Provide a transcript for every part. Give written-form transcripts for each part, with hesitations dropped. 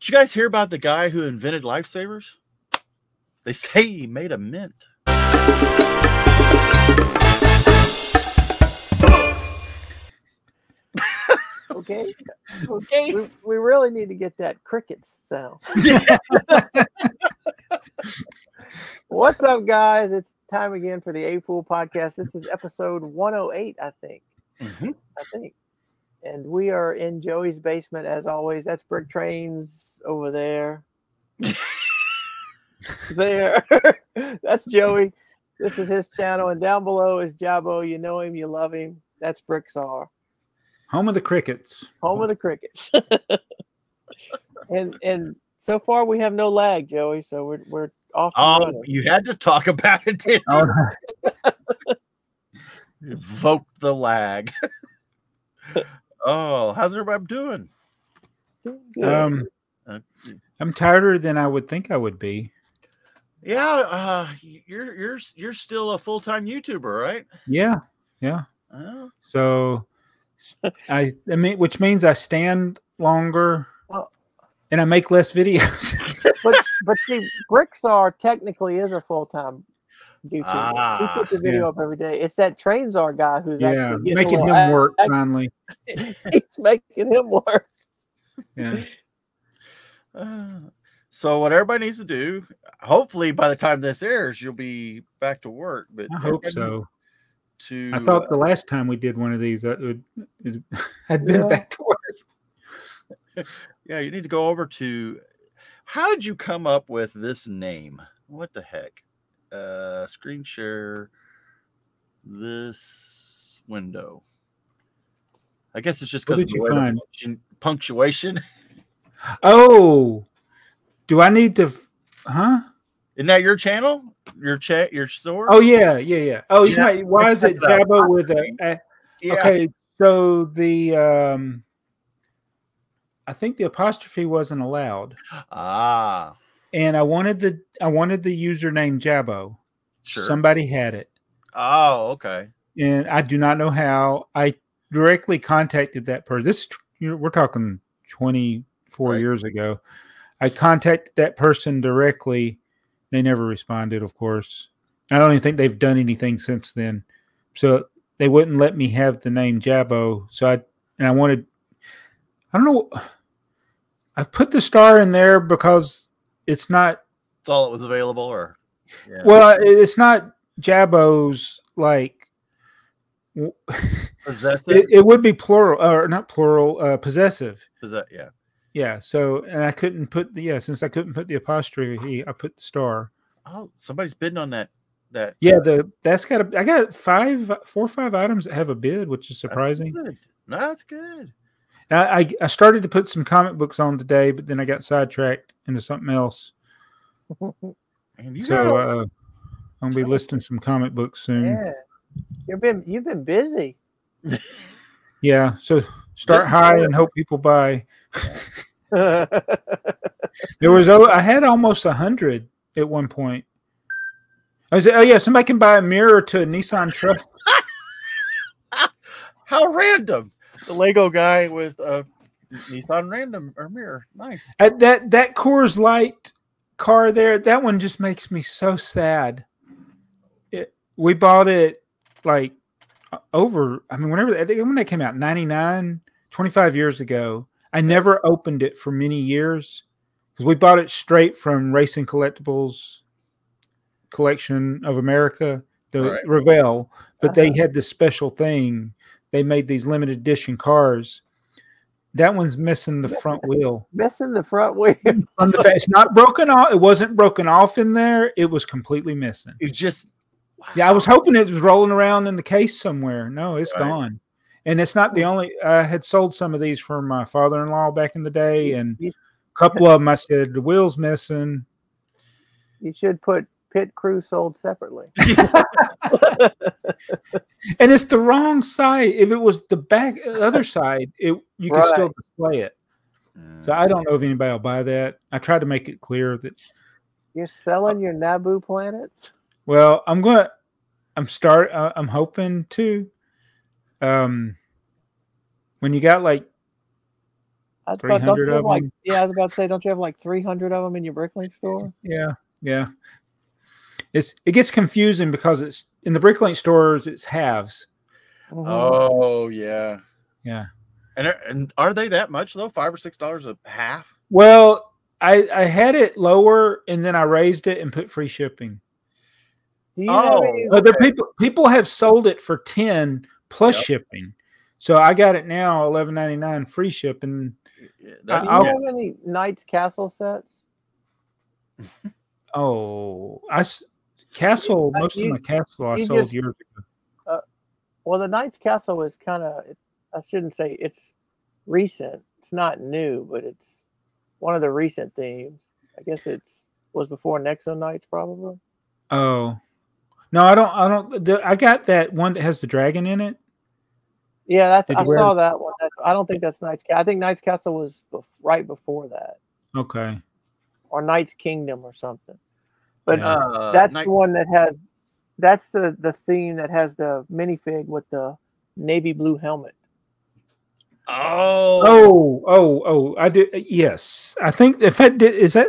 Did you guys hear about the guy who invented lifesavers? They say he made a mint. Okay. We really need to get that crickets sound. What's up, guys? It's time again for the AFoOL podcast. This is episode 108, I think. I think. And we are in Joey's basement, as always. That's Brick Trains over there. There. That's Joey. This is his channel. And down below is Jabo. You know him. You love him. That's Bricksar. Home of the crickets. Home of the crickets. and so far we have no lag, Joey. So we're off. Oh, you had to talk about it, didn't you? Evoke the lag. Oh, how's everybody doing? I'm tireder than I would think I would be. Yeah, you're still a full-time YouTuber, right? Yeah. Oh. So I mean, which means I stand longer and I make less videos. but see, Bricksar technically is a full-time YouTuber. He puts a video up every day. It's that Trainzar guy who's actually making him work finally. He's making him work. Yeah. So what everybody needs to do, hopefully by the time this airs, you'll be back to work. But I hope so. I thought the last time we did one of these, I'd been back to work. Yeah, you need to go over to. How did you come up with this name? What the heck? Screen share this window. I guess it's just because of the punctuation. Oh, do I need to? Huh? Isn't that your channel? Your chat? Your store? Oh yeah. Oh, why is it Jabo with a? Yeah. Okay, so the I think the apostrophe wasn't allowed. Ah. And I wanted the username Jabo. Sure. Somebody had it. Oh, okay. And I do not know how. I directly contacted that person. We're talking 24 years ago. I contacted that person directly. They never responded, of course. I don't even think they've done anything since then. So they wouldn't let me have the name Jabo. So I don't know. I put the star in there because it's not. It's all that was available, or. Yeah. Well, it's not Jabo's like. Possessive? It would be plural, or not plural, possessive. Yeah. Yeah. So, and I couldn't put since I couldn't put the apostrophe, I put the star. Oh, somebody's bidding on that. Yeah, I got 4 or 5 items that have a bid, which is surprising. That's good. I started to put some comic books on today, but then I got sidetracked into something else. So I'm gonna be listing some comic books soon. Yeah, you've been busy. Yeah, so start high and hope people buy. I had almost 100 at one point. I was, oh yeah, somebody can buy a mirror to a Nissan truck. How random! The Lego guy with a Nissan random or mirror. Nice. That Coors Light car there, that one just makes me so sad. We bought it like when they came out, 99, 25 years ago. I never opened it for many years because we bought it straight from Racing Collectibles Collection of America, the Revell, but they had this special thing. They made these limited edition cars. That one's missing the front wheel. Missing the front wheel. It's not broken off. It wasn't broken off in there. It was completely missing. It just. Wow. Yeah, I was hoping it was rolling around in the case somewhere. No, it's gone. And it's not the only. I had sold some of these for my father-in-law back in the day, and a couple of them I said the wheel's missing. You should put Pit Crew sold separately. And it's the wrong side. If it was the other side, you could still display it. So I don't know if anybody will buy that. I tried to make it clear that you're selling your Naboo planets. Well, I'm hoping to. When you got like don't 300 you have of like, them. yeah, I was about to say, don't you have like 300 of them in your Bricklink store? Yeah, yeah. It gets confusing because it's in the Bricklink stores. It's halves. Mhm. Oh yeah. Yeah. And are they that much though? $5 or $6 a half? Well, I had it lower and then I raised it and put free shipping. Do you have Oh, any? There people have sold it for 10 plus Yep. shipping. So I got it now $11.99 free shipping. That, Do you have any Knights Castle sets? Castle. Most of my Castle I sold years ago. Well, the Knights Castle is kind of, I shouldn't say it's recent. It's not new, but it's one of the recent themes. I guess was before Nexo Knights, probably. Oh, no, I don't. I got that one that has the dragon in it. Yeah, I saw that one. I don't think that's Knights. I think Knights Castle was right before that. Okay. Or Knights Kingdom or something. But that's the one that has. That's the theme that has the minifig with the navy blue helmet. Oh! I did. Yes, I think if that did, is that.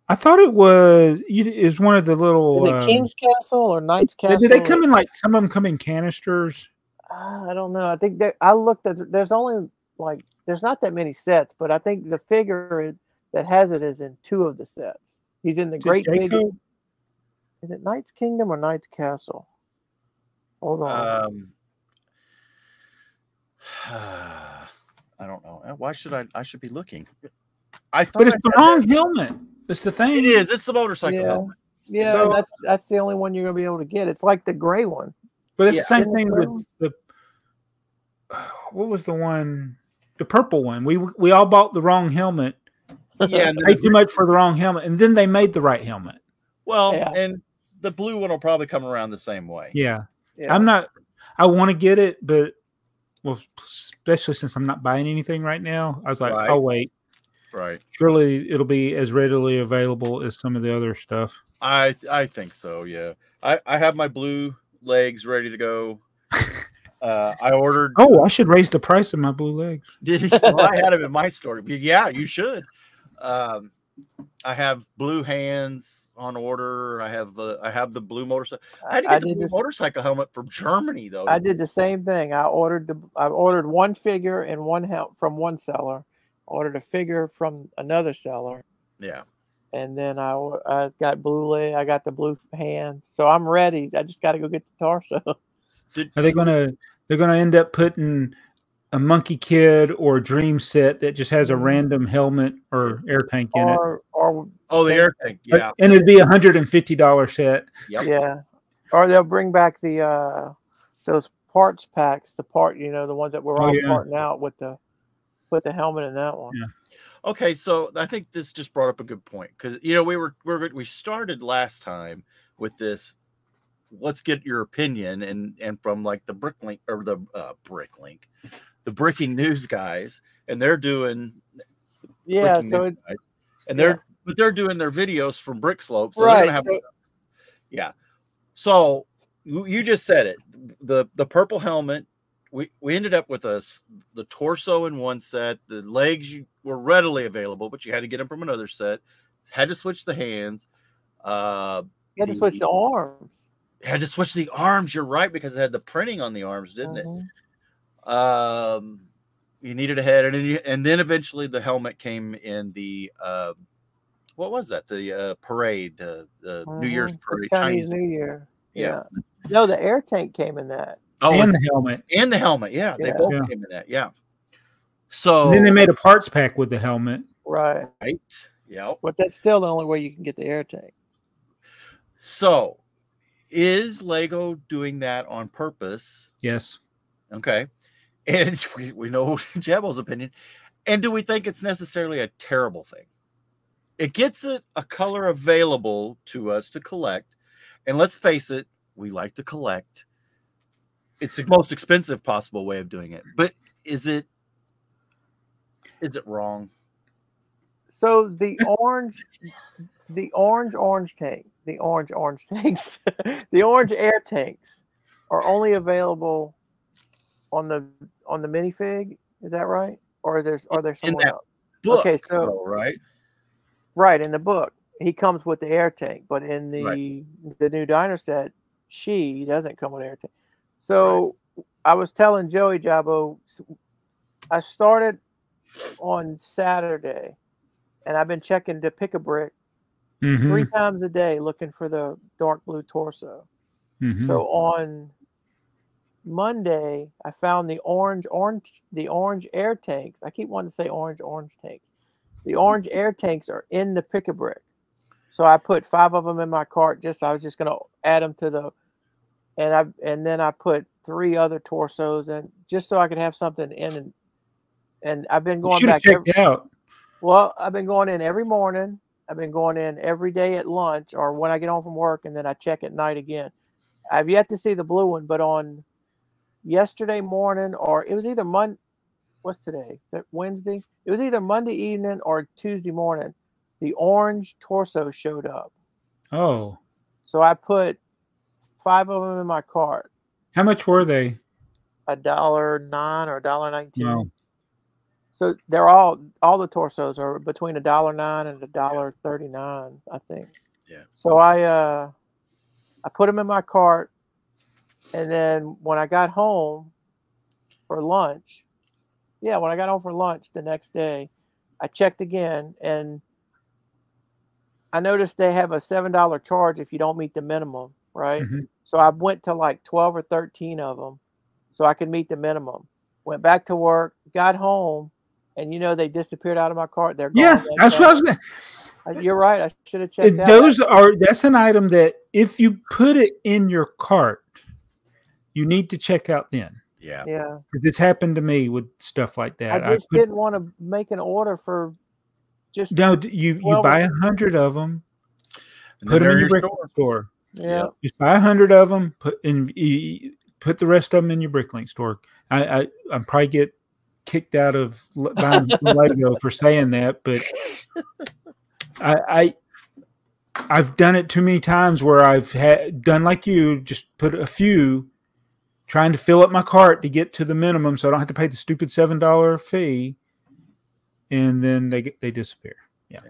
I thought it was. Is one of the little. Is it King's Castle or Knight's Castle? Did they come in like some of them come in canisters? I don't know. I think I looked at. There's only like there's not that many sets, but I think the figure that has it is in 2 of the sets. He's in the great big. Is it Knight's Kingdom or Knight's Castle? Hold on. I don't know. Why should I should be looking. But it's the wrong helmet. It's the thing. It is. It's the motorcycle helmet. Yeah, so, that's the only one you're gonna be able to get. It's like the gray one. But it's the same thing with the. What was the one? The purple one. We all bought the wrong helmet. Yeah, paid too much for the wrong helmet, and then they made the right helmet. Well, and the blue one will probably come around the same way. Yeah. I'm not. I want to get it, but especially since I'm not buying anything right now, I was like, I'll wait. Right. Surely it'll be as readily available as some of the other stuff. I think so. Yeah. I have my blue legs ready to go. I ordered. Oh, I should raise the price of my blue legs. Well, I had them in my store. Yeah, you should. I have blue hands on order. I have the blue motorcycle. I had to get the blue motorcycle helmet from Germany though. I did the same thing. I ordered one figure and from one seller. I ordered a figure from another seller. Yeah. And then I got blue leg. I got the blue hands. So I'm ready. I just got to go get the torso. Are they gonna? They're gonna end up putting a Monkey Kid or Dream set that just has a random helmet or air tank in it. The air tank, yeah. And it'd be $150 set. Yep. Yeah. Or they'll bring back the those parts packs, the ones that we're all parting out with the helmet in that one. Yeah. Okay, so I think this just brought up a good point because we started last time with this. Let's get your opinion and from like the Bricklink or the Bricklink, the Bricking News guys, and they're doing they're doing their videos from Brick Slope, so right. They're gonna have So you just said it. The purple helmet. We ended up with the torso in one set. The legs were readily available, but you had to get them from another set. Had to switch the hands. You had to switch the arms. Had to switch the arms. You're right, because it had the printing on the arms, didn't it? You needed a head, and then eventually the helmet came in the what was that? The parade, the New Year's parade, Chinese New Year. Yeah. No, the air tank came in that. Oh, and the helmet. And the helmet, yeah. They both came in that, yeah. So and then they made a parts pack with the helmet. Right. Yeah. But that's still the only way you can get the air tank. So is Lego doing that on purpose? Yes. Okay. And we know Jebel's opinion. And do we think it's necessarily a terrible thing? It gets a color available to us to collect. And let's face it, we like to collect. It's the most expensive possible way of doing it. But is it wrong? So the orange tank, the orange tanks, the orange air tanks are only available on the minifig. Is that right? or are there in someone that else? book, Okay, so though, right? right in the book, he comes with the air tank, but in Right. the new diner set, she doesn't come with air tank. Right. So I was telling Joey Jabo, I started on Saturday, and I've been checking to pick a brick 3 times a day looking for the dark blue torso. So on Monday, I found the orange air tanks. I keep wanting to say orange tanks. The orange air tanks are in the pick a brick. So I put 5 of them in my cart. I was just gonna add them to the, and then I put 3 other torsos in just so I could have something in. And I've been You going should have back. checked out. Well, I've been going in every morning. I've been going in every day at lunch or when I get home from work, and then I check at night again. I've yet to see the blue one, but on yesterday morning, or it was either what's today? Wednesday? It was either Monday evening or Tuesday morning. The orange torso showed up. Oh. So I put 5 of them in my cart. How much were they? $1.09 or $1.19. No. So they're all the torsos are between $1.09 and $1.39, I think. Yeah. So I put them in my cart, and then when I got home for lunch, the next day, I checked again, and I noticed they have a $7 charge if you don't meet the minimum, right? So I went to like 12 or 13 of them so I could meet the minimum. Went back to work, got home, and they disappeared out of my cart. They're gone. Yeah, that's what I was gonna. You're right. I should have checked That's an item that if you put it in your cart, you need to check out then. Yeah. Yeah. Because it's happened to me with stuff like that. I just didn't want to make an order for just. No, you buy 100 of them, put them in your Bricklink store. Yeah. Just buy 100 of them, put the rest of them in your Bricklink store. I'm probably get kicked out of buying Lego for saying that, but I've done it too many times where I've done like you, just put a few, trying to fill up my cart to get to the minimum, so I don't have to pay the stupid $7 fee, and then they disappear. Yeah.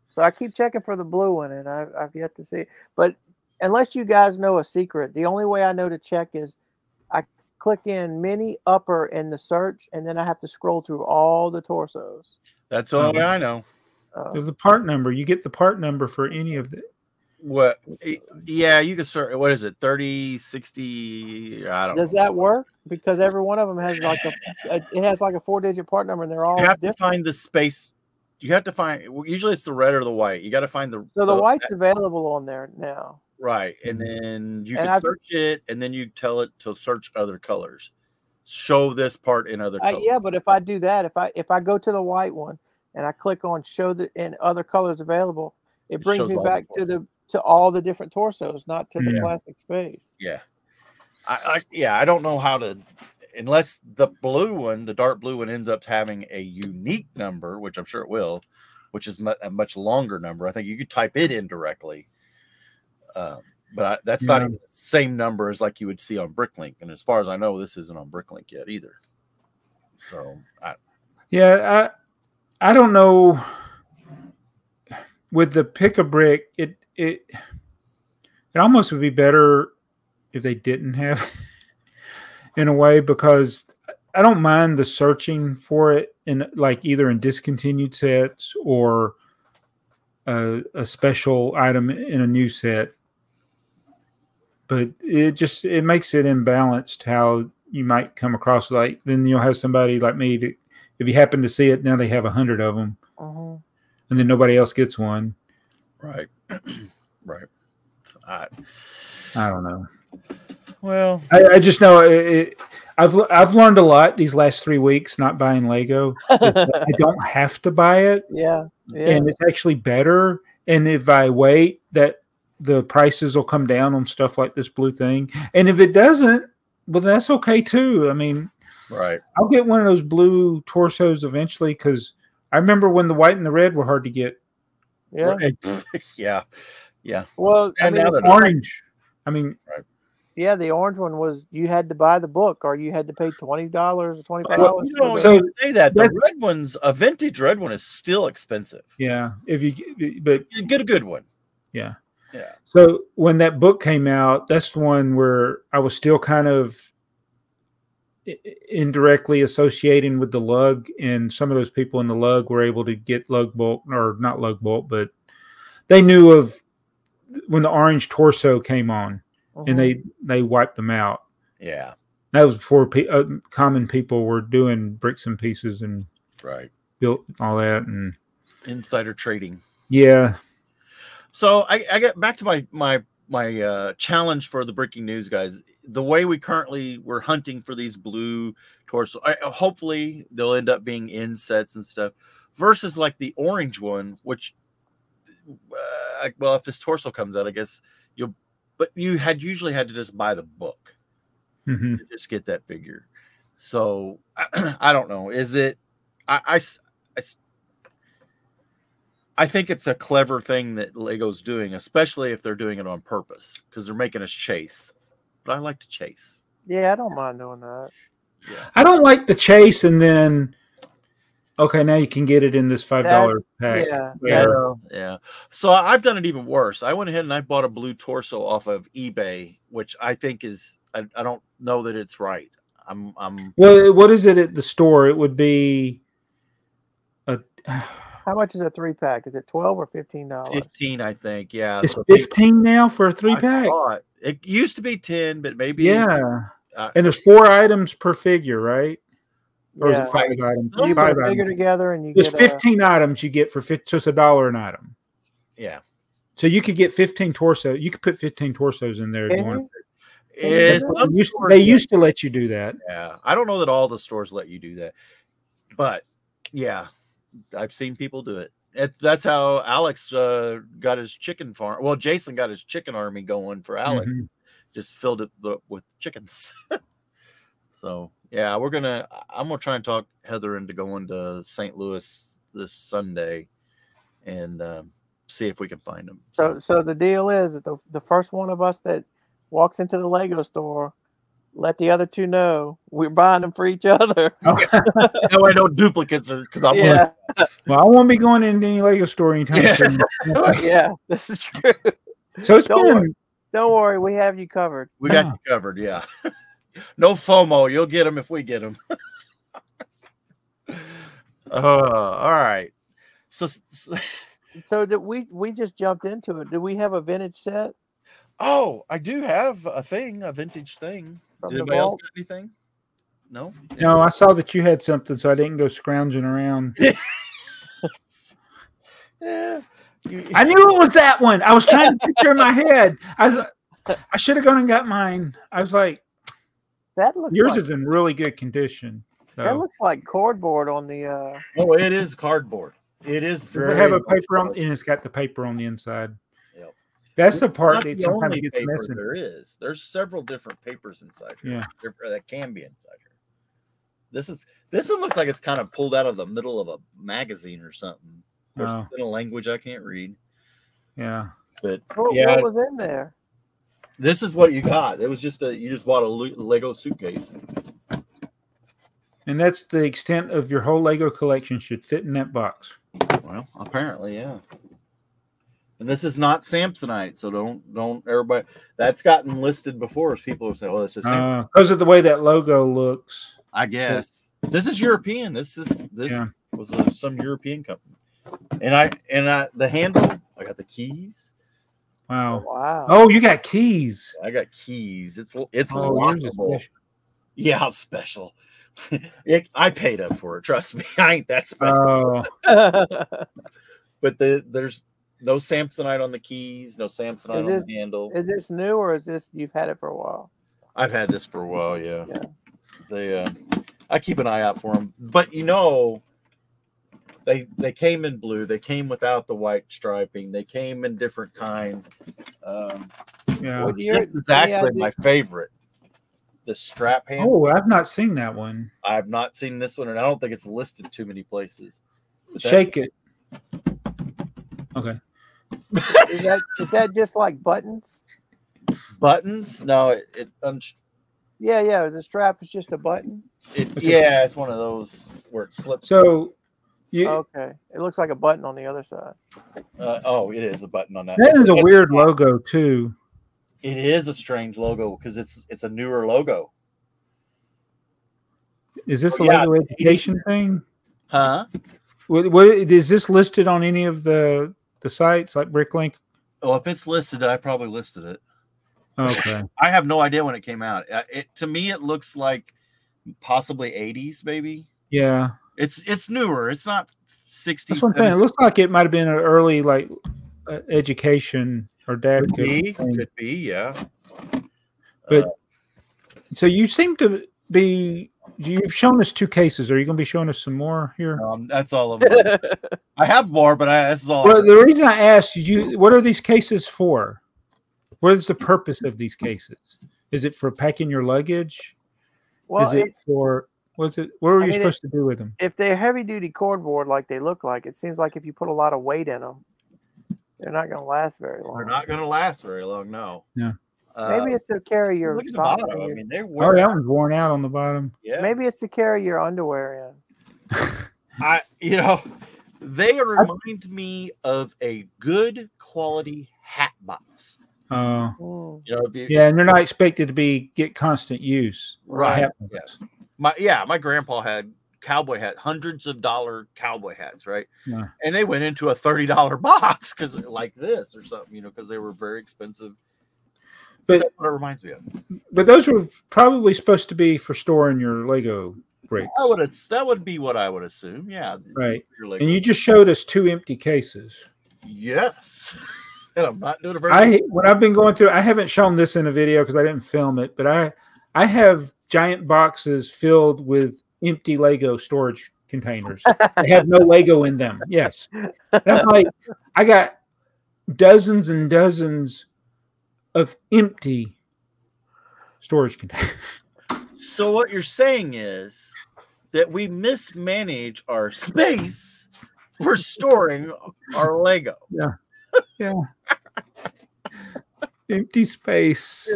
So I keep checking for the blue one, and I've yet to see it. But unless you guys know a secret, the only way I know to check is I click in mini upper in the search, and then I have to scroll through all the torsos. That's the only way I know. There's the part number. You get the part number for any of the. What? Yeah, you can search. What is it? 30, 60? I don't know. Does that work? Because every one of them has like a 4-digit part number, and they're all You have different. to find the space. You have to find. Usually, it's the red or the white. You got to find the. So the white's available on there now. Right, and then you can search it, and then you tell it to search other colors. Show this part in other colors. Yeah, but if I do that, if I go to the white one and I click on show the in other colors available, it brings me back to all the different torsos, not to the classic space. Yeah, I don't know how to, unless the blue one, the dark blue one, ends up having a unique number, which I'm sure it will, which is a much longer number. I think you could type it in directly. But that's not even the same number as like you would see on Bricklink. And as far as I know, this isn't on Bricklink yet either. So I don't know. With the pick a brick, it almost would be better if they didn't have it in a way, because I don't mind the searching for it in like either in discontinued sets or a special item in a new set. But it makes it imbalanced how you might come across. Like then you'll have somebody like me that if you happen to see it, now they have 100 of them, and then nobody else gets one. Right, right. I don't know. Well, I just know I've learned a lot these last 3 weeks not buying Lego. I don't have to buy it. Yeah, and it's actually better. And if I wait, that the prices will come down on stuff like this blue thing. And if it doesn't, well, that's okay too. I mean, right. I'll get one of those blue torsos eventually, because I remember when the white and the red were hard to get. Yeah. Yeah. Well, and I mean, now it's orange. I mean, Yeah, the orange one was you had to buy the book, or you had to pay $20 or $25. Well, you know, So you say that the red one's a vintage red one is still expensive. Yeah, but You get a good one. Yeah. Yeah. So when that book came out, that's the one where I was still kind of indirectly associating with the lug, and some of those people in the lug were able to get lug bolt, or not lug bolt, but they knew of when the orange torso came on, and they wiped them out. Yeah. That was before common people were doing bricks and pieces and built all that, and insider trading. Yeah. So I get back to my challenge for the breaking news guys. The way we're hunting for these blue torso, hopefully they'll end up being in sets and stuff, versus like the orange one, which well, if this torso comes out, I guess but you usually had to just buy the book to just get that figure. So I don't know. Is it? I think it's a clever thing that Lego's doing, especially if they're doing it on purpose, because they're making us chase. But I like to chase. Yeah, I don't mind doing that. Yeah. I don't like the chase, and then okay, now you can get it in this $5 pack. Yeah. So I've done it even worse. I went ahead and I bought a blue torso off of eBay, which I think is I don't know that it's right. I'm Well, what is it at the store? It would be a. How much is a 3-pack? Is it $12 or $15? 15, I think. Yeah, it's 15 now for a 3-pack. It used to be 10, but maybe and there's 4 items per figure, right? Or is it 5 items? You put a figure together, and you get 15 items. You get for so it's $1 an item. Yeah. So you could get 15 torso. You could put 15 torsos in there if you want. They used to let you do that. Yeah, I don't know that all the stores let you do that, but yeah. I've seen people do it. That's how Alex got his chicken farm. Well, Jason got his chicken army going for Alex. Just filled it with chickens. So yeah, I'm gonna try and talk Heather into going to St. Louis this Sunday and see if we can find them. So the deal is that the first one of us that walks into the Lego store, let the other 2 know we're buying them for each other. That way no duplicates are, because well, I won't be going into any Lego store anytime soon. Yeah, this is true. So don't worry, we have you covered. We got you covered, yeah. No FOMO, you'll get them if we get them. All right. So that we just jumped into it. Do we have a vintage set? Oh, I do have a vintage thing. Did anybody else got anything? No? No, I saw that you had something, so I didn't go scrounging around. Yeah. I knew it was that one. I was trying to picture in my head. I should have gone and got mine. I was like, that looks yours is in really good condition. So. That looks like cardboard on the Oh, it is cardboard. It is very have a paper on, and it's got the paper on the inside. That's the part that sometimes gets messy. There's several different papers inside here. Yeah. That can be inside here. This one looks like it's kind of pulled out of the middle of a magazine or something. There's in a language I can't read. Yeah. But what was in there? This is what you got. It was just you just bought a Lego suitcase. And that's the extent of your whole Lego collection should fit in that box. Well, apparently, yeah. And this is not Samsonite, so don't everybody. That's gotten listed before. People will say, "Oh, this is Samsonite." Because of the way that logo looks. I guess this is European. This was some European company. And I the handle. I got the keys. Wow! Wow! Oh, you got keys. I got keys. It's lockable. Yeah, I'm special. I paid up for it. Trust me, I ain't that special. But there's no Samsonite on the keys, no Samsonite on the handle. Is this new, or is this you've had it for a while? I've had this for a while, yeah. I keep an eye out for them. But they came in blue. They came without the white striping. They came in different kinds. This is actually my favorite. The strap handle. Oh, I've not seen that one. I've not seen this one, and I don't think it's listed too many places. Shake it. Okay. Is that just like buttons? Buttons? No, Yeah. The strap is just a button. It's one of those where it slips. So, Okay, it looks like a button on the other side. It is a button on that. That is a weird logo too. It is a strange logo because it's a newer logo. Is this a Lego education thing? Huh? What is this listed on any of the sites like Bricklink? Oh, if it's listed, I probably listed it. Okay. I have no idea when it came out. To me, it looks like possibly 80s, maybe. Yeah. It's newer. It's not 60s. That's what I'm saying. It looks like it might have been an early education or dad could be, yeah. But so you seem to be. You've shown us 2 cases. Are you going to be showing us some more here? That's all of them. I have more, but this is all. Well, the reason I asked you, what are these cases for? What is the purpose of these cases? Is it for packing your luggage? Well, is it for? What's it? What were you supposed to do with them? If they're heavy duty cordboard like they look like, it seems like if you put a lot of weight in them, they're not going to last very long. They're not going to last very long. No. Yeah. Maybe it's to carry your socks. I mean, that one's worn out on the bottom. Yeah. Maybe it's to carry your underwear in. They remind me of a good quality hat box. And they're not expected to get constant use. Right. My grandpa had cowboy hat, hundreds of dollar cowboy hats, right? Yeah. And they went into a $30 box because like this or something, because they were very expensive. But that's what it reminds me of. But those were probably supposed to be for storing your Lego bricks. That would be what I would assume. Yeah. Right. And you just showed us 2 empty cases. Yes. And I'm not doing it when I've been going through, I haven't shown this in a video because I didn't film it, but I have giant boxes filled with empty Lego storage containers. They have no Lego in them. Yes. That's like I got dozens and dozens of empty storage containers. So what you're saying is that we mismanage our space for storing our Lego. Yeah. Yeah. Empty space.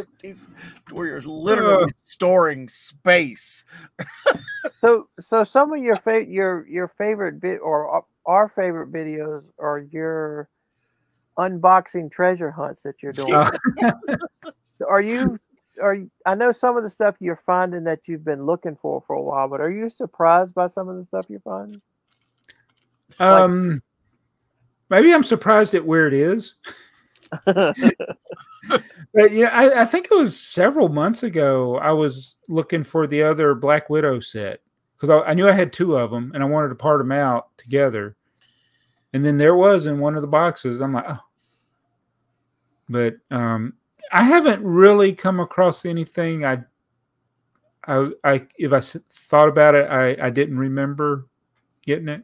Where you're literally storing space. So some of your favorite or our favorite videos are your unboxing treasure hunts that you're doing. So I know some of the stuff you're finding that you've been looking for a while, but are you surprised by some of the stuff you're finding? Maybe I'm surprised at where it is. But yeah, I think it was several months ago I was looking for the other Black Widow set because I knew I had 2 of them and I wanted to part them out together. And then there was in one of the boxes. I'm like, oh. But I haven't really come across anything. If I thought about it, I didn't remember getting it.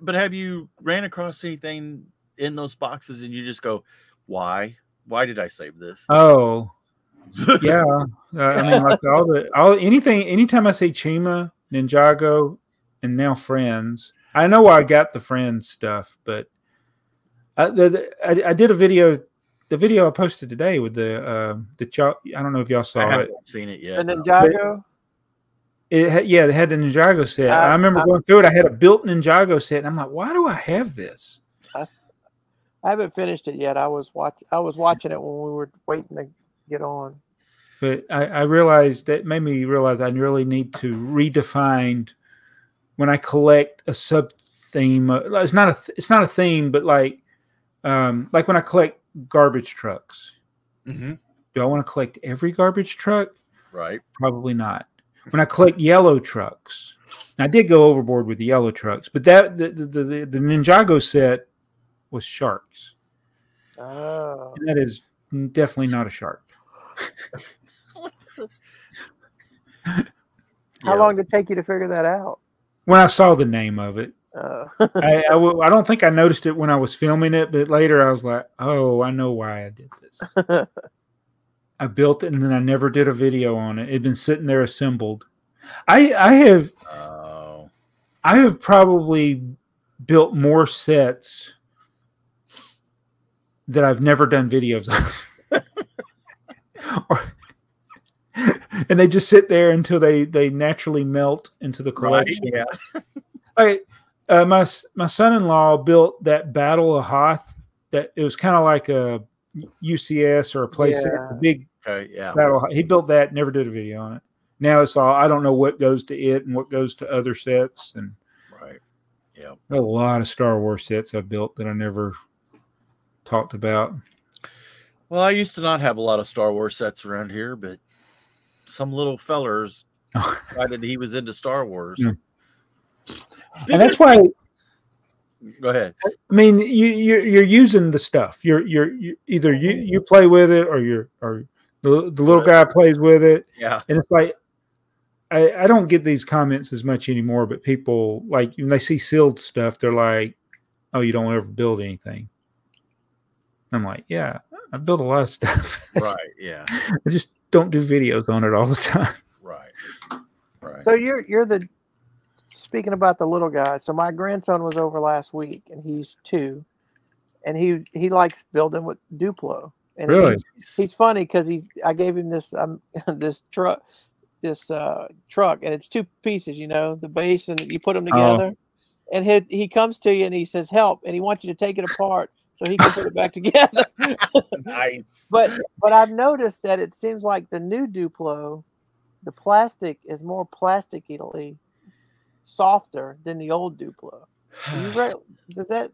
But have you ran across anything in those boxes and you just go, why? Why did I save this? Oh, yeah. I mean, like anytime I see Chima, Ninjago, and now Friends, I know why I got the Friends stuff, but I did a video. The video I posted today with I don't know if y'all saw it. I haven't seen it yet. The Ninjago. They had the Ninjago set. I remember going through it. I had a built Ninjago set, and I'm like, why do I have this? I haven't finished it yet. I was watching it when we were waiting to get on. But I realized that made me realize I really need to redefine when I collect a sub theme. It's not a theme, but like when I collect garbage trucks. Mm-hmm. Do I want to collect every garbage truck? Right. Probably not. When I collect yellow trucks, I did go overboard with the yellow trucks, but the Ninjago set was sharks. Oh. And that is definitely not a shark. How long did it take you to figure that out? When I saw the name of it. I don't think I noticed it when I was filming it, but later I was like, oh, I know why I did this. I built it and then I never did a video on it. It'd been sitting there assembled. I have probably built more sets that I've never done videos of. And they just sit there until they naturally melt into the collection. Right, yeah. My son-in-law built that Battle of Hoth. That it was kind of like a UCS or a place, a big battle. He built that. Never did a video on it. Now it's all, I don't know what goes to it and what goes to other sets. And a lot of Star Wars sets I've built that I never talked about. Well, I used to not have a lot of Star Wars sets around here, but some little fellers decided he was into Star Wars. Yeah. And that's why. Go ahead. I mean, you're using the stuff. You're either you play with it, or the little guy plays with it. Yeah. And it's like I don't get these comments as much anymore, but people, like, when they see sealed stuff, they're like, "Oh, you don't ever build anything." I'm like, "Yeah, I build a lot of stuff." Right. Yeah. I just don't do videos on it all the time. Right. Right. So you're the, speaking about the little guy. So my grandson was over last week, and he's 2, and he likes building with Duplo. And really, he's funny because I gave him this this truck, and it's 2 pieces, you know, the base, and you put them together. And he comes to you and he says, "Help," and he wants you to take it apart so he can put it back together. Nice. But I've noticed that it seems like the new Duplo, the plastic is more plastically softer than the old Duplo. Does that?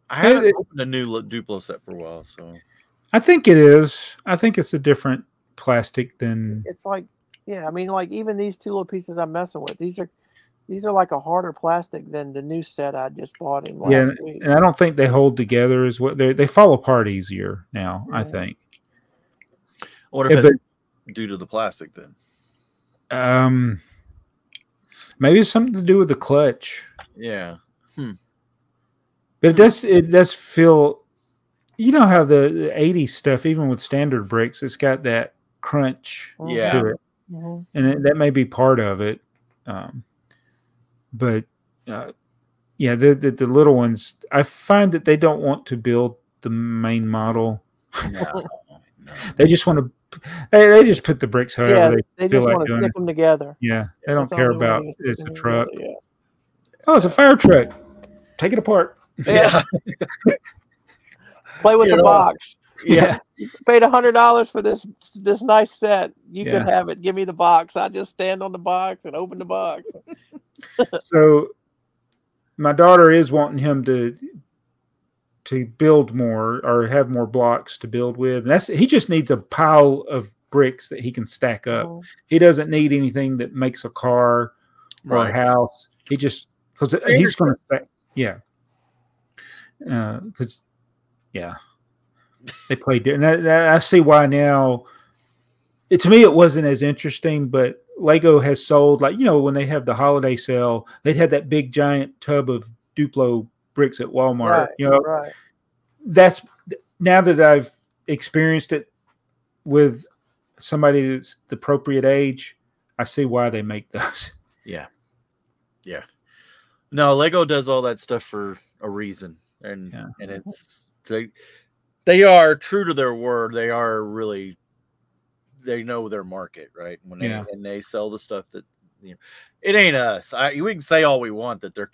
I haven't opened a new Duplo set for a while, so I think it is. I think it's a different plastic than. It's like, yeah. I mean, like even these 2 little pieces I'm messing with, these are like a harder plastic than the new set I just bought in last week. And I don't think they hold together as what they fall apart easier now. I think. What if it's due to the plastic then? Maybe it's something to do with the clutch. Yeah. But it does feel, you know how the 80s stuff, even with standard bricks, it's got that crunch to it. Mm-hmm. And that may be part of it. But yeah, the little ones, I find that they don't want to build the main model. No. They just want to. They just put the bricks however they just want to stick them together. Yeah, they don't care about it's a truck. Together, Oh, it's a fire truck. Take it apart. Yeah. Play with the box. Yeah. You paid $100 for this nice set. You can have it. Give me the box. I just stand on the box and open the box. So my daughter is wanting him to build more or have more blocks to build with. And he just needs a pile of bricks that he can stack up. He doesn't need anything that makes a car or a house. He just, because he's going to, because they play different. I see why now. To me, it wasn't as interesting, but Lego has sold, like, you know, when they have the holiday sale, they'd have that big giant tub of Duplo bricks at Walmart. Right, you know, that's now that I've experienced it with somebody that's the appropriate age, I see why they make those. Yeah. No, Lego does all that stuff for a reason, and it's they are true to their word. They are really, they know their market, right? When they sell the stuff that, you know, it ain't us. We can say all we want that they're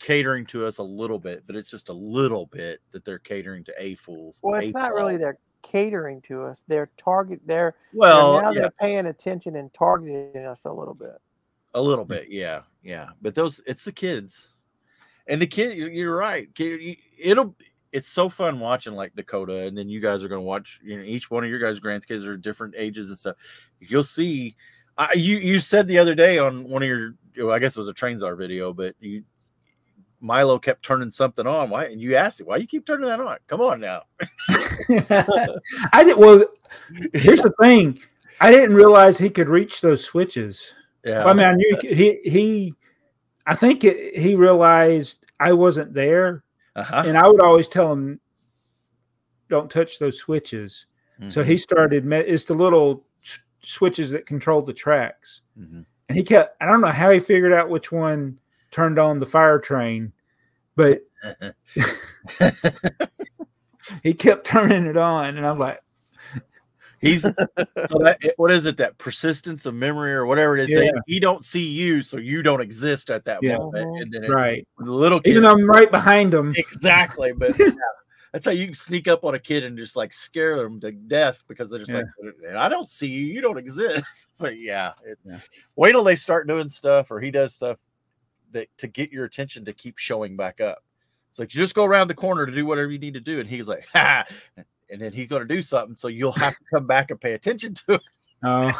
catering to us a little bit, but it's just a little bit that they're catering to AFoOLs. Well, it's not really they're catering to us. They're they're paying attention and targeting us a little bit. A little bit, yeah. But it's the kids, and the kid. You're right. It's so fun watching like Dakota, and then you guys are going to watch. You know, each one of your guys' grandkids are different ages and stuff. You'll see. You said the other day on one of your, I guess it was a Trainstar video, but Milo kept turning something on. Why? And you asked it, why you keep turning that on? Come on now. I did. Well, here's the thing. I didn't realize he could reach those switches. Yeah. Well, I mean, I knew I think he realized I wasn't there. And I would always tell him, don't touch those switches. So he started, it's the little switches that control the tracks. And he kept, I don't know how he figured out which one turned on the fire train, but he kept turning it on. And I'm like, He's so that what is it? That persistence of memory or whatever it is. Yeah. He don't see you, so you don't exist at that moment. And then it's Right. the little kid, even though I'm right behind him. Exactly, but yeah, that's how you can sneak up on a kid and just like scare them to death because they're just like, I don't see you, you don't exist. But yeah, wait till they start doing stuff or he does stuff that to get your attention to keep showing back up. It's like you just go around the corner to do whatever you need to do, and he's like, ha. And then he's going to do something, so you'll have to come back and pay attention to it. Oh,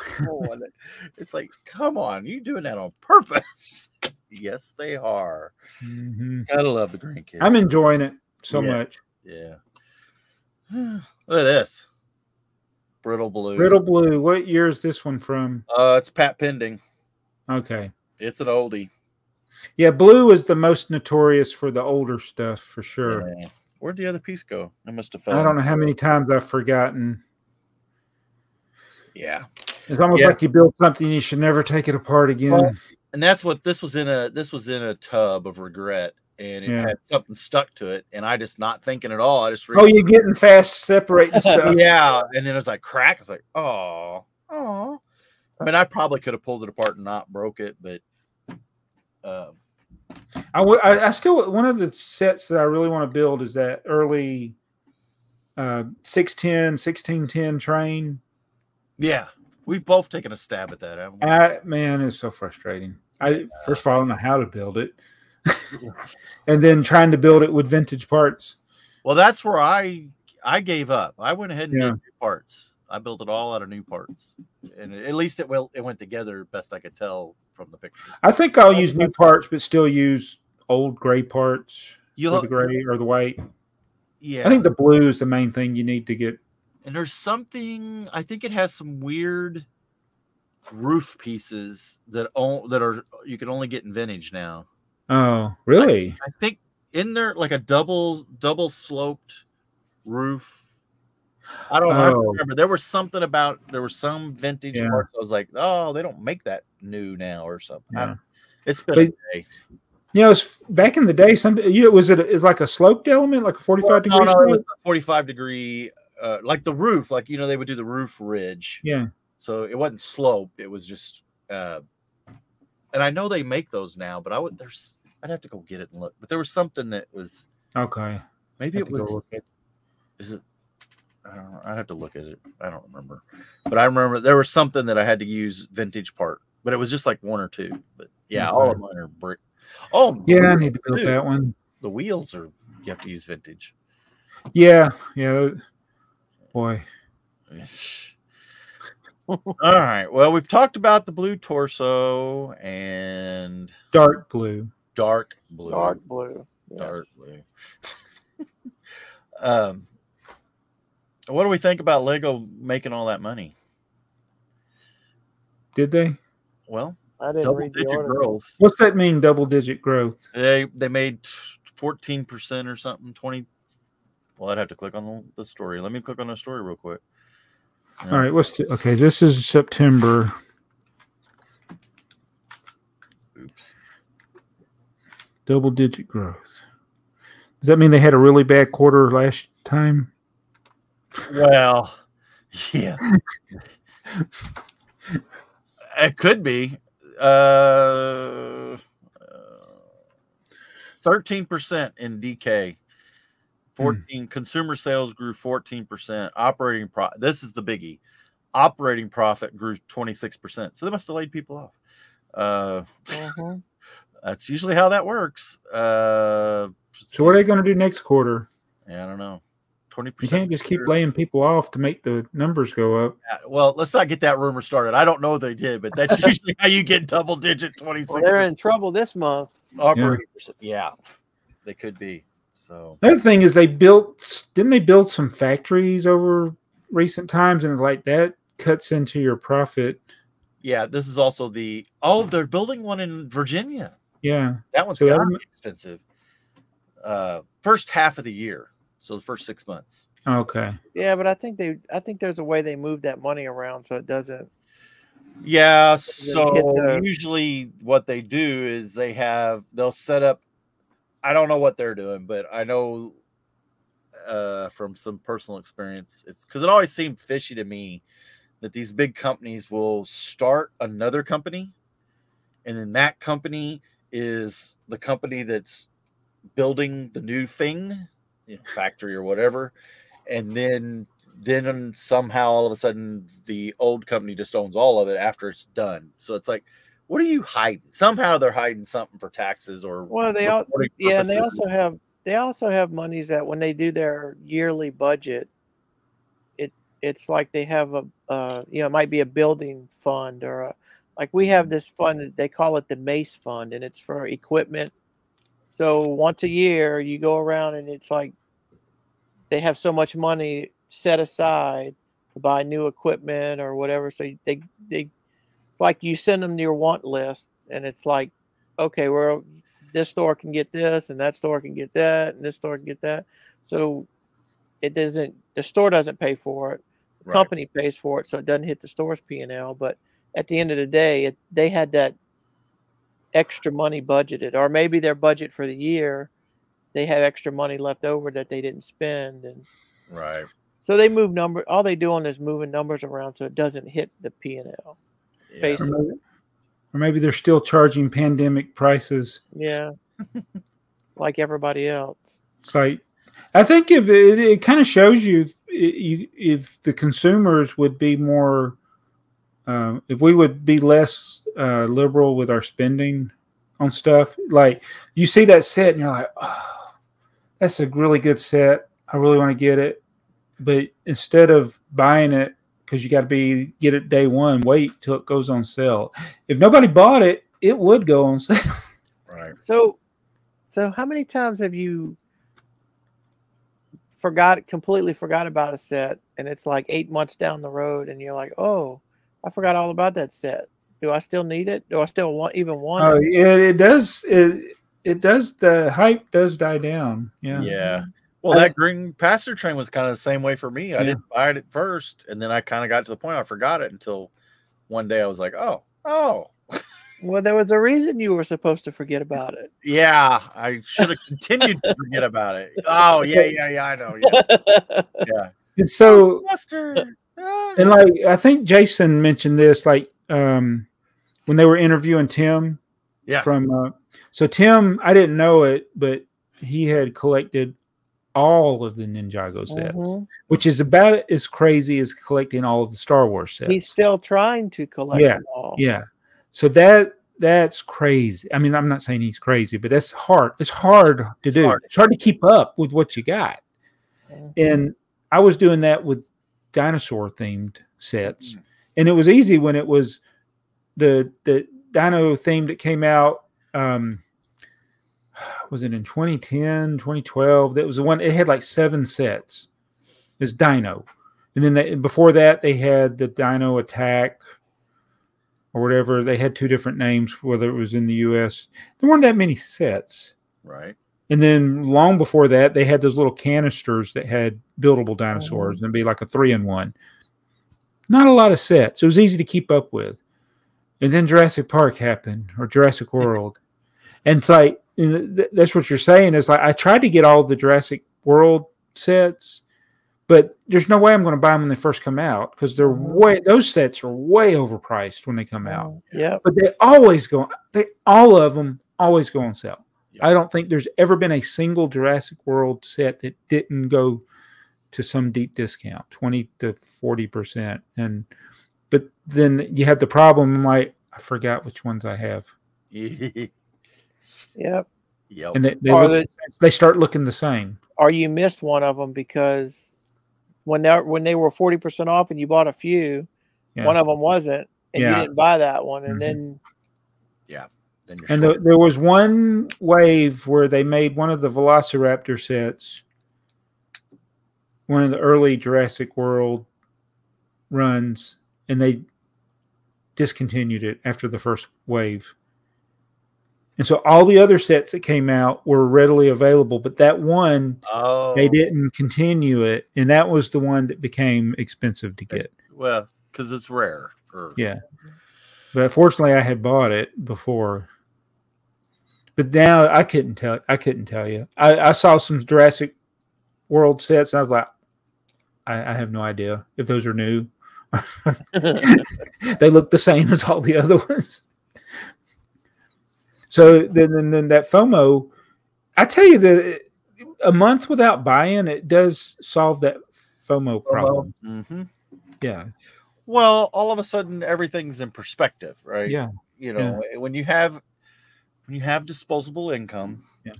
it's like, come on, you doing that on purpose? Yes, they are. Gotta love the grandkids. I'm enjoying it so much. Yeah. Look at this. Brittle Blue. Brittle Blue. What year is this one from? It's Pat Pending. Okay. It's an oldie. Yeah, blue is the most notorious for the older stuff for sure. Yeah. Where'd the other piece go? I must have fell. I don't know how many times I've forgotten. Yeah. It's almost like you build something, you should never take it apart again. Well, and that's what this was in a tub of regret, and it had something stuck to it, and I just not thinking at all. I just you're getting fast separating stuff. Yeah. And then it was like crack. It's like, oh. I mean, I probably could have pulled it apart and not broke it, but I still, one of the sets that I really want to build is that early 1610 train. Yeah, we've both taken a stab at that, haven't we? Man, it's so frustrating. First of all, I don't know how to build it. And then trying to build it with vintage parts. Well, that's where I gave up. I went ahead and did new parts. I built it all out of new parts, and at least it went together best I could tell from the picture. I think I'll use new parts, but still use old gray parts. The gray or the white. Yeah, I think the blue is the main thing you need to get. And there's something, I think it has some weird roof pieces that are you can only get in vintage now. Oh, really? I think in there like a double sloped roof. I don't remember. There was some vintage parts. I was like, oh, they don't make that new now or something. Yeah. It's been a day. You know, it's back in the day. It's like a sloped element, like a 45 degree. No, it was a 45 degree, like the roof, like they would do the roof ridge. Yeah. So it wasn't sloped. It was just, and I know they make those now, but I'd have to go get it and look. But there was something that was okay. Maybe it was. Is it? I don't know. I'd have to look at it. I don't remember. But I remember there was something that I had to use vintage part, but it was just like one or two. But yeah, all of mine are brick. Oh, yeah, I need to build that one. The wheels you have to use vintage. Yeah. Boy. All right. Well, we've talked about the blue torso and dark blue. Dark blue. Dark blue. Yes. Dark blue. What do we think about Lego making all that money? Did they? Well, I didn't read the double-digit article. growth. What's that mean? Double-digit growth? They made 14% or something. 20. Well, I'd have to click on the story. Let me click on the story real quick. All right. Okay? This is September. Oops. Double-digit growth. Does that mean they had a really bad quarter last time? Well, yeah. It could be. 13% in DK. 14 consumer sales grew 14%. Operating profit. This is the biggie. Operating profit grew 26%. So they must have laid people off. That's usually how that works. So what are they going to do next quarter? Yeah, I don't know. 20%. You can't just keep laying people off to make the numbers go up. Well, let's not get that rumor started. I don't know they did, but that's usually how you get double-digit 26%. Well, they're in trouble this month. Operating percent. Yeah, they could be. So the other thing is didn't they build some factories over recent times, and like that cuts into your profit. Yeah, this is also they're building one in Virginia. Yeah, that one's gotta be expensive. First half of the year, so the first 6 months. Okay. Yeah, but I think there's a way they move that money around so it doesn't. Yeah, so usually what they do is they'll set up. I don't know what they're doing, but I know from some personal experience. It's because it always seemed fishy to me that these big companies will start another company, and then that company is the company that's building the new thing, factory or whatever, and then somehow all of a sudden the old company just owns all of it after it's done. So it's like, what are you hiding? Somehow they're hiding something for taxes or Well, and they also have monies that when they do their yearly budget, it's like they have it might be a building fund or like we have this fund that they call it the MACE fund, and it's for equipment. So once a year you go around and it's like they have so much money set aside to buy new equipment or whatever. So it's like you send them your want list, and it's like, okay, well, this store can get this, and that store can get that, and this store can get that. So the store doesn't pay for it. The company pays for it, so it doesn't hit the store's P&L. But at the end of the day, they had that extra money budgeted, or maybe their budget for the year, they have extra money left over that they didn't spend, and so they move all they doing is moving numbers around so it doesn't hit the P&L. Basically. Or maybe they're still charging pandemic prices. Yeah, like everybody else. It's like, I think if it kind of shows you if the consumers would be more, if we would be less liberal with our spending on stuff. Like you see that set and you're like, oh, that's a really good set. I really want to get it. But instead of buying it because you got to get it day one, wait till it goes on sale. If nobody bought it, it would go on sale. Right. So how many times have you completely forgot about a set, and it's like 8 months down the road, and you're like, oh, I forgot all about that set. Do I still need it? Do I still want it? Oh, it does. It does. The hype does die down. Yeah. Yeah. Well, that green passenger train was kind of the same way for me. I didn't buy it at first, and then I kind of got to the point I forgot it until one day I was like, oh. Well, there was a reason you were supposed to forget about it. Yeah, I should have continued to forget about it. Oh, yeah, I know. Yeah. And so, and like, I think Jason mentioned this, like, when they were interviewing Tim. Yeah. So Tim, I didn't know it, but he had collected all of the Ninjago sets, which is about as crazy as collecting all of the Star Wars sets. He's still trying to collect them all. Yeah. So that's crazy. I mean, I'm not saying he's crazy, but that's hard. It's hard to do. It's hard to keep up with what you got. And I was doing that with dinosaur themed sets. And it was easy when it was the dino theme that came out. Was it in 2010, 2012? That was the one. It had like 7 sets. It was Dino. And then before that, they had the Dino Attack or whatever. They had 2 different names, whether it was in the U.S. There weren't that many sets. Right. And then long before that, they had those little canisters that had buildable dinosaurs. And it'd be like a 3-in-1. Not a lot of sets. It was easy to keep up with. And then Jurassic Park happened, or Jurassic World. And it's like, that's what you're saying. Is like, I tried to get all the Jurassic World sets, but there's no way I'm going to buy them when they first come out because those sets are way overpriced when they come out. Yeah. But all of them always go on sale. I don't think there's ever been a single Jurassic World set that didn't go to some deep discount, 20 to 40%. But then you have the problem, like, I forgot which ones I have. Yep. And they start looking the same. Or you missed one of them because when they were 40% off and you bought a few, one of them wasn't, and you didn't buy that one, and then there was one wave where they made one of the Velociraptor sets, one of the early Jurassic World runs, and they discontinued it after the first wave. And so all the other sets that came out were readily available, but that one, they didn't continue it. And that was the one that became expensive to get. Well, because it's rare. Yeah. But fortunately, I had bought it before. But now I couldn't tell you. I saw some Jurassic World sets. And I was like, I have no idea if those are new. They look the same as all the other ones. So then that FOMO, I tell you that a month without buy-in, it does solve that FOMO problem. Mm-hmm. Yeah. Well, all of a sudden everything's in perspective, right? Yeah. You know, when you have disposable income, yeah.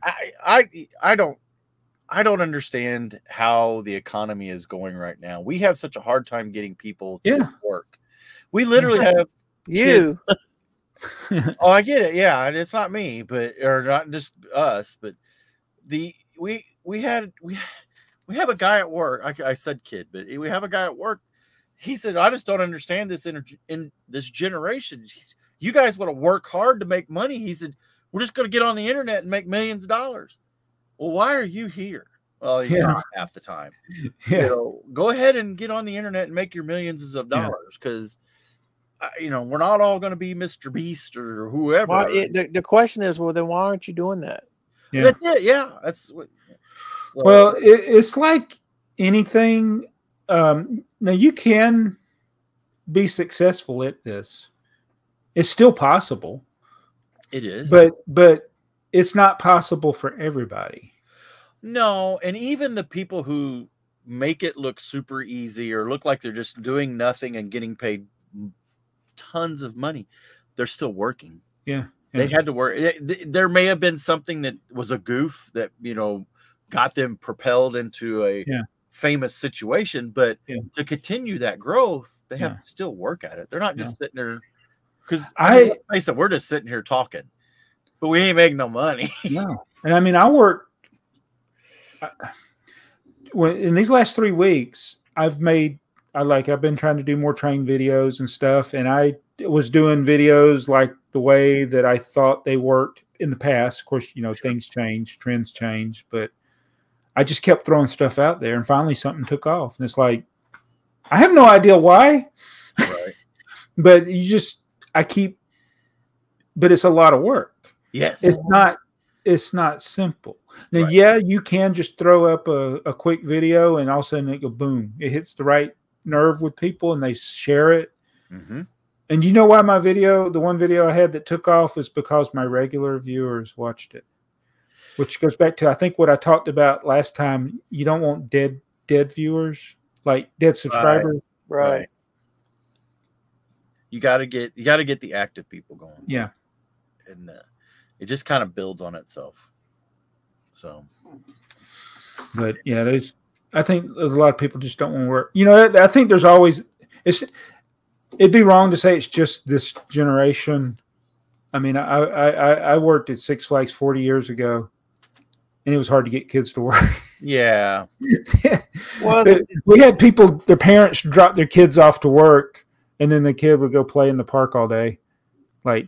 I don't understand how the economy is going right now. We have such a hard time getting people to work. We literally have you. Oh, I get it. Yeah, it's not me, or not just us, but we have a guy at work. I said kid, but we have a guy at work. He said, I just don't understand this in this generation. You guys want to work hard to make money. He said, we're just going to get on the internet and make millions of dollars. Well, why are you here? Well, he's not half the time. Yeah. You know, go ahead and get on the internet and make your millions of dollars, because you know, we're not all going to be Mr. Beast or whoever. The question is, well, then why aren't you doing that? Yeah. That's it. Yeah, that's what. Well, it's like anything. Now you can be successful at this. It's still possible. It is, but it's not possible for everybody. No, and even the people who make it look super easy or look like they're just doing nothing and getting paid tons of money, they're still working. Yeah. They had to work. There may have been something that was a goof that, you know, got them propelled into a famous situation, but to continue that growth, they have to still work at it. They're not just sitting there, because I said we're just sitting here talking, but we ain't making no money. No. And I mean, I worked in these last 3 weeks. I've been trying to do more train videos and stuff, and I was doing videos like the way that I thought they worked in the past. Of course, you know, things change, trends change, but I just kept throwing stuff out there, and finally something took off. And it's like, I have no idea why, but but it's a lot of work. Yes. It's not simple. Now, you can just throw up a quick video and all of a sudden it go boom. It hits the right nerve with people and they share it. Mm-hmm. And you know why the one video I had that took off is because my regular viewers watched it, which goes back to, I think, what I talked about last time. You don't want dead viewers, like dead subscribers. Right. You got to get the active people going. Yeah. And it just kind of builds on itself. So, but yeah, I think a lot of people just don't want to work. You know, I think there's always, it'd be wrong to say it's just this generation. I mean, I worked at Six Flags 40 years ago, and it was hard to get kids to work. Yeah. Well, we had people, their parents drop their kids off to work, and then the kid would go play in the park all day. Like,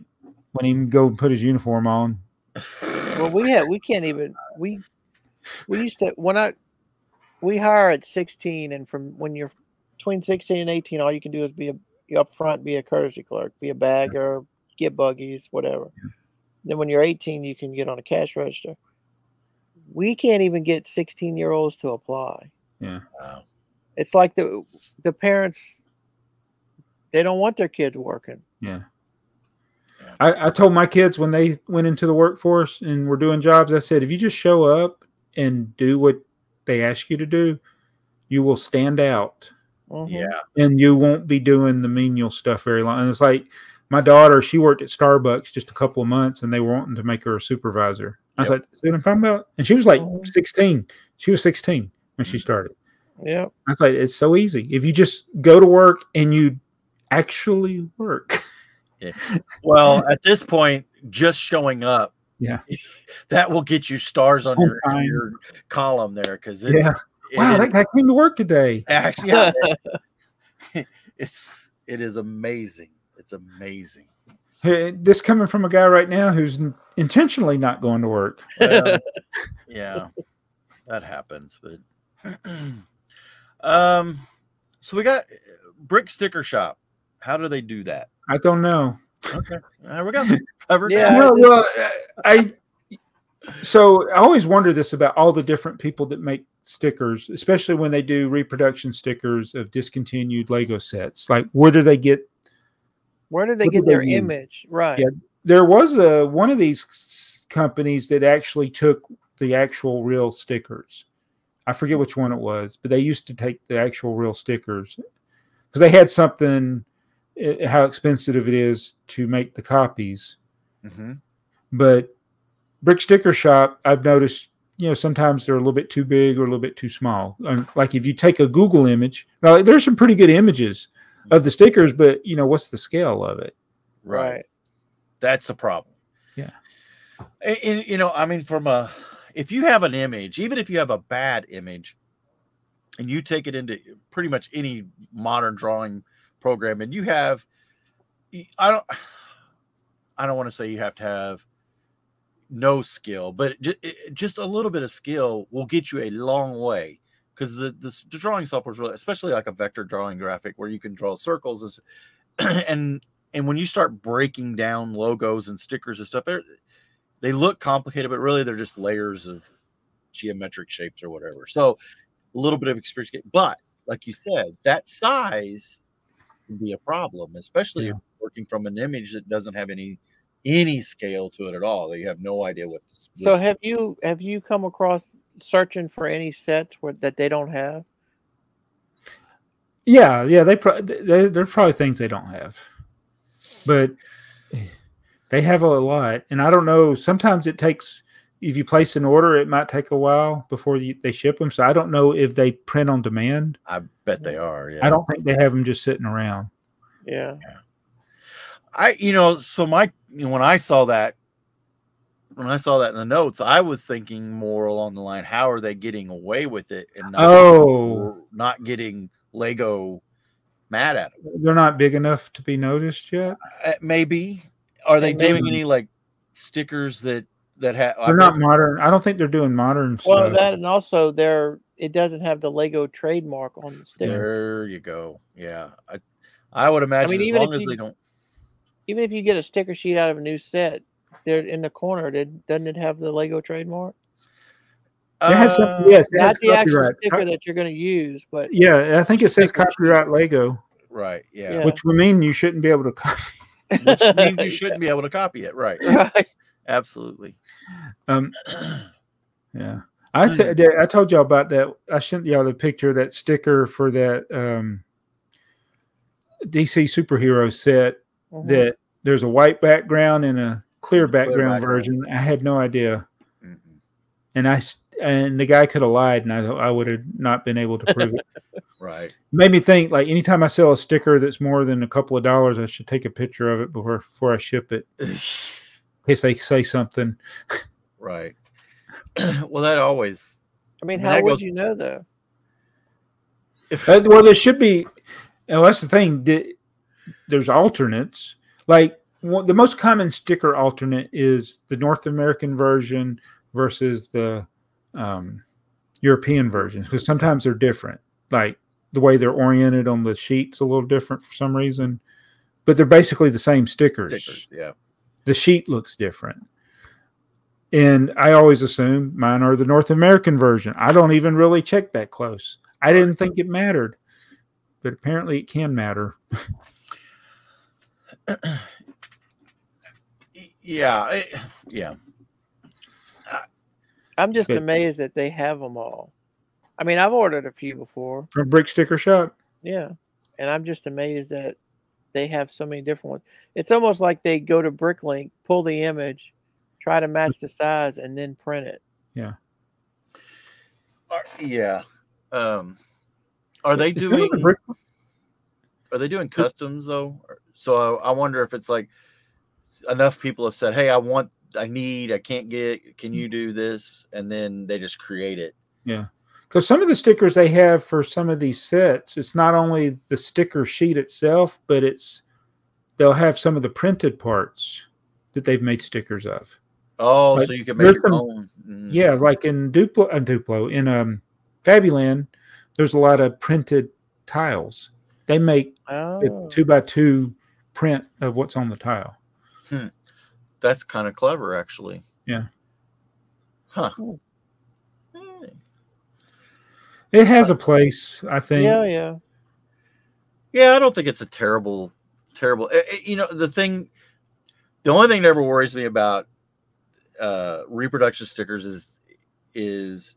when he can go put his uniform on. Well, we used to, we hire at 16, and from when you're between 16 and 18, all you can do is be up front, be a courtesy clerk, be a bagger, get buggies, whatever. Yeah. Then when you're 18, you can get on a cash register. We can't even get 16-year-olds to apply. Yeah. Wow. It's like the parents, they don't want their kids working. Yeah. I told my kids when they went into the workforce and were doing jobs, I said, if you just show up and do what they ask you to do, you will stand out. Mm-hmm. Yeah. And you won't be doing the menial stuff very long. And it's like my daughter, she worked at Starbucks just a couple of months, and they were wanting to make her a supervisor. I was like, see what I'm talking about? And she was like 16. She was 16 when she started. Yeah. I was like, it's so easy. If you just go to work and you actually work. Yeah. Well, at this point, just showing up, that will get you stars on your column there, because that guy came to work today. Actually, it is amazing. It's amazing. Hey, this coming from a guy right now who's intentionally not going to work. Yeah, that happens. But so we got Brick Sticker Shop. How do they do that? I don't know. Okay, we got it covered. Yeah. Well, So I always wonder this about all the different people that make stickers, especially when they do reproduction stickers of discontinued Lego sets. Like, where do they get their image? Right. Yeah, there was one of these companies that actually took the actual real stickers. I forget which one it was, but they used to take the actual real stickers because they had something, how expensive it is to make the copies. Mm-hmm. But Brick Sticker Shop, I've noticed, sometimes they're a little bit too big or a little bit too small. Like if you take a Google image, now there's some pretty good images of the stickers, but what's the scale of it? Right. That's the problem. Yeah. And I mean, if you have an image, even if you have a bad image, and you take it into pretty much any modern drawing program, and you have, I don't want to say you have to have no skill, but just a little bit of skill will get you a long way. Because the drawing software is really, especially like a vector drawing graphic where you can draw circles, and when you start breaking down logos and stickers and stuff, they look complicated, but really they're just layers of geometric shapes or whatever. So a little bit of experience, but like you said, that size can be a problem, especially if you're working from an image that doesn't have any scale to it at all. That you have no idea what this. So have you come across searching for any sets that they don't have? Yeah, they're probably things they don't have, but they have a lot. And I don't know. Sometimes it takes, if you place an order, it might take a while before they ship them. So I don't know if they print on demand. I bet they are. Yeah, I don't think they have them just sitting around. Yeah. So when I saw that in the notes, I was thinking more along the line, how are they getting away with it and not getting Lego mad at them? They're not big enough to be noticed yet. Maybe. Are they doing any like stickers that have? They're not modern. I don't think they're doing modern well, stuff. that, and also it doesn't have the Lego trademark on the sticker. There you go. Yeah, I would imagine, as long as they don't. Even if you get a sticker sheet out of a new set, they're in the corner. Doesn't it have the Lego trademark? It has something, yes. Not the actual sticker that you're going to use, but yeah, I think it says copyright Lego. Right. Yeah. Which would mean you shouldn't be able to copy. Which means you shouldn't be able to copy it. Right. Right. Absolutely. Yeah. I told y'all about that. I sent y'all the picture of that sticker for that DC superhero set. That there's a white background and a clear background version. I had no idea. And the guy could have lied, and I would have not been able to prove it. Right. Made me think, like, anytime I sell a sticker that's more than a couple of dollars, I should take a picture of it before I ship it, in case they say something. Right. Well, that always. I mean, how would you know, though? Well, there should be. Well, that's the thing. There's alternates. Like, the most common sticker alternate is the North American version versus the European versions, because sometimes they're different. Like, the way they're oriented on the sheet's a little different for some reason, but they're basically the same stickers. Yeah. The sheet looks different. And I always assume mine are the North American version. I don't even really check that close. I didn't think it mattered, but apparently it can matter. Yeah. I'm just amazed that they have them all. I mean, I've ordered a few before From Brick Sticker Shop. Yeah, and I'm just amazed that they have so many different ones. It's almost like they go to Bricklink, pull the image, try to match the size, and then print it. Yeah. Yeah. Are they doing customs though? So I wonder if it's like enough people have said, "Hey, I can't get. Can you do this?" And then they just create it. Yeah. Because some of the stickers they have for some of these sets, it's not only the sticker sheet itself, but they'll have some of the printed parts that they've made stickers of. Oh, like, so you can make your own. Yeah, like in Duplo, in Fabuland, there's a lot of printed tiles. They make a 2x2 print of what's on the tile. That's kind of clever, actually. Yeah. Huh. It has a place, I think. Yeah. Yeah, I don't think it's a terrible. You know, the only thing that ever worries me about reproduction stickers is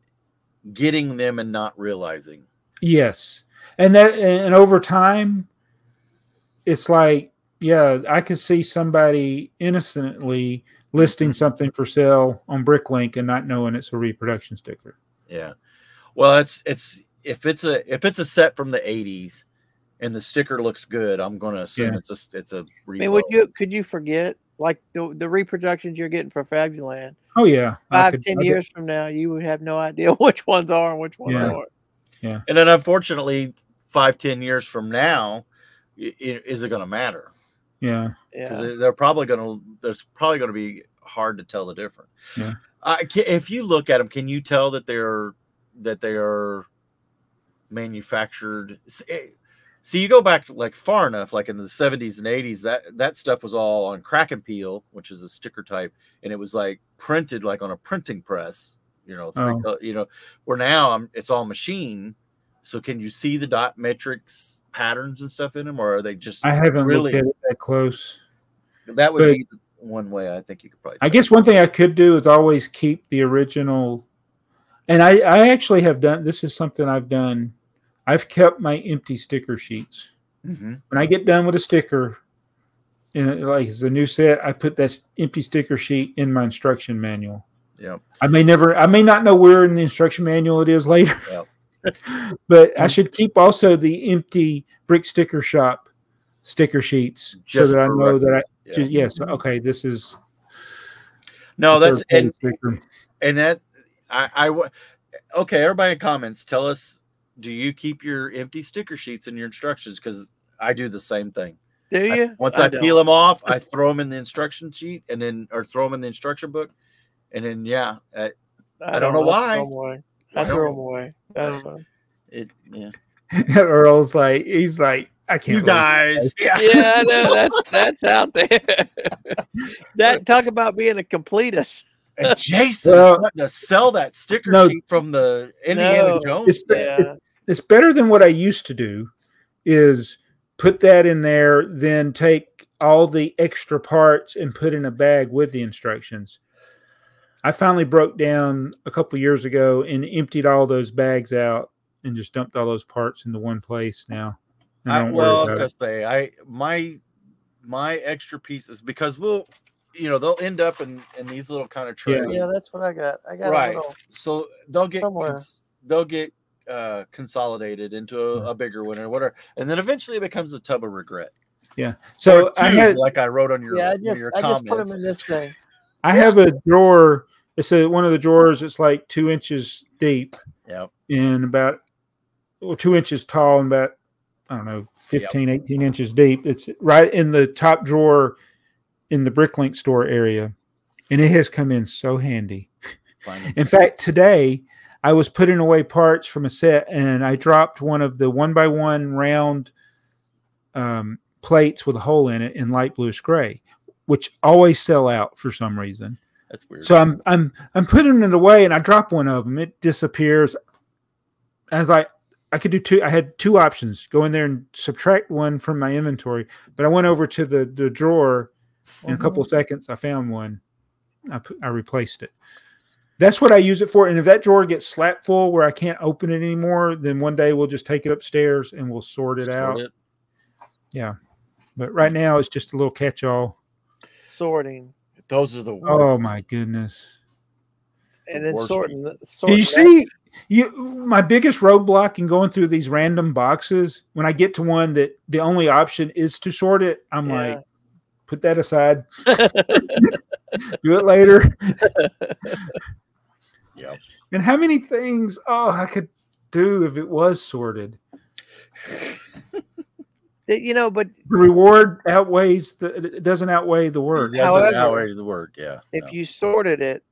getting them and not realizing. Yes, and over time, it's like, yeah, I could see somebody innocently listing something for sale on Bricklink and not knowing it's a reproduction sticker. Yeah, well, it's if it's a set from the '80s and the sticker looks good, I'm going to assume it's a. I mean, could you forget like the reproductions you're getting for Fabuland? Oh yeah, 5-10 years from now, you would have no idea which ones are and which ones aren't. Yeah, and then unfortunately, 5-10 years from now, is it going to matter? Yeah, because there's probably going to be hard to tell the difference. Yeah, if you look at them, can you tell that they are manufactured? So you go back like far enough, like in the 70s and 80s, that stuff was all on crack and peel, which is a sticker type, and it was like printed like on a printing press, you know, where now it's all machine. So can you see the dot matrix patterns and stuff in them, or are they just? I haven't looked at it that close. That would be one way I think you could probably. I guess one thing I could do is always keep the original, and I actually have done. This is something I've done. I've kept my empty sticker sheets. Mm-hmm. When I get done with a sticker, like it's a new set, I put that empty sticker sheet in my instruction manual. Yeah. I may not know where in the instruction manual it is later. Yep. But I should keep also the empty Brick Sticker Shop sticker sheets so that I know that yes, okay, this is. No, that's and that okay. Everybody in comments, tell us. Do you keep your empty sticker sheets in your instructions? Because I do the same thing. Do you? Once I peel them off, I throw them in the instruction sheet or throw them in the instruction book. And then, I don't know why. I throw them away. I don't know. Earl's like, he's like, I can't. You guys. Yeah, I know. That's out there. That talk about being a completist. And Jason wanting to sell that sticker sheet from the Indiana Jones. It's better than what I used to do, is put that in there, then take all the extra parts and put in a bag with the instructions. I finally broke down a couple of years ago and emptied all those bags out and just dumped all those parts into one place now. I was going to say, my extra pieces, because they'll end up in these little kind of trays. Yeah, that's what I got. I got right. a little So they'll get consolidated into a bigger one or whatever, and then eventually it becomes a tub of regret. Yeah. So I wrote on your I just put them in this thing. I have a drawer. It's one of the drawers. It's like 2 inches deep. Yeah. And about 2 inches tall and about 15, 18 inches deep. It's right in the top drawer in the Bricklink store area, and it has come in so handy. In fact, today I was putting away parts from a set, and I dropped one of the 1x1 round plates with a hole in it in light bluish gray, which always sell out for some reason. That's weird. So I'm putting it away, and I drop one of them. It disappears. I was like, I could do two. I had two options: go in there and subtract one from my inventory. But I went over to the drawer. In a couple of seconds, I found one. I replaced it. That's what I use it for. And if that drawer gets slap full where I can't open it anymore, then one day we'll just take it upstairs and we'll sort it out. Yeah. But right now it's just a little catch-all. Sorting. Those are the worst. Oh my goodness. And then sorting. Do you see my biggest roadblock in going through these random boxes, when I get to one that the only option is to sort it, I'm like, put that aside. Do it later. Yeah. And how many things I could do if it was sorted? But the reward it doesn't outweigh the work. However, outweigh the work. Yeah. If you sorted it,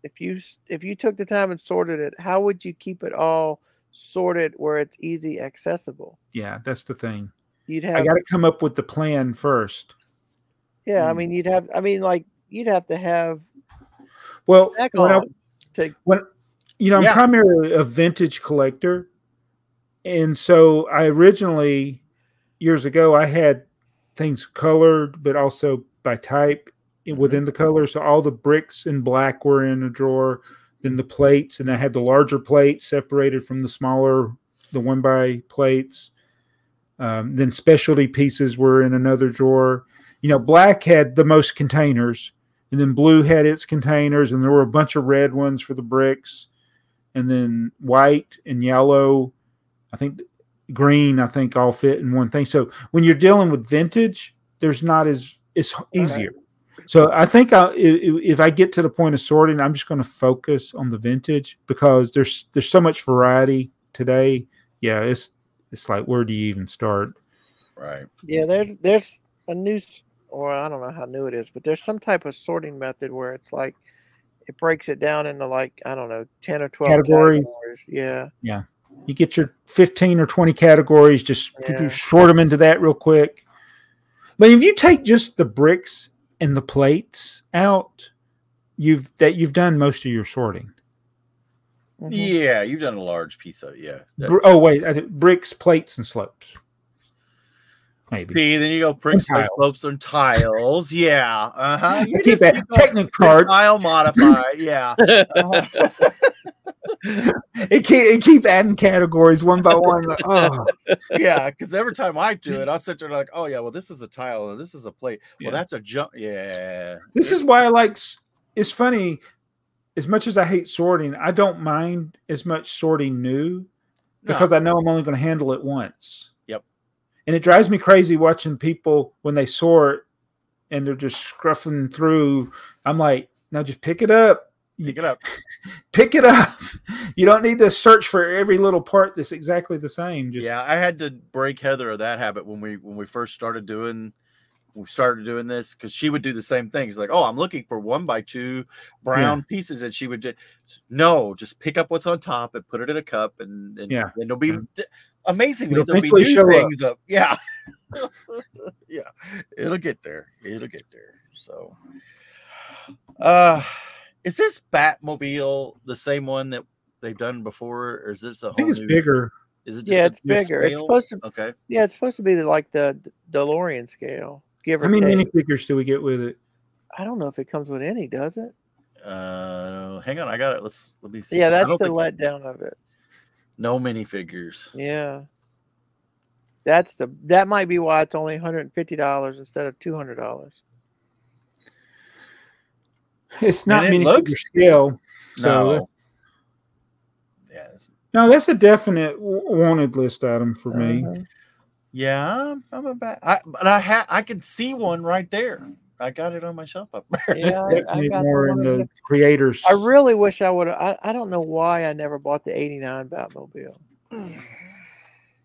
if you took the time and sorted it, how would you keep it all sorted where it's easy accessible? Yeah, that's the thing. I got to come up with the plan first. Yeah, I mean, you'd have to have. Well, take. When I'm Yeah. primarily a vintage collector, and so I originally years ago I had things colored, but also by type within the color. So all the bricks in black were in a drawer. Then the plates, and I had the larger plates separated from the smaller, the 1x plates. Then specialty pieces were in another drawer. Black had the most containers, and then blue had its containers, and there were a bunch of red ones for the bricks, and then white and yellow, I think green, I think all fit in one thing. So when you're dealing with vintage, there's not it's easier. So I think if I get to the point of sorting, I'm just going to focus on the vintage because there's so much variety today. Yeah, it's like, where do you even start? Right. Yeah, there's a new, or I don't know how new it is, but there's some type of sorting method where it's like it breaks it down into, like, I don't know, 10 or 12 categories. Yeah. Yeah. You get your 15 or 20 categories, just sort them into that real quick. But if you take just the bricks and the plates out, you've done most of your sorting. Yeah, you've done a large piece of it. Yeah. Oh wait, bricks, plates, and slopes. Maybe. See, then you go bricks, plates, slopes, and tiles. Yeah. You keep that Technic tile modify. Yeah. It keep adding categories one by one. Oh. Yeah, because every time I do it, I'll sit there like, oh yeah, well, this is a tile and this is a plate. Well, that's a jump. Yeah. This is why I like. It's funny. As much as I hate sorting, I don't mind as much sorting new because I know I'm only going to handle it once. Yep. And it drives me crazy watching people when they sort and they're just scruffing through. I'm like, no, just pick it up. Pick it up. Pick it up. You don't need to search for every little part that's exactly the same. Yeah, I had to break Heather of that habit when we first started doing this, because she would do the same thing. She's like, oh, I'm looking for 1x2 brown pieces, and she would just pick up what's on top and put it in a cup, and it'll be amazingly there'll be new things up. Yeah. Yeah, it'll get there. So is this Batmobile the same one that they've done before, or is this a whole I think it's bigger. Is it just it's bigger. Scale? It's supposed to. Okay. Yeah, it's supposed to be like the DeLorean scale. How many minifigures do we get with it? I don't know if it comes with any, does it? Hang on, I got it. Let me see. Yeah, that's the letdown of it. No minifigures. Yeah. That might be why it's only $150 instead of $200. It's not minifigure scale. So no, that's a definite wanted list item for me. Yeah, I'm about. I can see one right there. I got it on my shelf up there. Yeah, I got more in the creators. I really wish I would have. I don't know why I never bought the '89 Batmobile.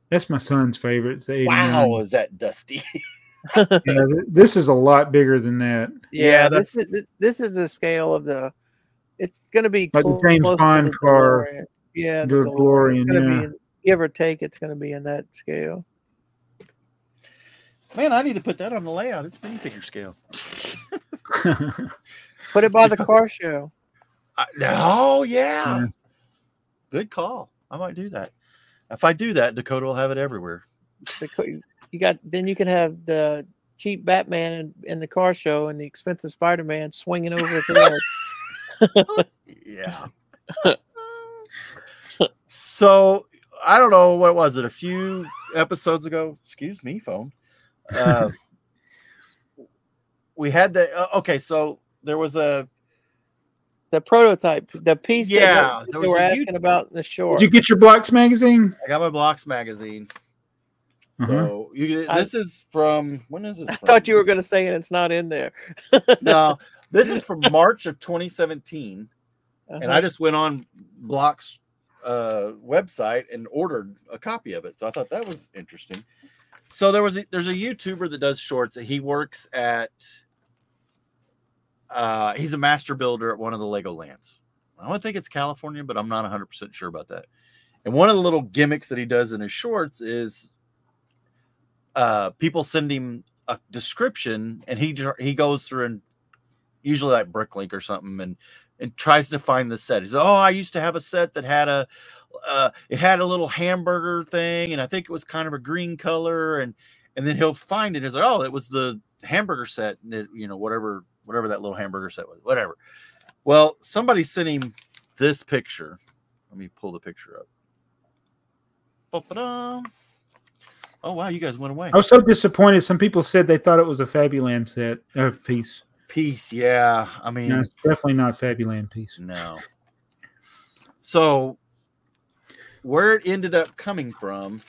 That's my son's favorite. It's the 89. Wow, is that dusty? Yeah, this is a lot bigger than that. Yeah, this is the scale of the. It's going to be like the James Bond car. DeLorean. Yeah, the DeLorean. It's going to be, give or take, it's going to be in that scale. Man, I need to put that on the layout. It's minifigure scale. Put it by the car show. Yeah. Good call. I might do that. If I do that, Dakota will have it everywhere. Then you can have the cheap Batman in the car show and the expensive Spider-Man swinging over his head. Yeah. So I don't know, what was it? A few episodes ago. Excuse me, phone. We had the so there was the prototype, the piece that they were asking about in the short. Did you get your Blocks magazine? I got my Blocks magazine. So this is from, when is this from? I thought you were going to say it, it's not in there. No, this is from March of 2017. And I just went on Blocks website and ordered a copy of it. So I thought that was interesting. So there's a YouTuber that does shorts. He works at he's a master builder at one of the Lego lands. I don't think it's California, but I'm not 100% sure about that. And one of the little gimmicks that he does in his shorts is people send him a description, and he goes through and usually like Bricklink or something, and and tries to find the set. He says, "Oh, I used to have a set that had it had a little hamburger thing, and I think it was kind of a green color." And then he'll find it. It's like, "Oh, it was the hamburger set, and it, whatever that little hamburger set was, whatever." Well, somebody sent him this picture. Let me pull the picture up. Ba-ba-da. Oh, wow, you guys went away. I was so disappointed. Some people said they thought it was a Fabuland set piece. Yeah. I mean, no, it's definitely not a Fabuland piece. No. So where it ended up coming from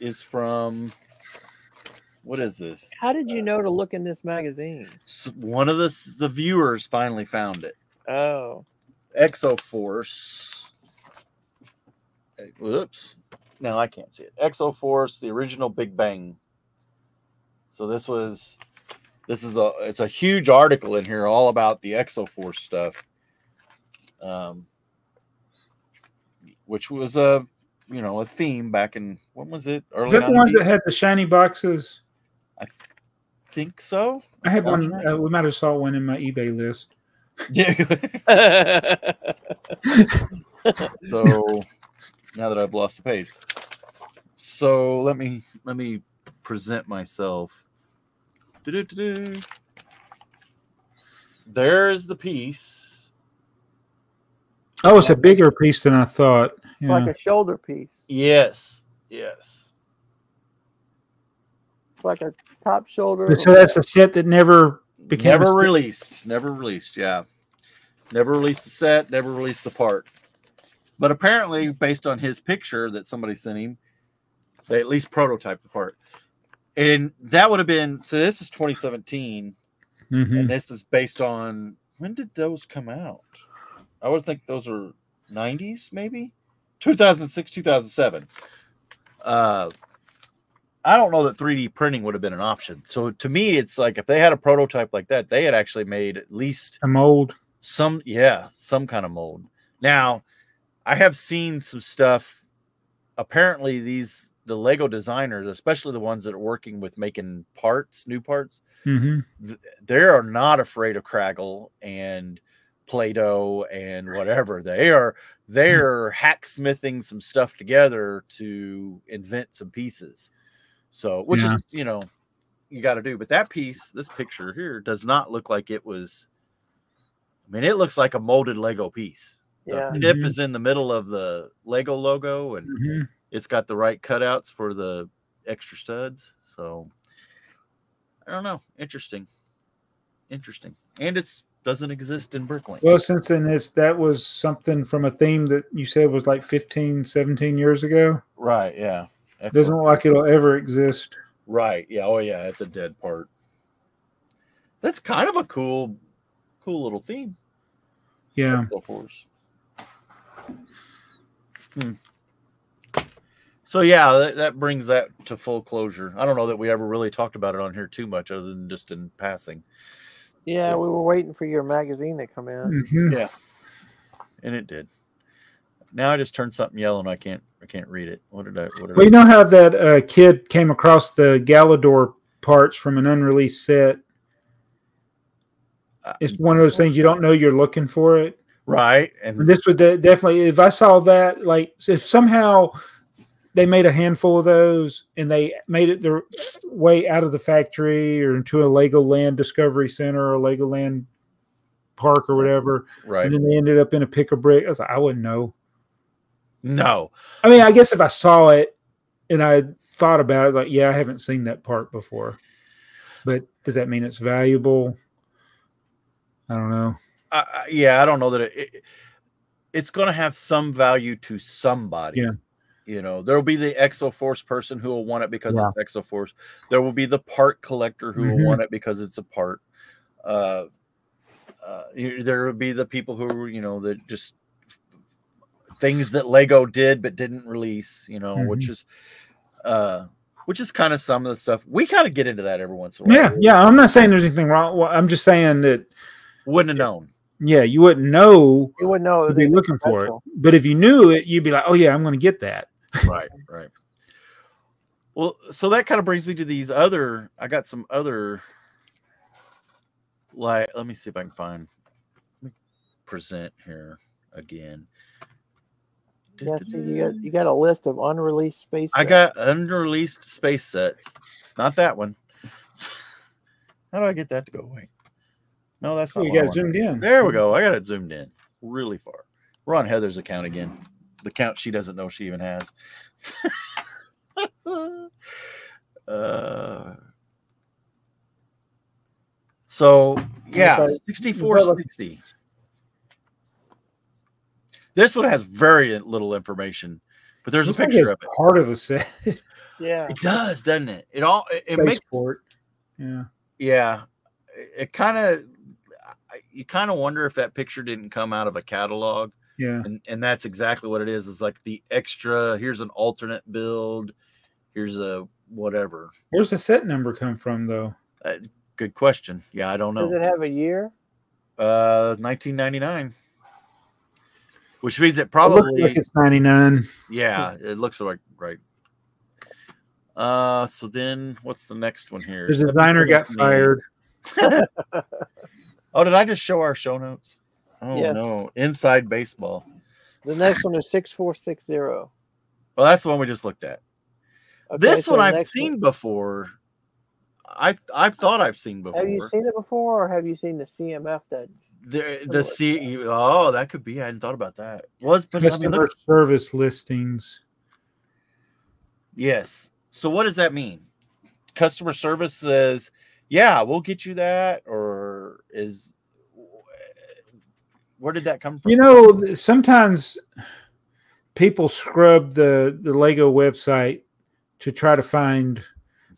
is from, what is this? How did you know to look in this magazine? One of the viewers finally found it. Oh. Exoforce. Whoops. No, I can't see it. Exoforce, the original Big Bang. So it's a huge article in here all about the Exoforce stuff. Which was a theme back in, when was it? Early 90s? Is that the ones that had the shiny boxes? I think so. I had one. We might have saw one in my eBay list. Yeah. So now that I've lost the page, so let me present myself. There's the piece. Oh, it's a bigger piece than I thought. Yeah. Like a shoulder piece. Yes. It's like a top shoulder. So that's a set that never became Never released. Yeah. Never released the set, never released the part. But apparently, based on his picture that somebody sent him, they at least prototyped the part. And that would have been, so this is 2017. And this is based on, when did those come out? I would think those are 90s, maybe? 2006, 2007. I don't know that 3D printing would have been an option. So to me, it's like if they had a prototype like that, they had actually made at least a mold. Some kind of mold. Now, I have seen some stuff. Apparently, the Lego designers, especially the ones that are working with making parts, new parts, they are not afraid of Craggle and Play-Doh and whatever. They're hacksmithing some stuff together to invent some pieces. So, which is, you got to do. But that piece, this picture here, does not look like it was. I mean, it looks like a molded Lego piece. The tip is in the middle of the Lego logo, and it's got the right cutouts for the extra studs. So, I don't know. Interesting. And it doesn't exist in Bricklink. Well, since then, that was something from a theme that you said was like 15, 17 years ago. Right, yeah. Excellent. Doesn't look like it'll ever exist. Right, yeah. Oh, yeah, it's a dead part. That's kind of a cool little theme. Yeah. So yeah, that brings that to full closure. I don't know that we ever really talked about it on here too much, other than just in passing. Yeah, we were waiting for your magazine to come in. Yeah, and it did. Now I just turned something yellow and I can't read it. What did I? Well, you know how that kid came across the Galador parts from an unreleased set. It's one of those things you don't know you're looking for it. Right. And this would definitely, if I saw that, like if somehow they made a handful of those and they made it their way out of the factory or into a Legoland Discovery Center or a Legoland Park or whatever. Right. And then they ended up in a pick-a-brick. I was like, I wouldn't know. No. I mean, I guess if I saw it and I thought about it, like, yeah, I haven't seen that part before. But does that mean it's valuable? I don't know. Yeah, I don't know that it's going to have some value to somebody. Yeah. There will be the Exoforce person who will want it because it's Exoforce. There will be the part collector who will want it because it's a part. There will be the people who, that just things that Lego did but didn't release, which is kind of some of the stuff. We kind of get into that every once in a while. Yeah. I'm not saying there's anything wrong. Well, I'm just saying that wouldn't have known. Yeah, you wouldn't know. You wouldn't know. You'd be looking for it. But if you knew it, you'd be like, "Oh yeah, I'm going to get that." Right. Well, so that kind of brings me to these other. I got some other. Let me see if I can find. present here again. Yeah, so you got a list of unreleased space sets. I got unreleased space sets. Not that one. How do I get that to go away? No, that's not. You got it zoomed in. There we go. I got it zoomed in really far. We're on Heather's account again. The account she doesn't know she even has. So yeah, 6460. This one has very little information, but there's a picture of it. Part of a set. Yeah, it does, doesn't it? It makes port. Yeah. Yeah. It kind of, you kind of wonder if that picture didn't come out of a catalog. Yeah. And that's exactly what it is. It's like the extra, here's an alternate build. Here's a whatever. Where's the set number come from though? Good question. Yeah, I don't know. Does it have a year? 1999. Which means it probably looks like it's 99. Yeah, it looks like right. So then what's the next one here? The designer got fired. Oh, did I just show our show notes? Oh yes. No, Inside Baseball. The next one is 6460. Well, that's the one we just looked at. Okay, this one I've seen before. I've thought I've seen before. Have you seen it before, or have you seen the CMF that the C? Oh, that could be. I hadn't thought about that. Customer service listings. Yes. So what does that mean? Customer service says, "Yeah, we'll get you that," or is where did that come from? You know, sometimes people scrub the Lego website to try to find.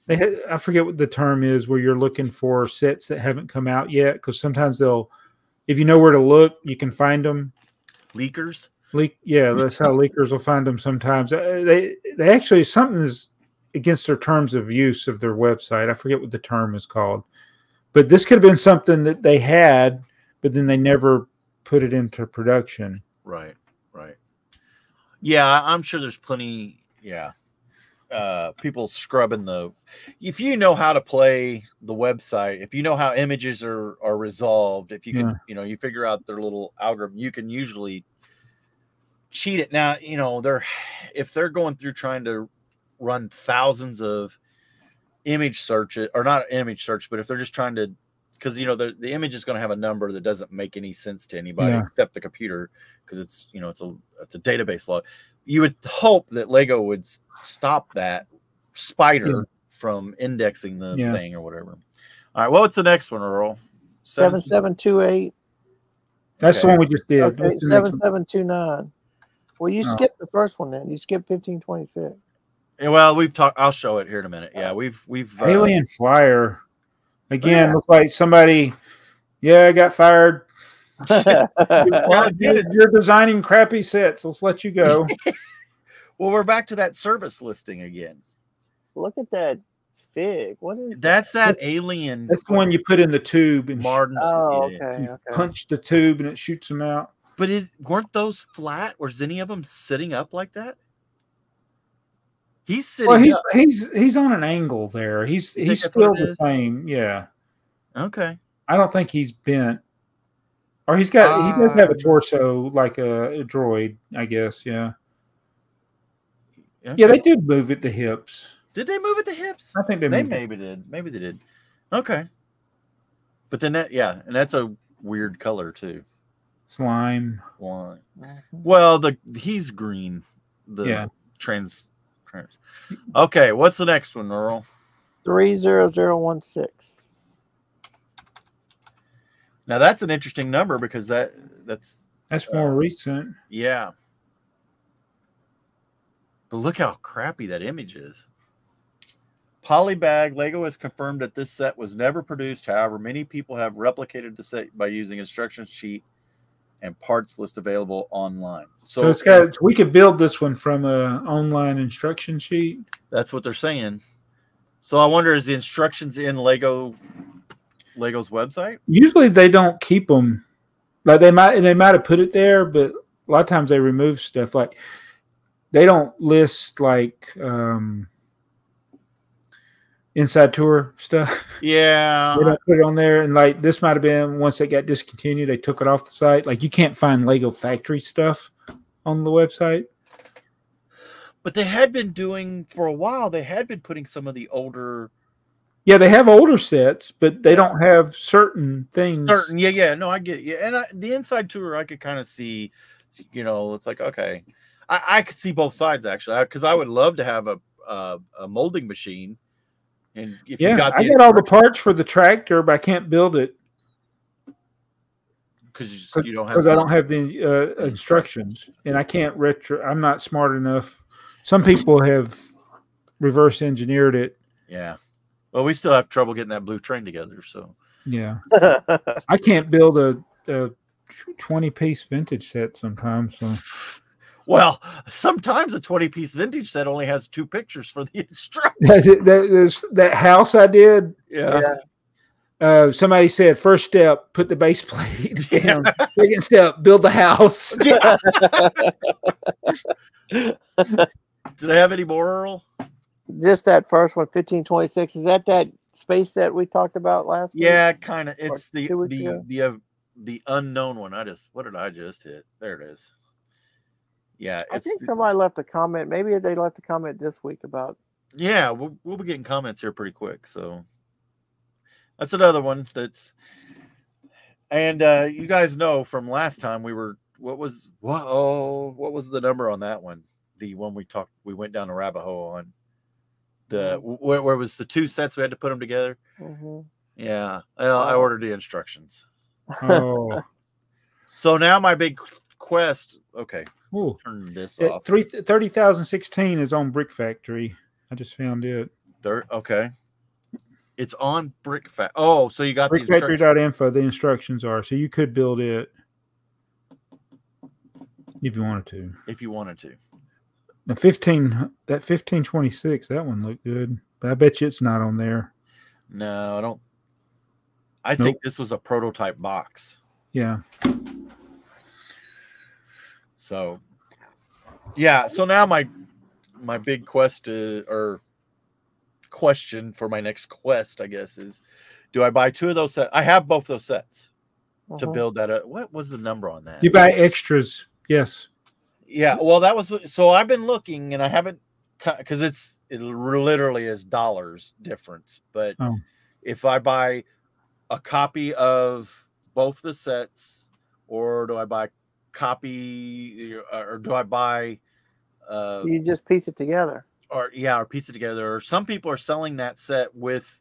I forget what the term is where you're looking for sets that haven't come out yet, because sometimes they'll, if you know where to look, you can find them. Leakers. Yeah, that's how leakers will find them sometimes. They actually, something is against their terms of use of their website. I forget what the term is called, but this could have been something that they had, but then they never put it into production. Right. Yeah, I'm sure there's plenty. Yeah. People scrubbing if you know how to play the website, if you know how images are resolved, if you can, you figure out their little algorithm, you can usually cheat it. Now, if they're going through trying to run thousands of image searches, or not image search, but if they're just trying to, because the image is going to have a number that doesn't make any sense to anybody except the computer, because it's it's a database log. You would hope that Lego would stop that spider from indexing the thing or whatever. All right, what's the next one, Earl? 7728. That's the one we just did. Okay, 7729. Well, you skipped the first one then. You skipped 1526. Yeah, well, we've talked. I'll show it here in a minute. Yeah, we've Alien Flyer. Again, looks like somebody. Yeah, I got fired. You're designing crappy sets. Let's let you go. Well, we're back to that service listing again. Look at that fig. What is that's that alien? That's the one you put in the tube and Martin's. Oh, okay. Punch the tube and it shoots them out. But weren't those flat? Was any of them sitting up like that? He's sitting. Well, he's on an angle there. He's still the same. Yeah. Okay. I don't think he's bent. Or he does have a torso like a droid, I guess. Yeah. Okay. Yeah, they did move it to hips. Did they move it to hips? I think they maybe did. Maybe they did. Okay. But then and that's a weird color too. Slime. Well, he's green. Trans. Okay, what's the next one, Earl? 30016. Now that's an interesting number because that's more recent. Yeah. But look how crappy that image is. Polybag, Lego has confirmed that this set was never produced. However, many people have replicated the set by using instruction sheet and parts list available online. So we could build this one from an online instruction sheet. That's what they're saying. So I wonder, is the instructions in Lego's website? Usually they don't keep them. Like they might have put it there, but a lot of times they remove stuff. Like they don't list like inside tour stuff. Yeah, They don't put it on there, and like this might have been once they got discontinued, they took it off the site. Like you can't find Lego factory stuff on the website. but they had been doing for a while. They had been putting some of the older. Yeah, they have older sets, but they don't have certain things. Yeah. No, I get it. Yeah, and the inside tour, I could kind of see. You know, it's like okay, I could see both sides actually, because I would love to have a molding machine. And if you got I got all the parts for the tractor, but I can't build it because you don't have. Because I don't have the instructions, and I can't retro. I'm not smart enough. Some people have reverse engineered it. Yeah. Well, we still have trouble getting that blue train together. So yeah, I can't build a 20-piece vintage set sometimes. So. Well, sometimes a 20-piece vintage set only has 2 pictures for the instructions. That house I did. Yeah. Somebody said, first step, put the base plate down. Second step, build the house. Yeah. Do they have any more, Earl? Just that first one, 1526. Is that space set we talked about last week? Yeah, kind of. It's Or the unknown one. What did I just hit? There it is. Yeah, I think somebody left a comment. Maybe they left a comment this week about. Yeah, we'll be getting comments here pretty quick. So that's another one that's. And you guys know from last time what was the number on that one? The one we went down the rabbit hole on. Where was the 2 sets we had to put them together? Mm-hmm. Yeah, I ordered the instructions. Oh, so now my big quest. Okay, ooh. Turn this off. 30,016 is on Brick Factory. I just found it. Okay, it's on Brick Factory. Oh, so you got BrickFactory.info. The instructions are so you could build it if you wanted to. The 1526, that one looked good, but I bet you it's not on there. No, I don't. I think this was a prototype box. Yeah. So, yeah. So now my big question for my next quest, I guess, is: do I buy 2 of those sets? I have both those sets to build that. What was the number on that? You buy extras, yes. Yeah, well, that was so. I've been looking, and I haven't because it literally is dollars difference. But if I buy a copy of both the sets, or do I buy copy, or do I buy? You just piece it together, or piece it together. Or some people are selling that set without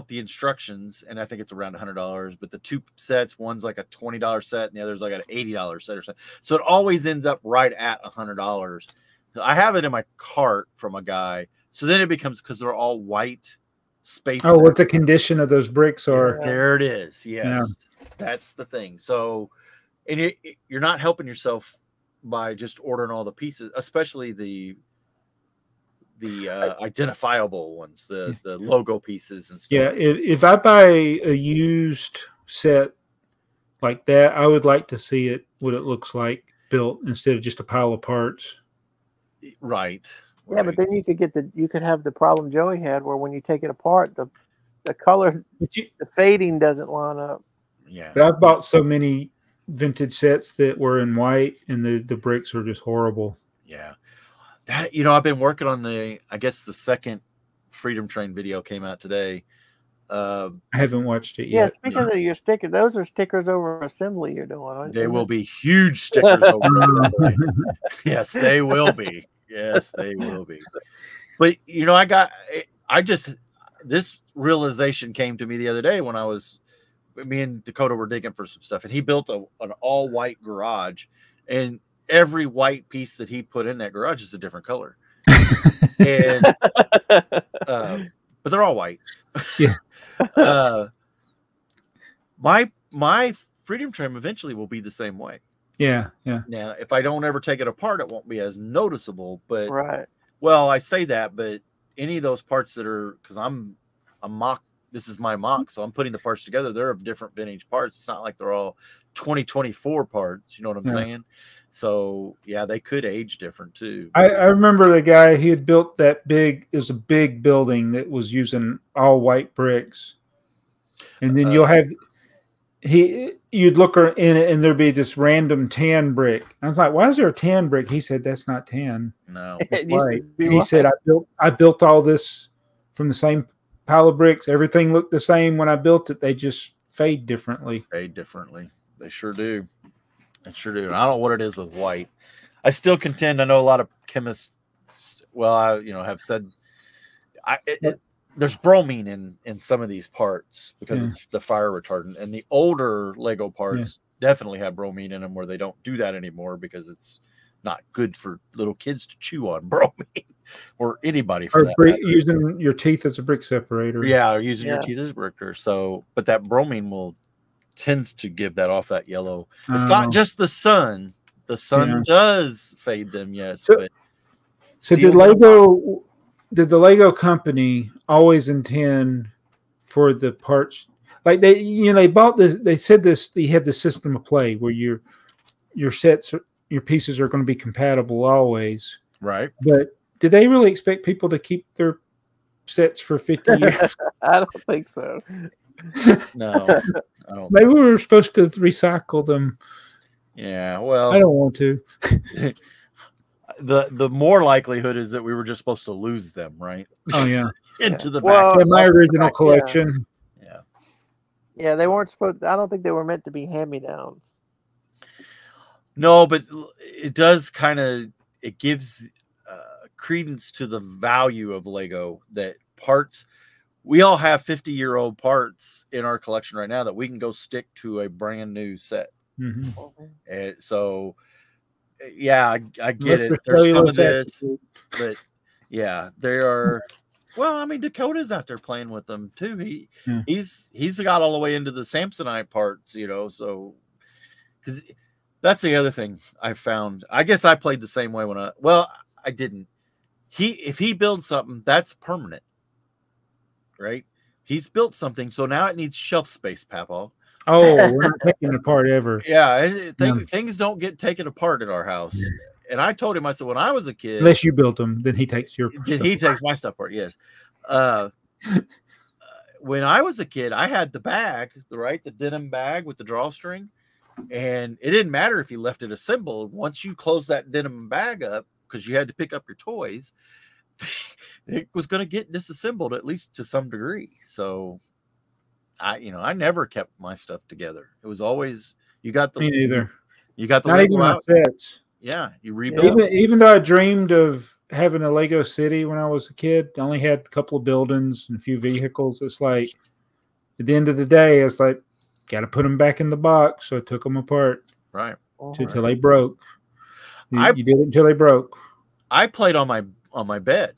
the instructions, and I think it's around $100. But the 2 sets, one's like a $20 set, and the other's like an $80 set or something. So it always ends up right at $100. I have it in my cart from a guy. So then it becomes because they're all white space. Oh, what the condition of those bricks are. Yeah, there it is. Yes, that's the thing. So, and you're not helping yourself by just ordering all the pieces, especially the identifiable ones, the logo pieces and stuff. Yeah, if I buy a used set like that, I would like to see what it looks like built instead of just a pile of parts. Right. Yeah, but then you could have the problem Joey had, where when you take it apart, the color, the fading doesn't line up. Yeah. But I've bought so many vintage sets that were in white, and the bricks are just horrible. Yeah. That, I've been working on the second Freedom Train video came out today. I haven't watched it yet. Yeah, speaking of your stickers, those are stickers over assembly you're doing, aren't they? Will be huge stickers over assembly. Yes, they will be. Yes, they will be. But this realization came to me the other day when me and Dakota were digging for some stuff, and he built an all white garage, and every white piece that he put in that garage is a different color. And but they're all white. Yeah. My Freedom Trim eventually will be the same way. Yeah, yeah. Now, if I don't ever take it apart, it won't be as noticeable. But right. Well, I say that, but any of those parts that are, because I'm a mock. This is my mock, so I'm putting the parts together. They're of different vintage parts. It's not like they're all 2024 parts. You know what I'm saying? So yeah, they could age different too. I remember the guy, he had built that big, it was a big building that was using all white bricks. And then you'll have, you'd look in it and there'd be this random tan brick. I was like, why is there a tan brick? He said, that's not tan. No. Right. And he said, I built all this from the same pile of bricks. Everything looked the same when I built it. They just fade differently. They sure do. They sure do. And I don't know what it is with white. I still contend. I know a lot of chemists. Well, I have said, there's bromine in some of these parts because it's the fire retardant, and the older Lego parts definitely have bromine in them, where they don't do that anymore because it's not good for little kids to chew on bromine or anybody for that. Using your teeth as a brick separator. Yeah, or using your teeth as a bricker. So, but that bromine tends to give that off that yellow. It's not just the sun. The sun does fade them, yes. So did the Lego company always intend for the parts, like they bought this, they said this, you have the system of play where your sets, your pieces are going to be compatible always. Right. But did they really expect people to keep their sets for 50 years? I don't think so. No. I don't. Maybe we were supposed to recycle them. Yeah, well, I don't want to. The more likelihood is that we were just supposed to lose them, right? Oh yeah. Into the back. Yeah, my original collection. Yeah. Yeah, they weren't supposed. I don't think they were meant to be hand-me-downs. No, but it does it gives credence to the value of Lego, that parts. We all have 50-year-old parts in our collection right now that we can go stick to a brand new set. And so, yeah, I get it. There's some of this, but yeah, they are. Well, I mean, Dakota's out there playing with them too. He's got all the way into the Samsonite parts, so because that's the other thing I found. I guess I played the same way when I didn't. If he builds something, that's permanent. Right? He's built something, so now it needs shelf space, Papa. Oh, we're not taking it apart ever. Yeah, things don't get taken apart at our house. Yeah. And I told him, I said, when I was a kid, unless you built them, then he takes your. Then he takes my stuff apart. Yes. When I was a kid, I had the bag, the denim bag with the drawstring, and it didn't matter if you left it assembled. Once you closed that denim bag up, because you had to pick up your toys, it was going to get disassembled at least to some degree. So I never kept my stuff together. It was always, you got the, me neither. You got the not even my sets. Yeah. You rebuild. Even though I dreamed of having a Lego city when I was a kid, I only had a couple of buildings and a few vehicles. It's like, at the end of the day, it's like, got to put them back in the box. So I took them apart. Right. Until they broke. You did it until they broke. I played on my bed.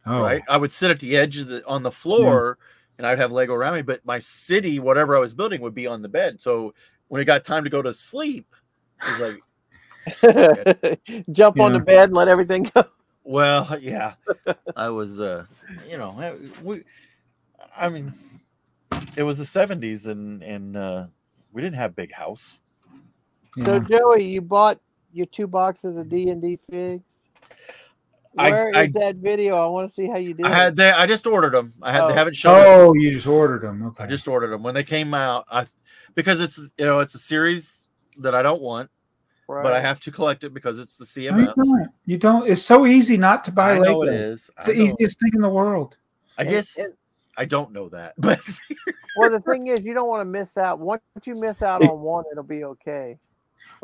Oh. Right. I would sit at the edge on the floor, and I'd have Lego around me, but my city, whatever I was building, would be on the bed. So when it got time to go to sleep, it was like jump on the bed and let everything go. Well, yeah. I was I mean, it was the 70s and we didn't have big house. So Joey, you bought your 2 boxes of D&D figs? Where is that video? I want to see how you did. I just ordered them. They haven't shown. Oh, you just ordered them. Okay. I just ordered them when they came out. Because it's it's a series that I don't want, but I have to collect it because it's the CMS. No, you don't. It's so easy not to buy Lego. It is. It's the easiest thing in the world. I guess I don't know that, but well, the thing is, you don't want to miss out. Once you miss out on one, it'll be okay.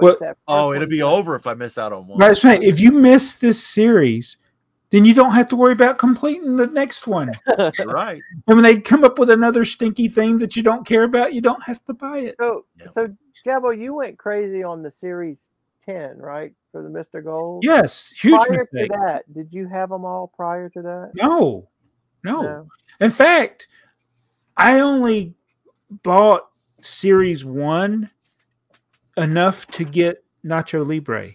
It'll be over if I miss out on one. Right. If you miss this series, then you don't have to worry about completing the next one. Right. And when they come up with another stinky thing that you don't care about, you don't have to buy it. So Jabbo, you went crazy on the Series 10, right? For the Mr. Gold? Yes. Huge prior mistake. to that, did you have them all prior to that? No. In fact, I only bought Series 1 enough to get Nacho Libre.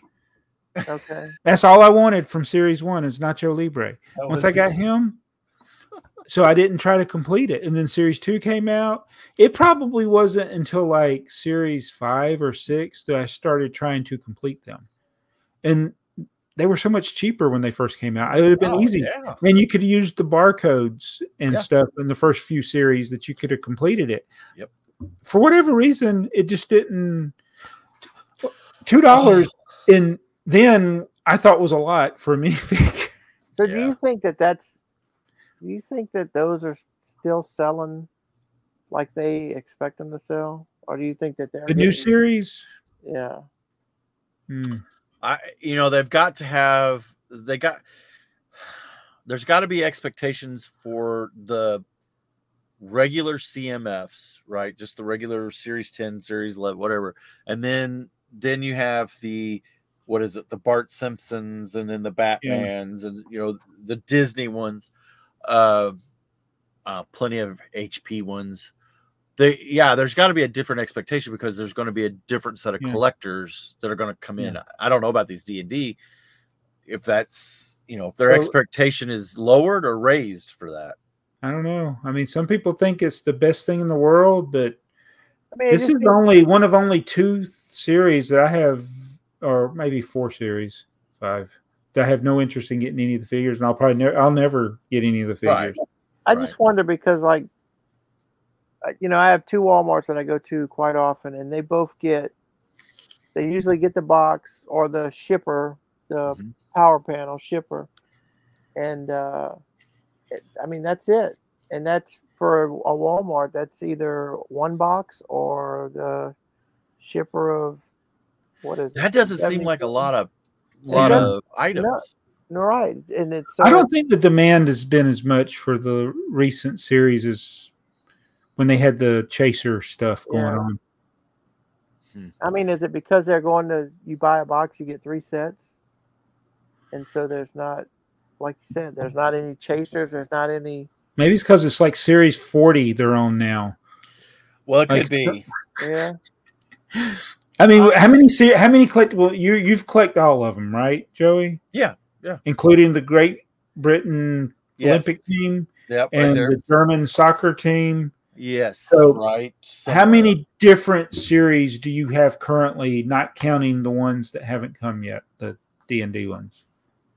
Okay. That's all I wanted from Series 1 is Nacho Libre. Once I got him, so I didn't try to complete it. And then Series 2 came out. It probably wasn't until like Series 5 or 6 that I started trying to complete them. And they were so much cheaper when they first came out. It would have been easy. Yeah. And you could use the barcodes and Yeah. stuff in the first few series that you could have completed it. Yep. For whatever reason, it just didn't. $2 in then I thought was a lot for a minifig. So do you think that do you think that those are still selling like they expect them to sell? Or do you think that they're The new series? Yeah. They've got to have, there's got to be expectations for the regular CMFs, right? Just the regular Series 10, Series 11, whatever. And then you have the, what is it? The Bart Simpsons, and then the Batmans, and the Disney ones, plenty of HP ones. There's got to be a different expectation because there's going to be a different set of collectors that are going to come in. I don't know about these D&D, if that's, if their expectation is lowered or raised for that. I don't know. I mean, some people think it's the best thing in the world, but this is only one of only 2 series that I have, or maybe 4 series, 5, that I have no interest in getting any of the figures, and I'll never get any of the figures. Right. I just wonder because, like, I have 2 Walmarts that I go to quite often, and they usually get the box or the shipper, the power panel shipper. And, that's it. And that's for a Walmart. That's either 1 box or the shipper of, what is it? That doesn't seem like a lot of items. No, right. And it's, I don't think the demand has been as much for the recent series as when they had the Chaser stuff going on. I mean, is it because they're you buy a box, you get 3 sets? And so there's not, like you said, there's not any Chasers, there's not any. Maybe it's because it's like Series 40 they're on now. Well, it could be. Yeah. I mean, how many collectible? You've collected all of them, right, Joey? Yeah. Including the Great Britain Olympic team and the German soccer team. Yes. So, right. How many different series do you have currently, not counting the ones that haven't come yet, the D&D ones?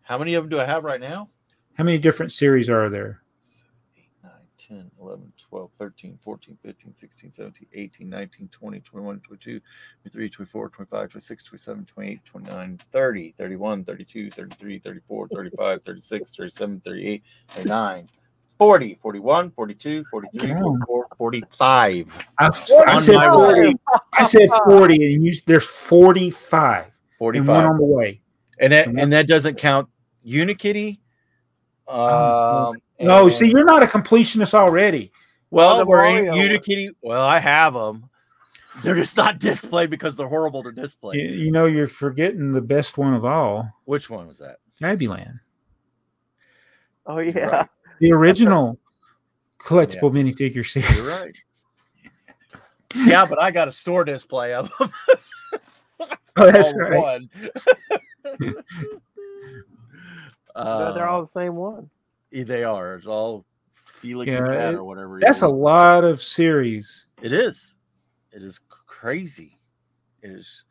How many of them do I have right now? How many different series are there? 8, 9, 10, 11, 12, 13, 14, 15, 16, 17, 18, 19, 20, 21, 22, 23, 24, 25, 26, 27, 28, 29, 30, 31, 32, 33, 34, 35, 36, 37, 38, 39, 40, 41, 42, 43, 44, 45. I said 40. I said 40, and there's 45. 45. And one on the way. And that doesn't count Unikitty. No, see, you're not a completionist already. Well, we're in Unikitty. Well, I have them. They're just not displayed because they're horrible to display. You're forgetting the best one of all. Which one was that? Fabbyland. Oh, yeah. Right. The original collectible minifigure series. You're right. Yeah, but I got a store display of them. Oh, that's right. They're all the same one. They are. It's all Felix and Cat or whatever. That's a lot of series. It is. It is crazy. It is.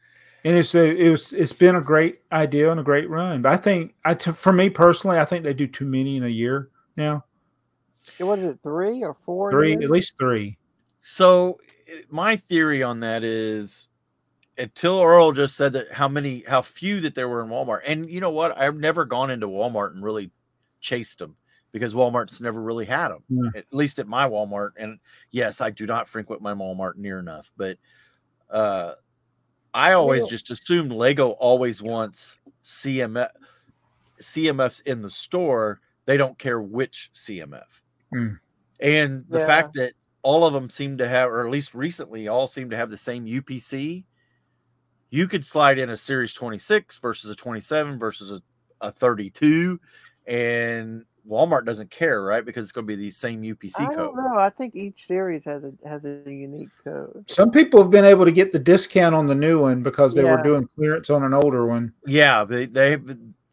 And it's been a great idea and a great run. But I think for me personally, I think they do too many in a year now. What is it, 3 or 4? 3, at least 3. So my theory on that is, until Earl just said that how few that there were in Walmart. And you know what? I've never gone into Walmart and really chased them because Walmart's never really had them, at least at my Walmart. And yes, I do not frequent my Walmart near enough, but I always just assumed Lego always wants CMFs in the store. They don't care which CMF. And the fact that all of them seem to have, or at least recently, all seem to have the same UPC. You could slide in a Series 26 versus a 27 versus a 32, and Walmart doesn't care, right? Because it's going to be the same UPC code. I don't know. I think each series has a unique code. Some people have been able to get the discount on the new one because they were doing clearance on an older one. Yeah,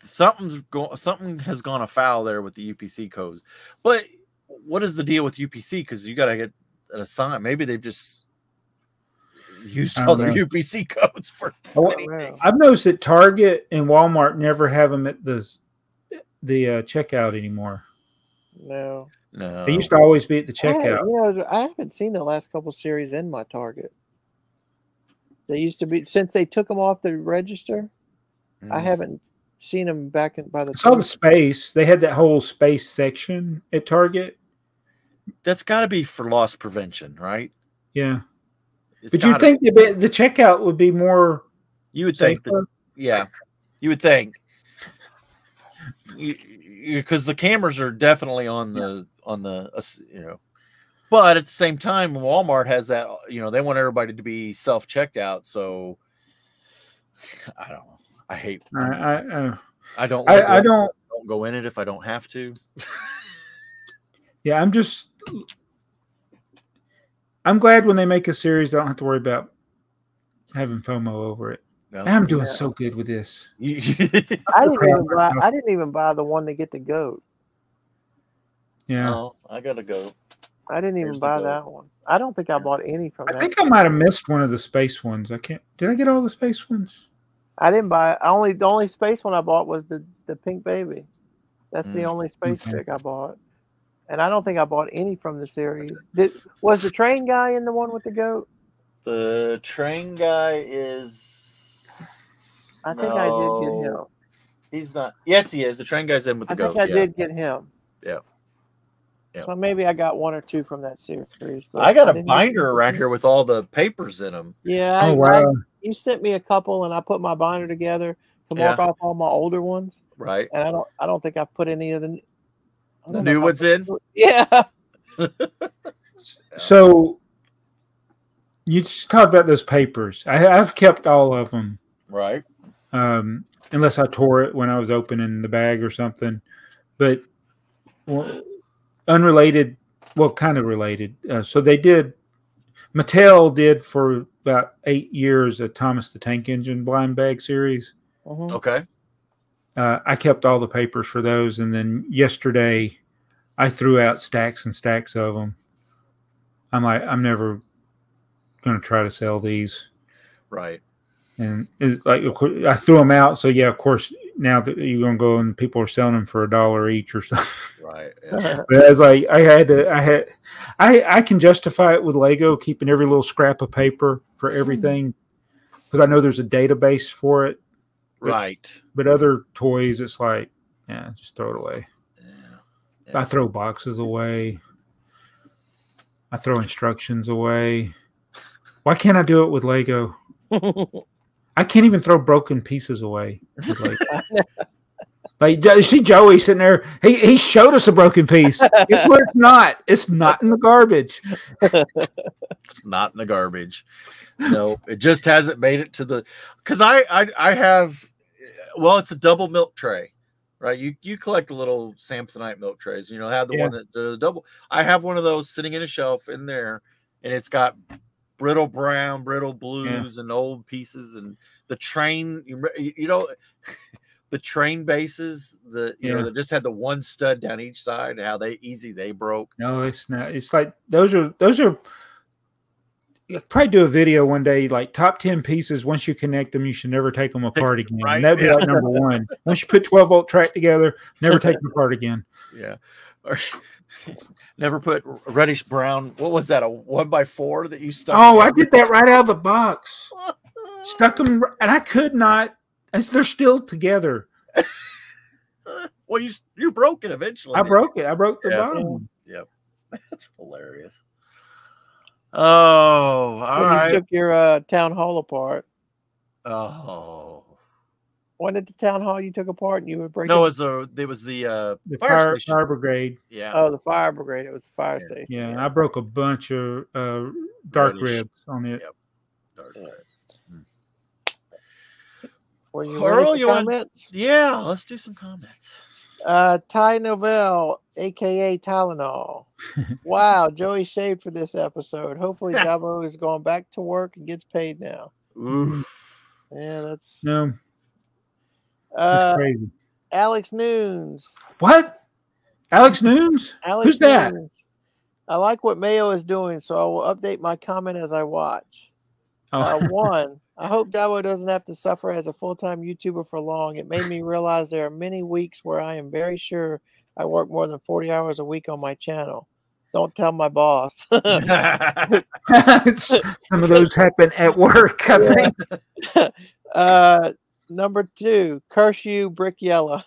something has gone afoul there with the UPC codes. But what is the deal with UPC? Because you got to get an assign. Maybe they've just used all their UPC codes for many things. I've noticed that Target and Walmart never have them at the checkout anymore. No. They used to always be at the checkout. I haven't seen the last couple series in my Target. They used to be, since they took them off the register. I haven't seen them back by the. I saw the space. They had that whole space section at Target. That's got to be for loss prevention, right? Yeah. But you'd think the checkout would be more. You would think that, yeah. You would think. Because the cameras are definitely on the but at the same time, Walmart has that, they want everybody to be self-checked-out. So I don't know. I hate. I don't go in it if I don't have to. Yeah, I'm glad when they make a series, I don't have to worry about having FOMO over it. No. I'm doing so good with this. I didn't even buy the one to get the goat. Yeah. Oh, I got a goat. I didn't even buy that one. I don't think I bought any from that. I think I might have missed one of the space ones. Did I get all the space ones? I didn't buy the only space one I bought was the pink baby. That's the only space pick I bought. And I don't think I bought any from the series. Was the train guy in the one with the goat? The train guy is. I think I did get him. He's not. Yes, he is. The train guy's in with the goat. I did get him. Yeah. So maybe I got one or two from that series. I got a binder around here with all the papers in them. Yeah. You sent me a couple, and I put my binder together to mark off all my older ones. Right. And I don't think I put any of the new ones in. Yeah. So you just talked about those papers. I've kept all of them. Right. Unless I tore it when I was opening the bag or something. But unrelated, kind of related. So Mattel did for about 8 years a Thomas the Tank Engine blind bag series. Okay. I kept all the papers for those, and then yesterday I threw out stacks and stacks of them. I'm like, I'm never going to try to sell these. Right. And it's like, of course, I threw them out. So yeah, of course, now that you're going to go and people are selling them for $1 each or something. Right. Yeah. But I was like, I can justify it with Lego, keeping every little scrap of paper for everything, because I know there's a database for it. Right. But other toys, it's like, yeah, just throw it away. Yeah. I throw boxes away. I throw instructions away. Why can't I do it with Lego? I can't even throw broken pieces away. Like, you see Joey sitting there. He showed us a broken piece. Guess where it's not? It's not in the garbage. It's not in the garbage. No, it just hasn't made it to the. Because I have. Well, it's a double milk tray, right? You collect the little Samsonite milk trays. Have the one that the double. I have one of those sitting in a shelf in there, and it's got brittle brown, brittle blues, and old pieces, and the train. The train bases, that just had the one stud down each side. How they broke. No, it's not. It's like those are. You'll probably do a video one day, like top 10 pieces. Once you connect them, you should never take them apart again. Right? And that'd be like number one. Once you put 12-volt track together, never take them apart again. Yeah. Or never put reddish brown. What was that? A 1x4 that you stuck? Oh, I did that right out of the box. Stuck them, and I could not. They're still together. Well, you broke it eventually. I broke it. I broke the bottom. Yep. That's hilarious. Oh, all right. You took your town hall apart. Oh. When at the town hall you took apart and you were breaking? No, it was the fire brigade. Yeah. Oh, the fire brigade. It was the fire station. Yeah, I broke a bunch of dark ribs on it. Yep. Dark ribs. Were you ready for comments? Yeah, let's do some comments. Ty Novell, aka Tylenol. Wow, Joey shaved for this episode. Hopefully Dabo is going back to work and gets paid now. Oof. Yeah, that's crazy. Alex Noons. What? Alex Nunes? Alex Who's that? Nunes. I like what Mayo is doing, so I will update my comment as I watch. Oh. 1, I hope Dabo doesn't have to suffer as a full-time YouTuber for long. It made me realize there are many weeks where I am very sure I work more than 40 hours a week on my channel. Don't tell my boss. Some of those happen at work, I think. Number 2, curse you, Brick Yellow.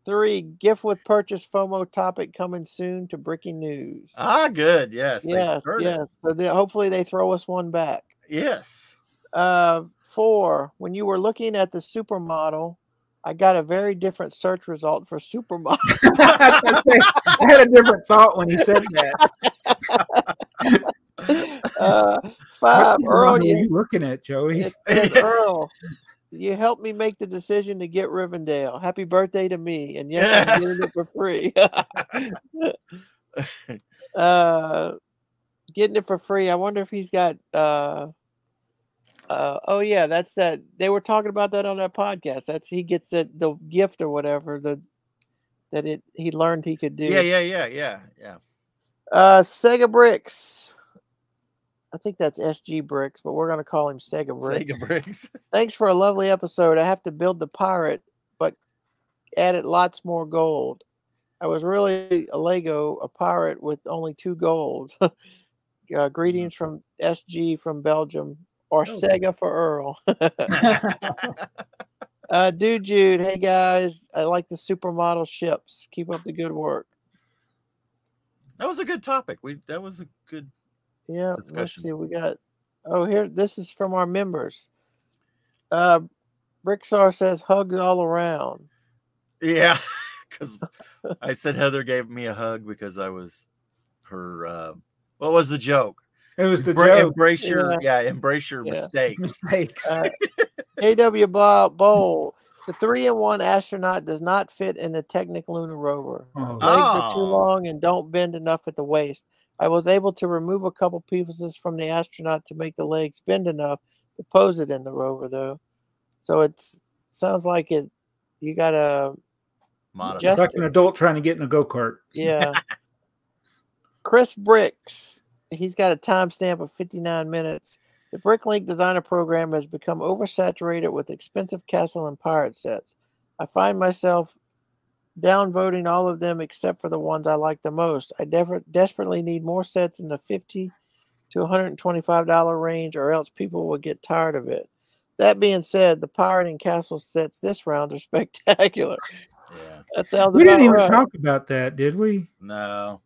3, gift with purchase FOMO topic coming soon to Bricky News. Ah, good. Yes. Yes. So hopefully they throw us one back. Yes. 4, when you were looking at the supermodel, I got a very different search result for supermodel. I had a different thought when he said that. 5, Earl, what are you looking at, Joey? It says, Earl, you helped me make the decision to get Rivendell. Happy birthday to me. And yes, I'm getting it for free. Getting it for free. I wonder if he's got oh yeah, that's that. They were talking about that on that podcast. That's he gets the gift or whatever he learned he could do. Yeah. Sega Bricks. I think that's SG Bricks, but we're gonna call him Sega Bricks. Sega Bricks. Thanks for a lovely episode. I have to build the pirate, but added lots more gold. I was really a pirate with only 2 gold. Greetings from SG from Belgium, or Sega for Earl. Dude Jude, hey guys, I like the supermodel ships. Keep up the good work. That was a good topic. That was a good discussion. Let's see. We got here. This is from our members. Brickstar says hugs all around. Yeah, because I said Heather gave me a hug because I was her. What was the joke? It was the joke. Embrace your mistakes. AW Bowl. The 3-in-1 astronaut does not fit in the Technic lunar rover. Legs are too long and don't bend enough at the waist. I was able to remove a couple pieces from the astronaut to make the legs bend enough to pose it in the rover, though. So it sounds like you got to it's like an adult trying to get in a go-kart. Yeah. Chris Bricks. He's got a timestamp of 59 minutes. The Bricklink designer program has become oversaturated with expensive castle and pirate sets. I find myself downvoting all of them except for the ones I like the most. I desperately need more sets in the $50 to $125 range, or else people will get tired of it. That being said, the pirate and castle sets this round are spectacular. Yeah. That sounds we didn't even right. talk about that, did we? No.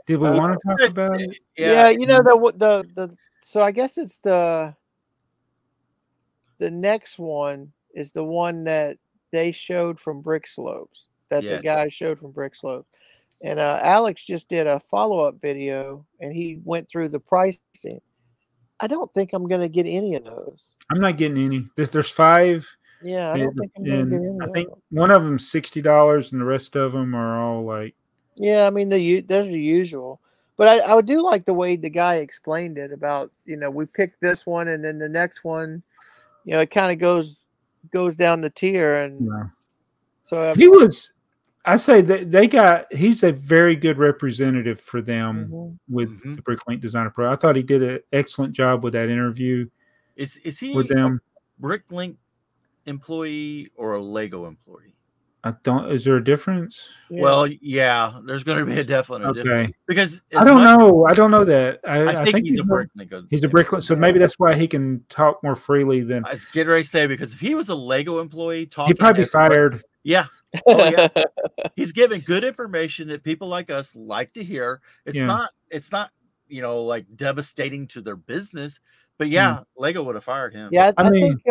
Did we want to talk about it? Yeah, you know the so I guess it's the next one is the one that they showed from Brick Slopes, that the guy showed from Brick Slopes. And Alex just did a follow-up video and he went through the pricing. I don't think I'm going to get any of those. I'm not getting any. There's 5. Yeah, I don't think I'm going to get any. I think one of them $60 and the rest of them are all like. Yeah, I mean, they're the usual. But I do like the way the guy explained it about, we picked this one and then the next one, it kind of goes down the tier. And so I say that he's a very good representative for them with the Bricklink Designer Pro. I thought he did an excellent job with that interview. Is he with them a Bricklink employee or a Lego employee? Is there a difference? Yeah. Well, yeah, there's going to be a definite difference. Because I don't know. I don't know that. I think he's a Bricklink. He's a Bricklink, so maybe that's why he can talk more freely than. I was getting ready to say, because if he was a Lego employee talking, he'd probably be fired. Yeah. Oh, yeah. He's giving good information that people like us like to hear. It's not like devastating to their business. But Lego would have fired him. Yeah, I think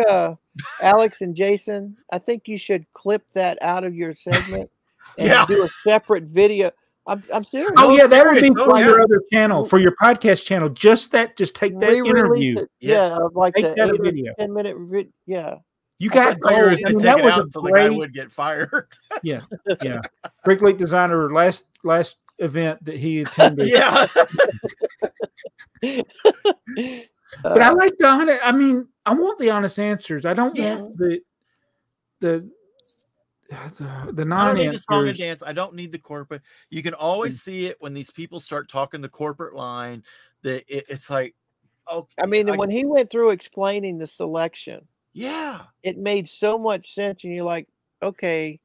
Alex and Jason, I think you should clip that out of your segment and do a separate video. I'm serious. Oh yeah, that would be for your other channel, for your podcast channel. Just take that interview. Like take that video. 10-minute. Yeah. You guys go. Take it out so the guy would get fired. Yeah. Bricklink Designer last event that he attended. Yeah. But I like the honest. I mean, I want the honest answers. I don't want the the I don't need the song and non-answers. dance. I don't need the corporate. You can always see it when these people start talking the corporate line. It's like, okay. I mean, when he went through explaining the selection, yeah, it made so much sense, and you're like, okay,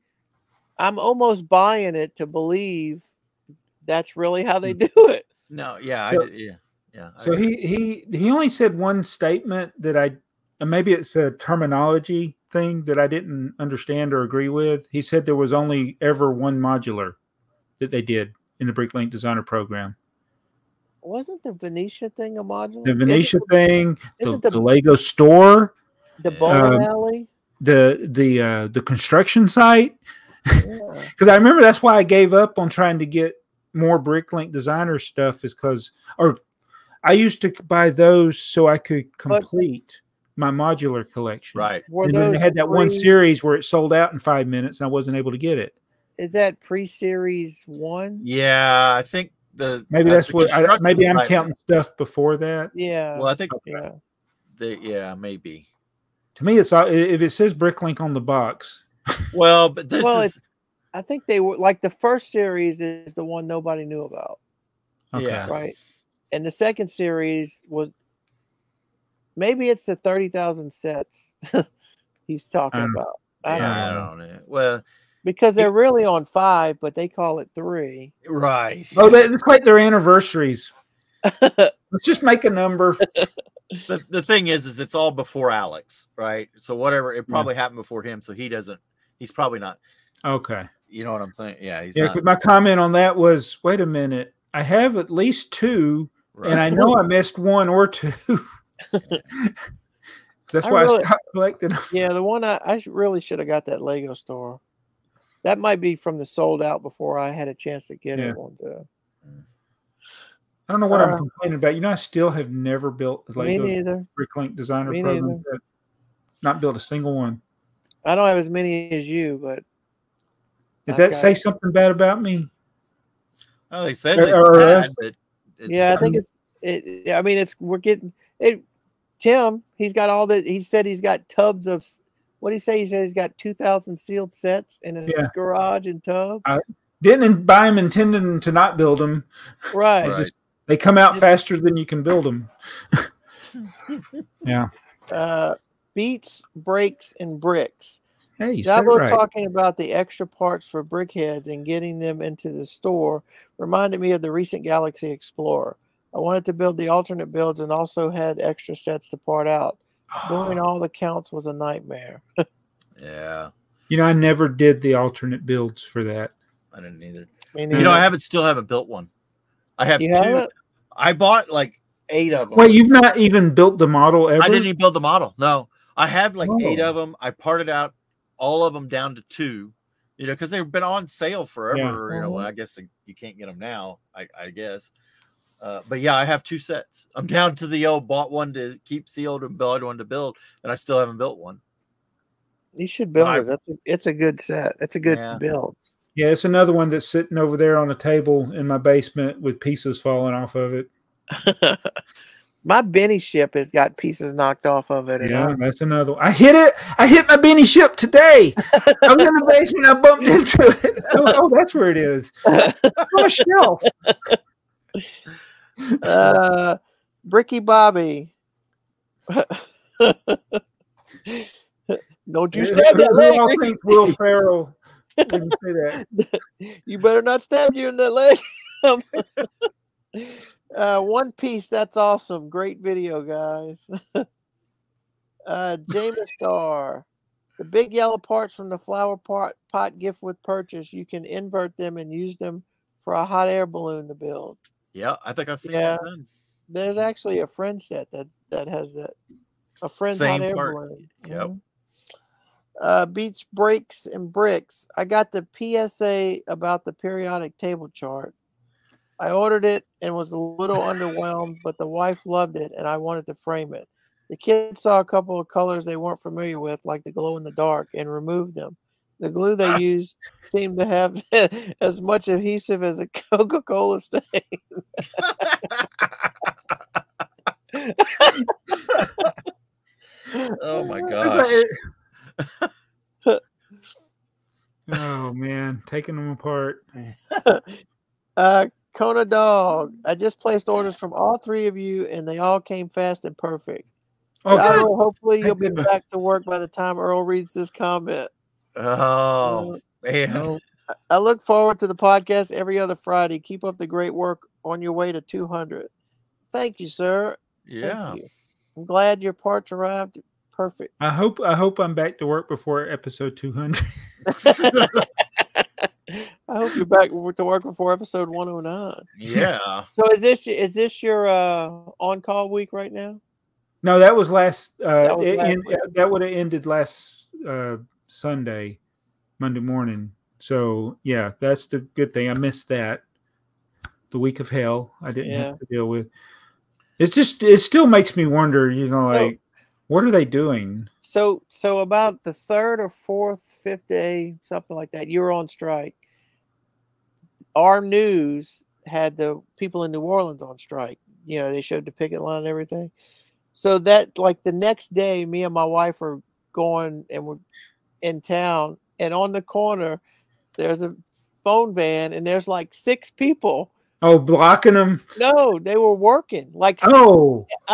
I'm almost buying it to believe that's really how they do it. no, yeah, So- I did, yeah. So he only said one statement that maybe it's a terminology thing that I didn't understand or agree with. He said there was only ever one modular that they did in the Bricklink designer program. Wasn't the Venetia thing a modular? The Venetia thing, isn't the Lego store, the bowling alley, the construction site. yeah. Because I remember that's why I gave up on trying to get more Bricklink designer stuff, is because, or I used to buy those so I could complete my modular collection. Right. And then they had that one series where it sold out in 5 minutes and I wasn't able to get it. Is that pre-series 1? Yeah, I think maybe that's what. Maybe I'm counting stuff before that. Yeah. Well, I think yeah. Maybe. To me, it's if it says Bricklink on the box. Well, but this is. I think they were like the first series is the one nobody knew about. Okay. Yeah. Right. And the second series was maybe it's the 30,000 sets he's talking about. I don't know. Well, because they're really on 5, but they call it 3. Right. Oh, it's like their anniversaries. Let's just make a number. The thing is it's all before Alex, right? So whatever, it probably happened before him, so he's probably not. Okay. You know what I'm saying? Yeah, he's not. My comment on that was, wait a minute, I have at least 2, and I know I missed 1 or 2. That's why I stopped collecting them. Yeah, the one I really should have got that Lego store. That might be from the sold out before I had a chance to get it one day. I don't know what I'm complaining about. I still have never built a Lego Bricklink designer program. Not built a single one. I don't have as many as you, but does that say something bad about me? Well, they said bad, but I think I mean, we're getting it. Tim, he's got all that. He said he's got tubs of. What did he say? He said he's got 2,000 sealed sets in his garage and tub. I didn't buy them intending to not build them. Right. They come out faster than you can build them. Yeah. Beats, breaks, and bricks. Hey, you Jabo talking about the extra parts for brickheads and getting them into the store reminded me of the recent Galaxy Explorer. I wanted to build the alternate builds and also had extra sets to part out. Doing all the counts was a nightmare. Yeah. I never did the alternate builds for that. I didn't either. I still haven't built one. I have 2. I bought like 8 of them. Wait, you've not even built the model ever? I didn't even build the model. No. I have like 8 of them. I parted out all of them down to 2, because they've been on sale forever. I guess you can't get them now, I guess. But yeah, I have 2 sets. I'm down to the bought one to keep sealed and bought one to build, and I still haven't built one. You should build it. It's a good set. It's a good build. Yeah, it's another one that's sitting over there on a table in my basement with pieces falling off of it. My Benny ship has got pieces knocked off of it. Yeah, that's another one. I hit it. I hit my Benny ship today. I was in the basement. I bumped into it. Oh, that's where it is. On a shelf. Bricky Bobby. Don't you stab that leg. I think Will Ferrell when you say that. You better not stab you in that leg. One Piece, that's awesome. Great video, guys. James Star. The big yellow parts from the flower pot gift with purchase, you can invert them and use them for a hot air balloon to build. Yeah, I think I've seen that. There's actually a friend set that has that. A friend's hot air balloon. Yep. Beats, breaks, and bricks. I got the PSA about the periodic table chart. I ordered it and was a little underwhelmed, but the wife loved it and I wanted to frame it. The kids saw a couple of colors they weren't familiar with, like the glow in the dark, and removed them. The glue they used seemed to have as much adhesive as a Coca-Cola stain. Oh my gosh. Oh man, taking them apart. Kona Dog. I just placed orders from all 3 of you, and they all came fast and perfect. Oh, Gyro, good. hopefully you'll Thank be goodness. back to work by the time Earl reads this comment. Oh, man. Oh, I look forward to the podcast every other Friday. Keep up the great work on your way to 200. Thank you, sir. Yeah. Thank you. I'm glad your parts arrived. Perfect. I hope I'm back to work before episode 200. I hope you're back to work before episode 109. Yeah. So is this your on-call week right now? No, that was last. That was last week. That would have ended last Sunday, Monday morning. So yeah, that's the good thing. I missed that. The week of hell I didn't have to deal with. It still makes me wonder, like, what are they doing? So about the 3rd or 4th, 5th day, something like that, you were on strike. Our news had the people in New Orleans on strike. They showed the picket line and everything. So that, like, the next day, me and my wife are going and we're in town, and on the corner, there's a phone van, and there's like 6 people. Oh, blocking them? No, they were working. Like, I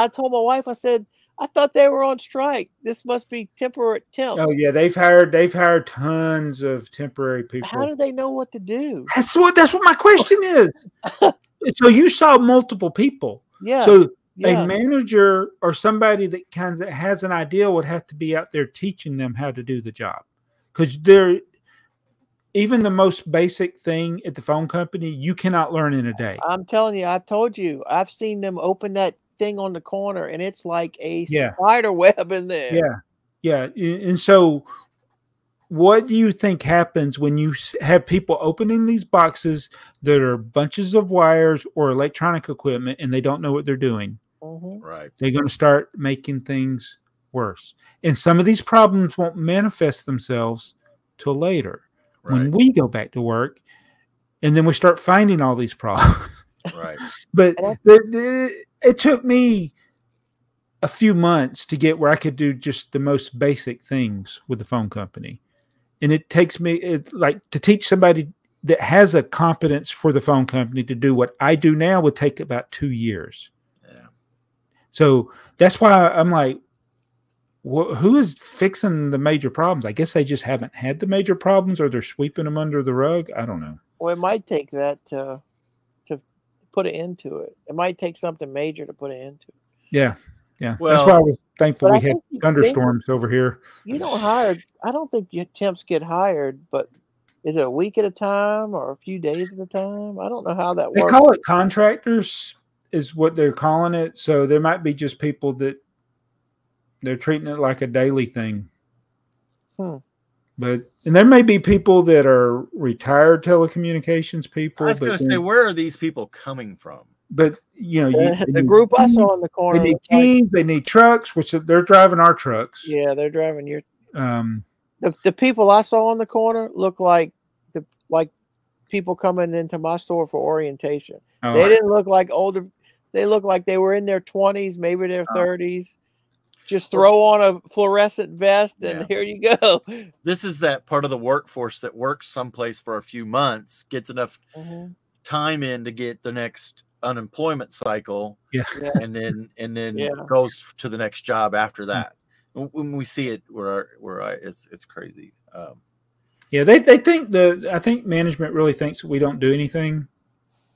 told my wife, I said, I thought they were on strike. This must be temporary temps. Oh yeah, they've hired tons of temporary people. How do they know what to do? That's what my question is. So you saw multiple people. Yeah. So a manager or somebody that kind of has an idea would have to be out there teaching them how to do the job, because even the most basic thing at the phone company you cannot learn in a day. I'm telling you, I've told you, I've seen them open that thing on the corner, and it's like a spider web in there. Yeah. And so what do you think happens when you have people opening these boxes that are bunches of wires or electronic equipment and they don't know what they're doing? Mm-hmm. Right. They're going to start making things worse. And some of these problems won't manifest themselves till later, when we go back to work, and then we start finding all these problems. Right. But it took me a few months to get where I could do just the most basic things with the phone company. And it takes me to teach somebody that has a competence for the phone company to do what I do now would take about 2 years. Yeah. So that's why I'm like, who is fixing the major problems? I guess they just haven't had the major problems, or they're sweeping them under the rug. I don't know. Well, it might take that to put it into it. It might take something major to put it into it. Yeah. Well, that's why I was thankful we had thunderstorms over here. You don't hire. I don't think temps get hired, but is it a week at a time or a few days at a time? I don't know how that works. They call it contractors, is what they're calling it. So there might be just people that they're treating it like a daily thing. And there may be people that are retired telecommunications people. I was going to say, where are these people coming from? But the group I saw in the corner, they need keys, they need trucks, which they're driving our trucks. Yeah, they're driving your. The people I saw in the corner look like people coming into my store for orientation. Oh. They didn't look like older. They looked like they were in their 20s, maybe their 30s. Just throw on a fluorescent vest and here you go. This is that part of the workforce that works someplace for a few months, gets enough time in to get the next unemployment cycle, and then goes to the next job after that. When we see it, it's crazy. They think I think management really thinks that we don't do anything.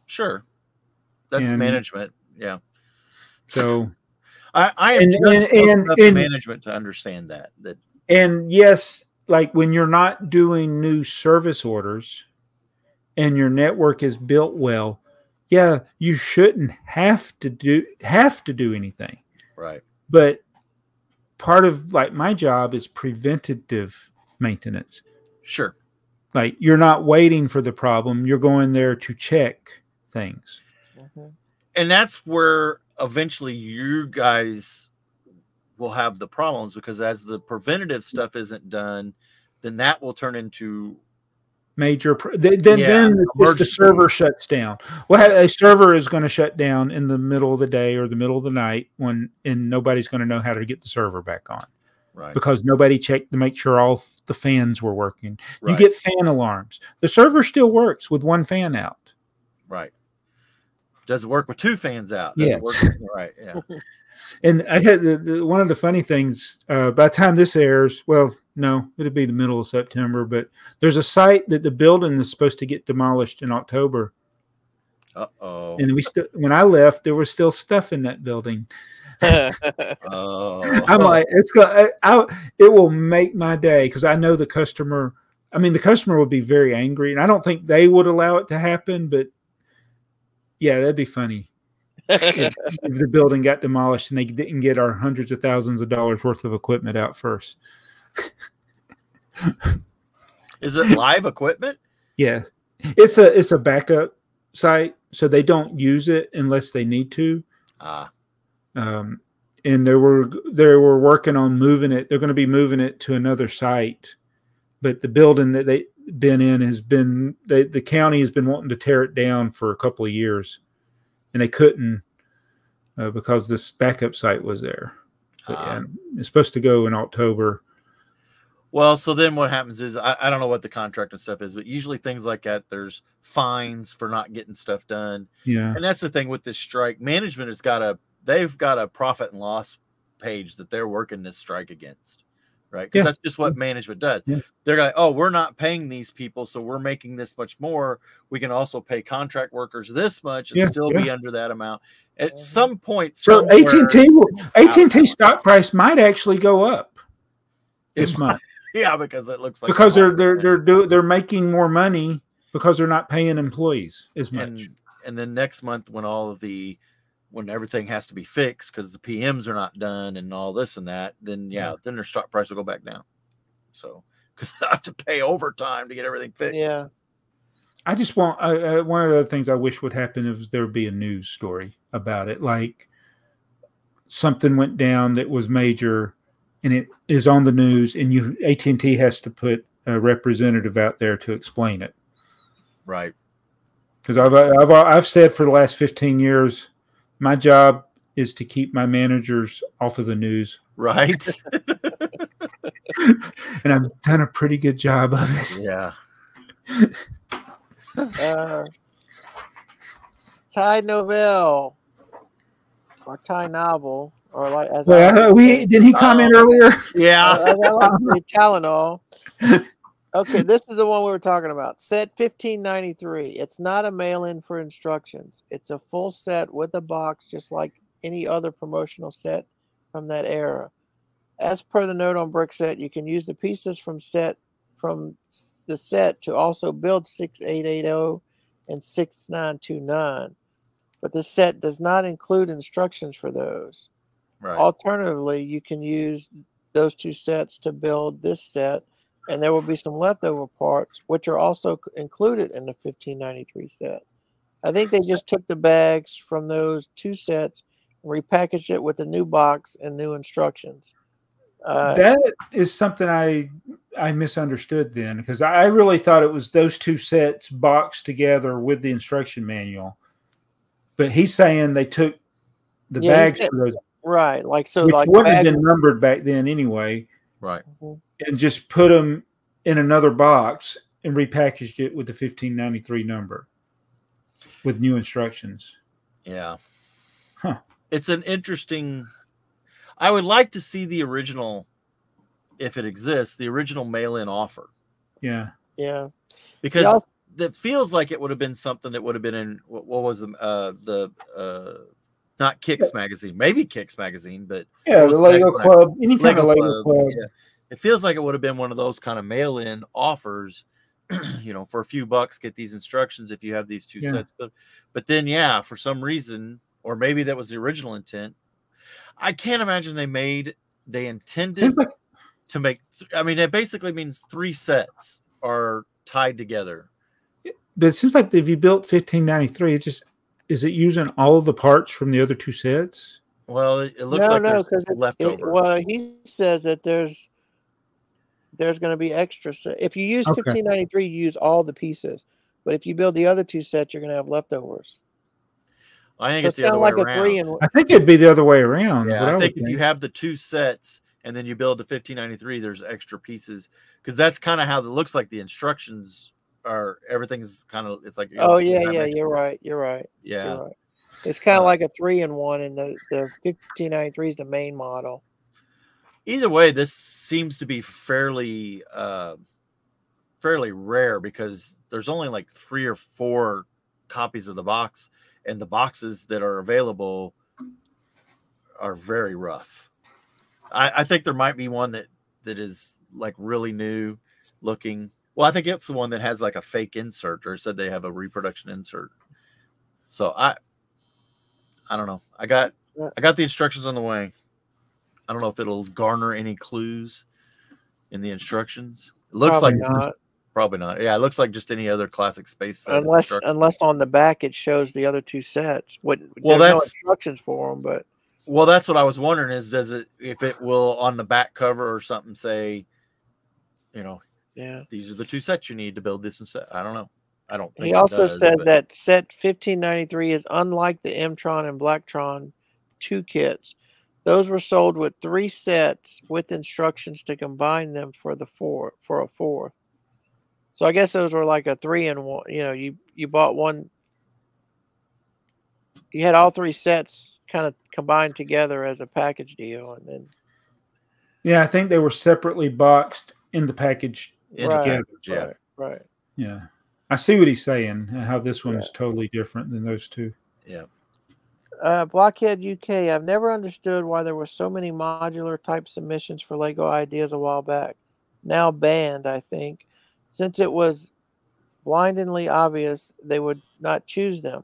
Sure, that's management. Yeah. So I am just enough management to understand that. And yes, like when you're not doing new service orders and your network is built well, you shouldn't have to do anything. Right. But part of my job is preventative maintenance. Sure. Like you're not waiting for the problem, you're going there to check things. And that's where eventually you guys will have the problems, because as the preventative stuff isn't done, then that will turn into major. Then the server shuts down. Well, a server is going to shut down in the middle of the day or the middle of the night and nobody's going to know how to get the server back on. Right. because nobody checked to make sure all the fans were working. Right. You get fan alarms. The server still works with one fan out. Right. Does it work with two fans out? Does Yes. it work? Right. Yeah. And I had one of the funny things, by the time this airs, well, no, it'll be the middle of September, but there's a site that the building is supposed to get demolished in October. Uh-oh. And when I left, there was still stuff in that building. Oh. I'm like, it will make my day, because I know the customer. I mean, the customer would be very angry, and I don't think they would allow it to happen. But yeah, that'd be funny if the building got demolished and they didn't get our hundreds of thousands of dollars worth of equipment out first. Is it live equipment? Yeah, it's a backup site, so they don't use it unless they need to. And they were working on moving it. They're going to be moving it to another site, but the building that they've been in the county has been wanting to tear it down for a couple of years, and they couldn't because this backup site was there. But yeah, it's supposed to go in October. Well, so then what happens is, I don't know what the contract and stuff is, but usually things like that, there's fines for not getting stuff done. Yeah. And that's the thing with this strike. Management they've got a profit and loss page that they're working this strike against, right? Because that's just what management does. Yeah. They're like, oh, we're not paying these people, so we're making this much more. We can also pay contract workers this much and still be under that amount. At some point, so AT&T stock price might actually go up this month. Yeah, because it looks like they're making more money because they're not paying employees as much. And then next month, when everything has to be fixed because the PMs are not done and all this and that, then then their stock price will go back down. So because they have to pay overtime to get everything fixed. Yeah. I just want one of the things I wish would happen is there would be a news story about it, like something went down that was major, and it is on the news, and AT&T has to put a representative out there to explain it. Right. Because I've said for the last 15 years, my job is to keep my managers off of the news. Right. And I've done a pretty good job of it. Yeah. Ty Novell or Ty Novel, or like as did he comment earlier? Yeah. I like to say Tylenol. Okay, this is the one we were talking about. Set 1593. It's not a mail-in for instructions. It's a full set with a box, just like any other promotional set from that era. As per the note on Brickset, you can use the pieces from the set to also build 6880 and 6929. But the set does not include instructions for those. Right. Alternatively, you can use those two sets to build this set, and there will be some leftover parts, which are also included in the 1593 set. I think they just took the bags from those two sets and repackaged it with a new box and new instructions. That is something I misunderstood then, because I really thought it was those two sets boxed together with the instruction manual. But he's saying they took the bags for those. Right. Which wouldn't have been numbered back then anyway. Right. And just put them in another box and repackaged it with the 1593 number with new instructions. Yeah. Huh. It's an interesting. I would like to see the original, if it exists, the original mail-in offer. Yeah. Yeah. Because that feels like it would have been something that would have been in what was not Kicks magazine, maybe Kicks magazine, but the Lego Club, any kind of Lego Club. Yeah. It feels like it would have been one of those kind of mail-in offers, for a few bucks, get these instructions if you have these two sets. But then, for some reason, or maybe that was the original intent. I can't imagine they intended to make. It basically means 3 sets are tied together. But it seems like if you built 1593, is it using all of the parts from the other 2 sets? Well, it looks like there's leftover. Well, he says that there's going to be extra. If you use 1593, you use all the pieces. But if you build the other 2 sets, you're going to have leftovers. I think it's the other way around. I think it'd be the other way around. Yeah, I think if you have the 2 sets, and then you build to 1593, there's extra pieces, because that's kind of how it looks like the instructions are. Everything's kind of, it's like, oh yeah, you're right. Yeah. You're right. It's kind of like a 3-in-1, and the 1593 is the main model. Either way, this seems to be fairly rare, because there's only like 3 or 4 copies of the box, and the boxes that are available are very rough. I think there might be one that is like really new looking. Well, I think it's the one that has like a fake insert, or said they have a reproduction insert. So I don't know. I got the instructions on the way. I don't know if it'll garner any clues in the instructions. It looks probably like not. Probably not. Yeah, it looks like just any other classic space set. Unless on the back it shows the other 2 sets. There's no instructions for them, but. Well, that's what I was wondering, is if it will on the back cover or something say, these are the 2 sets you need to build this and set. I don't know. I don't think he also said that set 1593 is unlike the M-Tron and Blacktron 2 kits. Those were sold with 3 sets with instructions to combine them for a 4th. So I guess those were like a 3-in-1. You bought one. You had all 3 sets kind of combined together as a package deal, and then. Yeah, I think they were separately boxed in the package together. Right. Yeah, I see what he's saying. How this one is totally different than those 2. Yeah. Blockhead UK. I've never understood why there were so many modular type submissions for Lego ideas a while back. Now banned, I think, since it was blindingly obvious they would not choose them.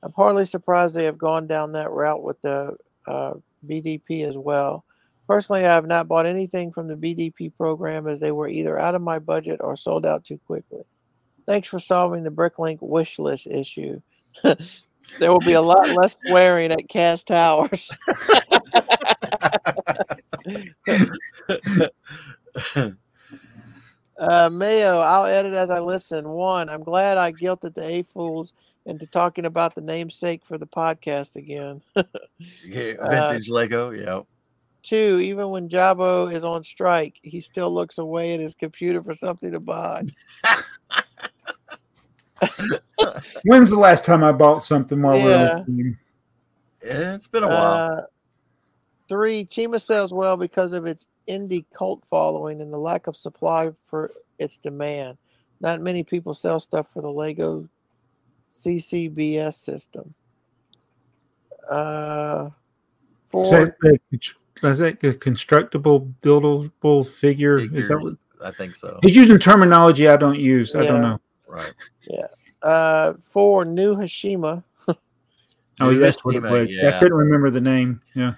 I'm partly surprised they have gone down that route with the BDP as well. Personally, I have not bought anything from the BDP program, as they were either out of my budget or sold out too quickly. Thanks for solving the Bricklink wish list issue. There will be a lot less swearing at Cast Towers. Mayo, I'll edit as I listen. 1, I'm glad I guilted the AFoOLs into talking about the namesake for the podcast again. Vintage Lego, yeah. 2, even when Jabo is on strike, he still looks away at his computer for something to buy. When's the last time I bought something while we're listening? It's been a while. 3, Chima sells well because of its indie cult following and the lack of supply for its demand. Not many people sell stuff for the Lego CCBS system. 4, is that the constructible, buildable figure? Is that what? I think so. He's using terminology I don't use. I don't know. Right. Yeah. 4, New Hashima. Oh, that's what it was. Yeah. I couldn't remember the name. Yeah.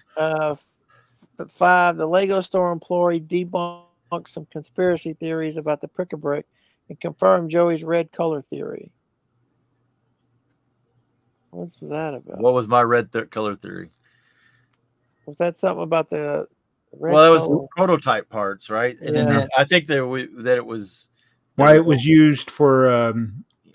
5, the Lego store employee debunked some conspiracy theories about the Prick-a-Brick and confirmed Joey's red color theory. What's that about? What was my red color theory? Was that something about the red Well, it color? was prototype parts, right? And then I think that it was why it was used for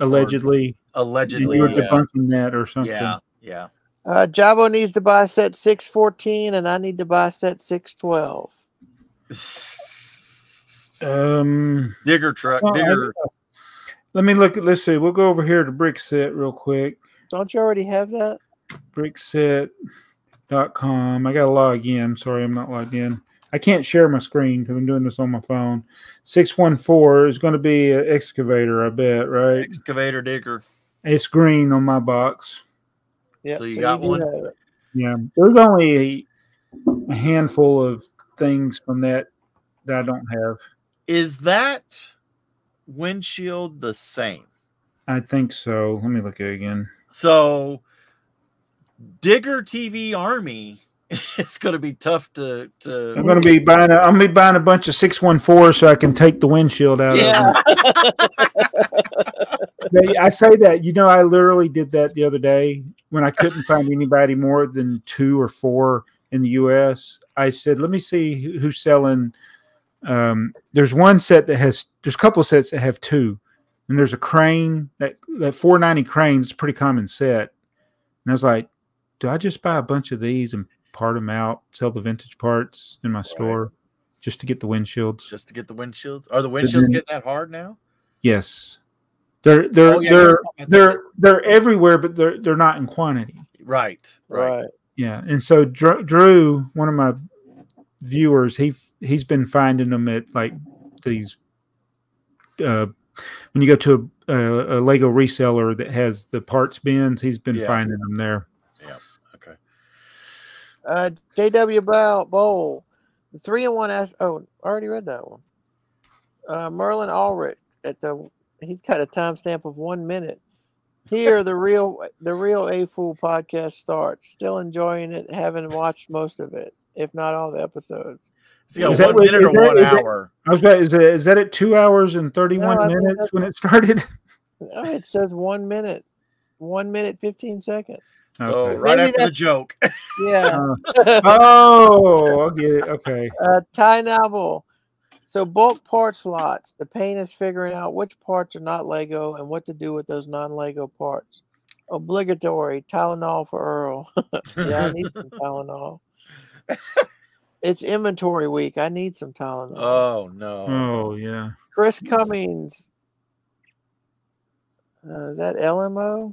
allegedly. Allegedly, you were debunking that or something. Yeah. Jabo needs to buy set 614, and I need to buy set 612. Digger truck. Let me look. Let's see. We'll go over here to Brickset real quick. Don't you already have that? Brickset.com. I got to log in. Sorry, I'm not logged in. I can't share my screen because I'm doing this on my phone. 614 is going to be an excavator, I bet, right? Excavator digger. It's green on my box. Yeah. So you got one? Yeah. There's only a handful of things from that I don't have. Is that windshield the same? I think so. Let me look at it again. So Digger TV Army, it's going to be tough to. I'm going to be buying. I'm going to be buying a bunch of 614 so I can take the windshield out. Yeah. Of it. I say that. I literally did that the other day when I couldn't find anybody more than 2 or 4 in the U.S. I said, let me see who's selling. There's one set that has. There's a couple of sets that have 2, and there's a crane that 490 crane is a pretty common set. And I was like, do I just buy a bunch of these and part them out, sell the vintage parts in my store? just to get the windshields. Just to get the windshields. Are the windshields getting that hard now? Yes, they're everywhere, but they're not in quantity. Right. Yeah, and so Drew, one of my viewers, he's been finding them at like these. When you go to a Lego reseller that has the parts bins, he's been finding them there. Yeah. Okay. JW Bowl, the 3-in-1. Oh, I already read that one. Merlin Ulrich he's got a timestamp of 1 minute. Here, the real AFoOL podcast starts. Still enjoying it, having watched most of it, if not all the episodes. Is 1 minute or 1 hour? I was about. Is that at 2 hours and 31 minutes when it started? No, it says 1 minute, 1 minute 15 seconds. So right after the joke. Yeah. I'll get it. Okay. Ty Nabel. So bulk parts lots. The pain is figuring out which parts are not Lego and what to do with those non-Lego parts. Obligatory Tylenol for Earl. Yeah, I need some Tylenol. It's inventory week. I need some Tylenol. Oh no. Oh yeah. Chris Cummings. Is that LMO?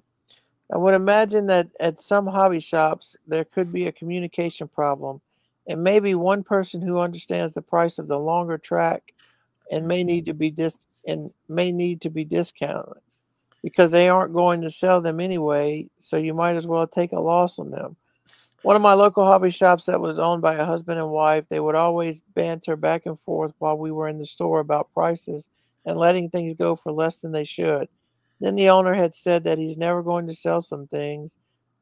I would imagine that at some hobby shops there could be a communication problem, and maybe one person who understands the price of the longer track and may need to be discounted because they aren't going to sell them anyway. So you might as well take a loss on them. One of my local hobby shops that was owned by a husband and wife, they would always banter back and forth while we were in the store about prices and letting things go for less than they should. Then the owner had said that he's never going to sell some things,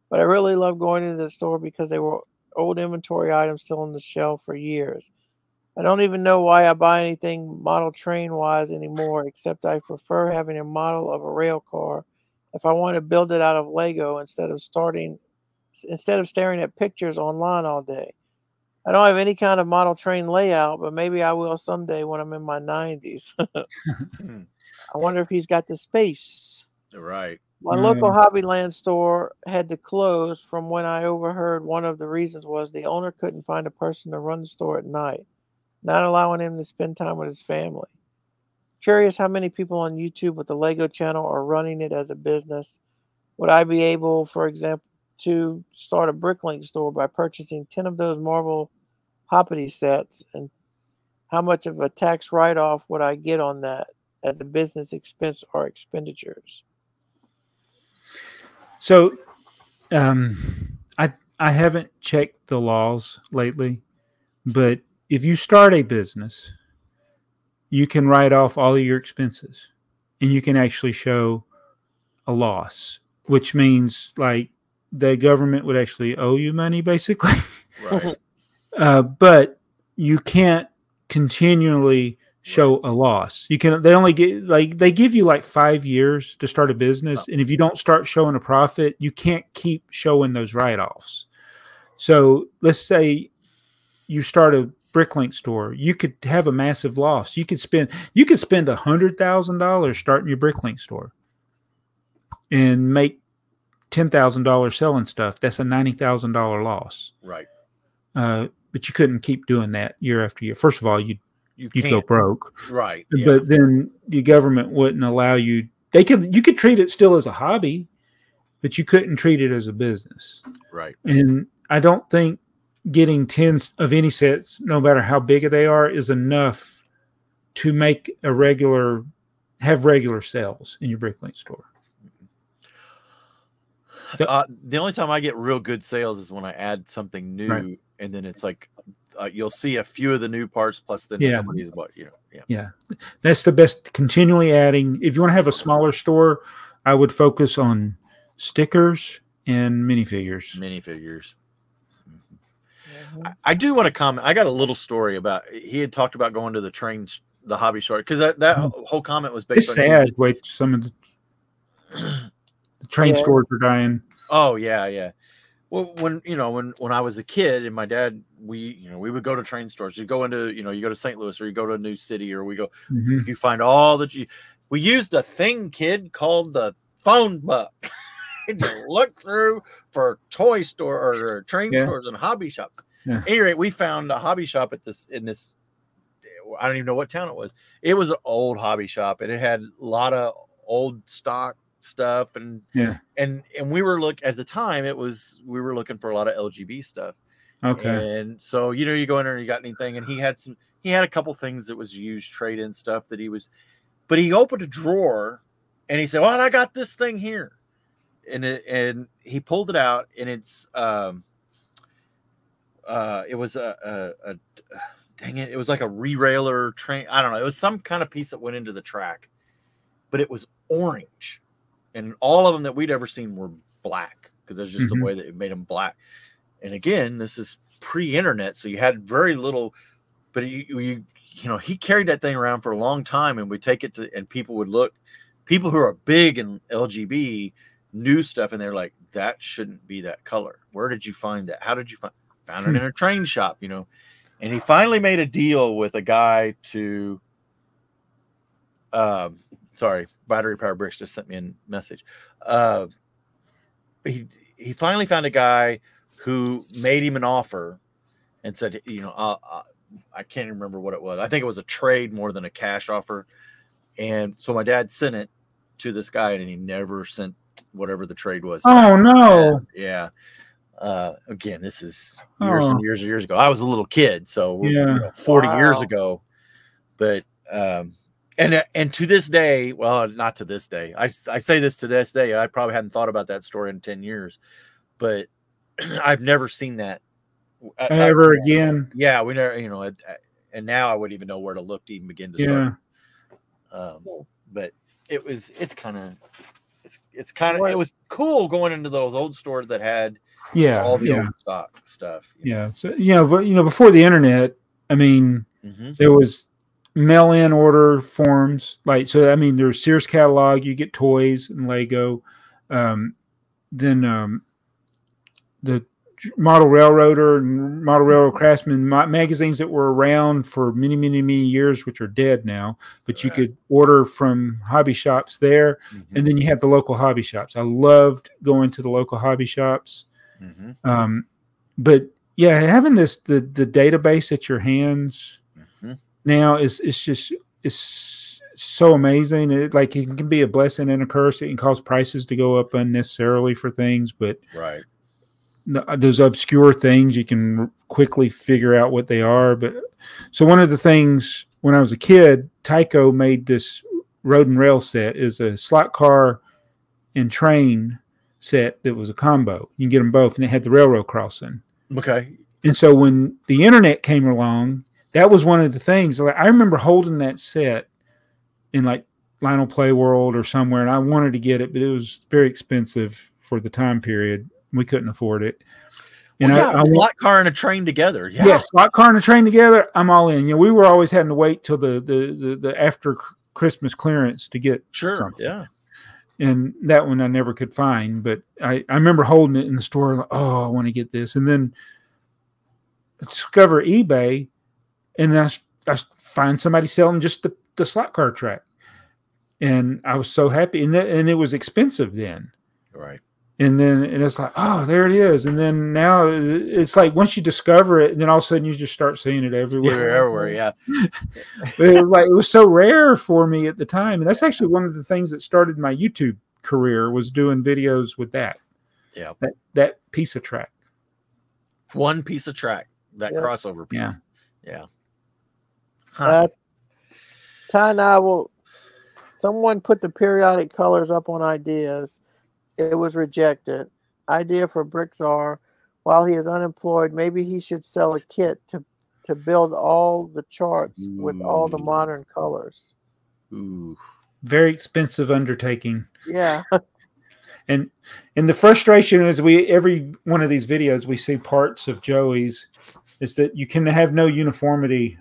but I really love going into the store because they were old inventory items still on the shelf for years. I don't even know why I buy anything model train wise anymore, except I prefer having a model of a rail car if I want to build it out of Lego instead of staring at pictures online all day. I don't have any kind of model train layout, but maybe I will someday when I'm in my 90s. I wonder if he's got the space. Right. My local Hobbyland store had to close from when I overheard one of the reasons was the owner couldn't find a person to run the store at night, not allowing him to spend time with his family. Curious how many people on YouTube with the Lego channel are running it as a business. Would I be able, for example, to start a Bricklink store by purchasing 10 of those Marvel Hoppity sets, and how much of a tax write-off would I get on that as a business expense or expenditures? So I haven't checked the laws lately, but if you start a business, you can write off all of your expenses and you can actually show a loss, which means like the government would actually owe you money basically. Right. But you can't continually show a loss. They give you like 5 years to start a business. And if you don't start showing a profit, you can't keep showing those write-offs. So let's say you start a Bricklink store, you could have a massive loss. You could spend $100,000 starting your Bricklink store and make $10,000 selling stuff. That's a $90,000 loss. Right. But you couldn't keep doing that year after year. First of all, you'd go broke. Right. Yeah. But then the government wouldn't allow you. You could treat it still as a hobby, but you couldn't treat it as a business. Right. And I don't think getting 10 of any sets, no matter how big they are, is enough to make have regular sales in your Bricklink store. The only time I get real good sales is when I add something new, right. And then it's like you'll see a few of the new parts plus then somebody's bought, Yeah, that's the best. Continually adding. If you want to have a smaller store, I would focus on stickers and minifigures. Mm-hmm. I do want to comment. I got a little story about. He had talked about going to the hobby store because that whole comment was based. It's sad. Wait, some of the train stores are dying. Oh yeah. Well, when I was a kid and my dad, we would go to train stores. You go into, you go to St. Louis or you go to a new city or we go, you find all that we used a thing, kid, called the phone book. You look through for toy store or train stores and hobby shops. Yeah. At any rate, we found a hobby shop in this I don't even know what town it was. It was an old hobby shop, and it had a lot of old stock stuff, and we were at the time we were looking for a lot of LGB stuff. Okay. And so, you go in there and you got anything, and he had a couple things that was used trade-in stuff but he opened a drawer and he said, well, I got this thing here. And he pulled it out, and it's it was dang it, it was like a re-railer train. I don't know. It was some kind of piece that went into the track, but it was orange. And all of them that we'd ever seen were black, because that's just the way that it made them black. And again, this is pre-internet, so you had very little, but he carried that thing around for a long time, and we'd take it and people would look, people who are big in LGB knew stuff, and they're like, that shouldn't be that color. Where did you find that? How did you found it in a train shop, And he finally made a deal with a guy to, sorry, Battery Power Bricks just sent me a message. He finally found a guy who made him an offer and said, I can't remember what it was. I think it was a trade more than a cash offer. And so my dad sent it to this guy, and he never sent whatever the trade was. Oh, no. Yeah. Again, this is years and years ago. I was a little kid, so 40 years ago. But and to this day, well, not to this day. I say this to this day. I probably hadn't thought about that story in 10 years, but I've never seen that ever again. Yeah, we never, and now I wouldn't even know where to look to even begin to start. But it was cool going into those old stores that had all the old stock stuff. Yeah. So, but before the internet, I mean, there was mail-in order forms, there's Sears catalog, you get toys and Lego. Then the Model Railroader and Model Railroad Craftsman magazines that were around for many, many, many years, which are dead now, but you could order from hobby shops there. And then you had the local hobby shops. I loved going to the local hobby shops. But yeah, having the database at your hands now is so amazing. It can be a blessing and a curse. It can cause prices to go up unnecessarily for things, but those obscure things you can quickly figure out what they are. But so one of the things when I was a kid, Tyco made this road and rail set. Is a slot car and train set that was a combo. You can get them both, and it had the railroad crossing. Okay. And so when the internet came along, that was one of the things. I remember holding that set in Lionel Play World or somewhere, and I wanted to get it, but it was very expensive for the time period. We couldn't afford it. And a slot car and a train together. Yeah, slot car and a train together. I'm all in. We were always having to wait till the after Christmas clearance to get something. Yeah. And that one I never could find, but I remember holding it in the store. Like, I want to get this. And then I discover eBay, and I find somebody selling just the slot car track. And I was so happy. And it was expensive then. Right. And then it's like, there it is. And then now it's like once you discover it, and then all of a sudden you just start seeing it everywhere. Yeah. But it was so rare for me at the time. And that's actually one of the things that started my YouTube career, was doing videos with that. Yeah. That piece of track. One piece of track, that crossover piece. Yeah. Ty and I someone put the periodic colors up on ideas. It was rejected. Idea for Brickzar: while he is unemployed, maybe he should sell a kit to build all the charts with all the modern colors. Ooh. Very expensive undertaking. Yeah. And the frustration is every one of these videos we see parts of Joey's is that you can have no uniformity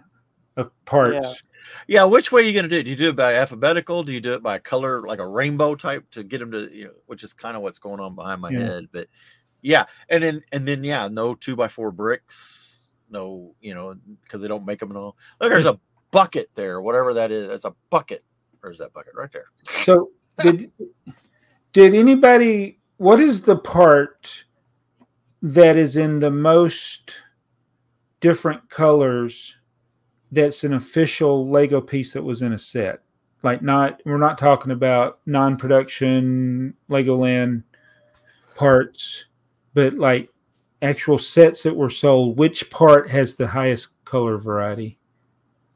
of parts. Yeah, which way are you going to do it? Do you do it by alphabetical? Do you do it by color, like a rainbow type, to get them to, which is kind of what's going on behind my head. But yeah, and then no 2x4 bricks, no, because they don't make them at all. Look, there's a bucket there, whatever that is. That's a bucket. Where's that bucket? Right there. So did anybody? What is the part that is in the most different colors that's an official Lego piece that was in a set. Like we're not talking about non-production Legoland parts, but like actual sets that were sold. Which part has the highest color variety?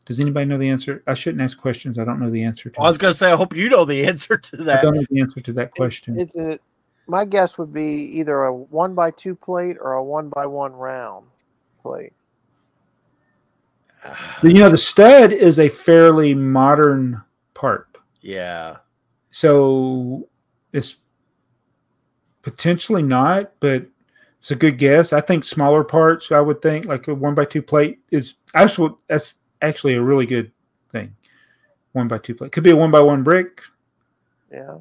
Does anybody know the answer? I shouldn't ask questions I don't know the answer to. I was going to say, I hope you know the answer to that. I don't know the answer to that question. My guess would be either a 1x2 plate or a 1x1 round plate. You know, the stud is a fairly modern part. Yeah. So it's potentially not, but it's a good guess. I think smaller parts, I would think, like a 1x2 plate that's actually a really good thing. 1x2 plate. Could be a 1x1 brick. Yeah.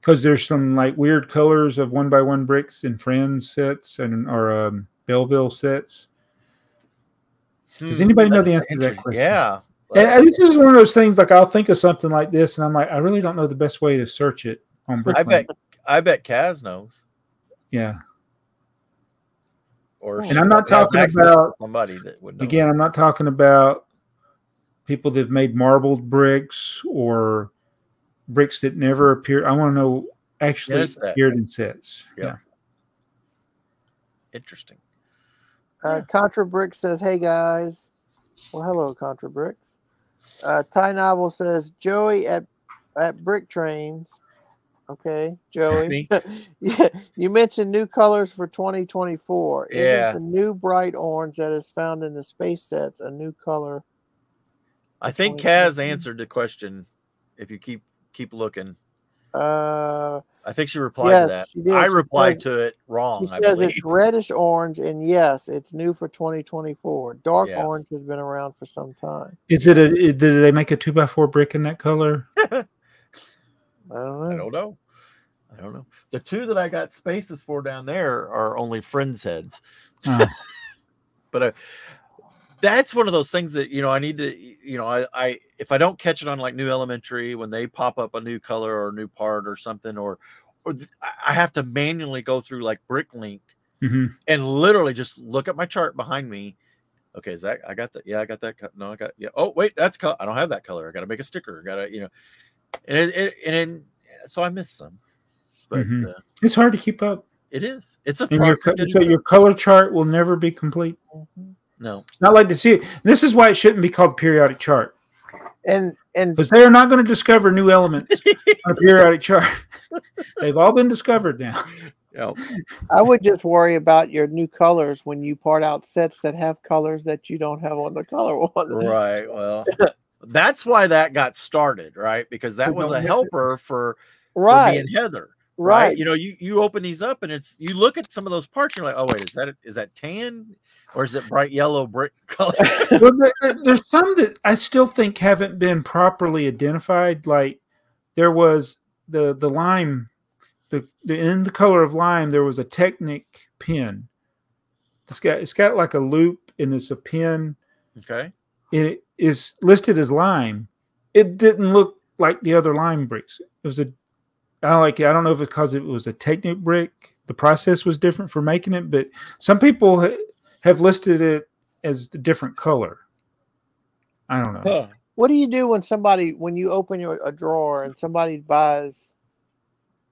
Because there's some like weird colors of 1x1 bricks in Friends sets or Belleville sets. Does anybody know the answer to that question? Yeah. And this is one of those things, like I'll think of something like this, and I'm like, I really don't know the best way to search it on Bricklink. I bet Kaz knows. Yeah. And I'm not talking about somebody that would know. Again, I'm not talking about people that have made marbled bricks or bricks that never appeared. I want to know actually appeared in sets. Yeah. Interesting. Contra Brick says, "Hey guys." Well, hello, Contra Bricks. Ty Novel says, "Joey at Brick Trains." Okay, Joey. Yeah, you mentioned new colors for 2024. Isn't the new bright orange that is found in the space sets a new color? I think Kaz answered the question. If you keep looking. I think she replied to that. I replied to it wrong. She says it's reddish orange, and yes, it's new for 2024. Dark orange has been around for some time. Is it did they make a 2x4 brick in that color? I don't know. I don't know. The two that I got spaces for down there are only friends' heads. But that's one of those things that, I need to, I if I don't catch it on like New Elementary, when they pop up a new color or a new part or something, or I have to manually go through like Bricklink and literally just look at my chart behind me. Okay, is that, I got that. Yeah, I got that. No, I got, yeah. Oh, wait, that's color. I don't have that color. I got to make a sticker. I got to, and so I missed some. But it's hard to keep up. It is. It's a your color chart will never be complete. No, it's not like to see it. This is why it shouldn't be called periodic chart. And because they are not going to discover new elements on a periodic chart. They've all been discovered now. Yep. I would just worry about your new colors when you part out sets that have colors that you don't have on the color one. Right. Well, that's why that got started, right? Because that was a helper for me and Heather. Right. You open these up and you look at some of those parts, you're like, oh wait, is that tan or is it bright yellow brick color? Well, there's some that I still think haven't been properly identified. Like there was the lime, in the color of lime, there was a Technic pin. It's got like a loop and it's a pin. Okay. It is listed as lime. It didn't look like the other lime bricks. It was I don't know if it's because it was a Technic brick. The process was different for making it, but some people have listed it as a different color. I don't know. Huh. What do you do when you open a drawer and somebody buys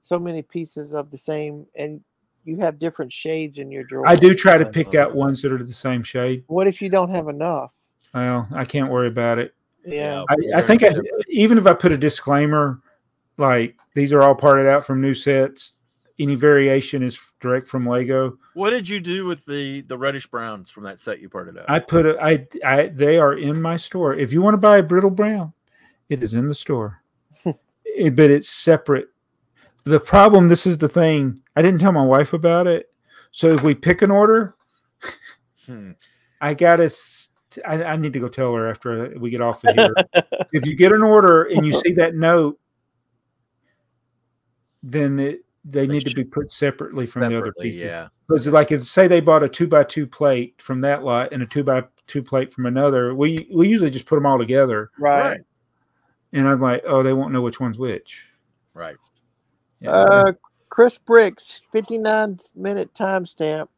so many pieces of the same and you have different shades in your drawer? I do try to pick out ones that are the same shade. What if you don't have enough? Well, I can't worry about it. Yeah. I think even if I put a disclaimer, like these are all parted out from new sets, any variation is direct from Lego. What did you do with the reddish browns from that set you parted out? They are in my store. If you want to buy a brittle brown, it is in the store. But it's separate. The problem, this is the thing, I didn't tell my wife about it. So if we pick an order, I need to go tell her after we get off of here. If you get an order and you see that note, then they need to be put separately from the other pieces. Yeah. Because like if say they bought a 2x2 plate from that lot and a 2x2 plate from another, we usually just put them all together. Right. And I'm like, oh, they won't know which one's which. Right. Yeah. Chris Bricks, 59-minute timestamp.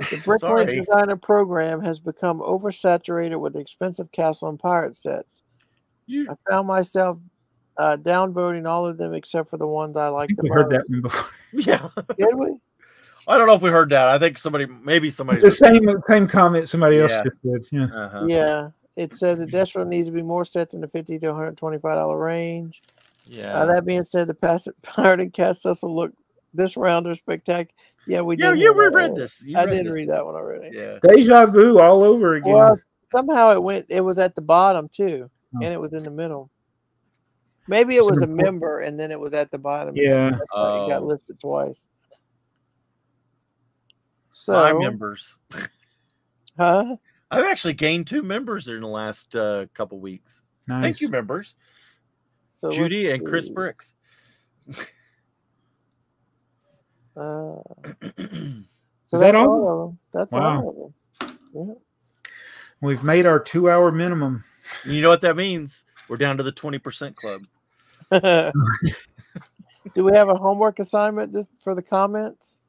The Bricklink Sorry. designer program has become oversaturated with expensive castle and pirate sets. I found myself downvoting all of them except for the ones I like the We most. heard that one before. Yeah. Did we? I don't know if we heard that. I think maybe somebody. The same comment somebody else just did. Yeah. Uh-huh. Yeah. It says it desperately needs to be more sets in the $50 to $125 range. Yeah. That being said, the pirate and cast sets will look this round are spectacular. Yeah, we did. Yeah, you read this. I did read that one already. Yeah. Deja vu all over again. Well, somehow it was at the bottom too, and it was in the middle. Maybe it was a member, and then it was at the bottom. Yeah. It got listed twice. So My members. Huh? I've actually gained 2 members in the last couple weeks. Nice. Thank you, members. So Judy and Chris Bricks. So is that all? of them. That's all of them. Yeah. We've made our 2-hour minimum. You know what that means? We're down to the 20% club. Do we have a homework assignment for the comments?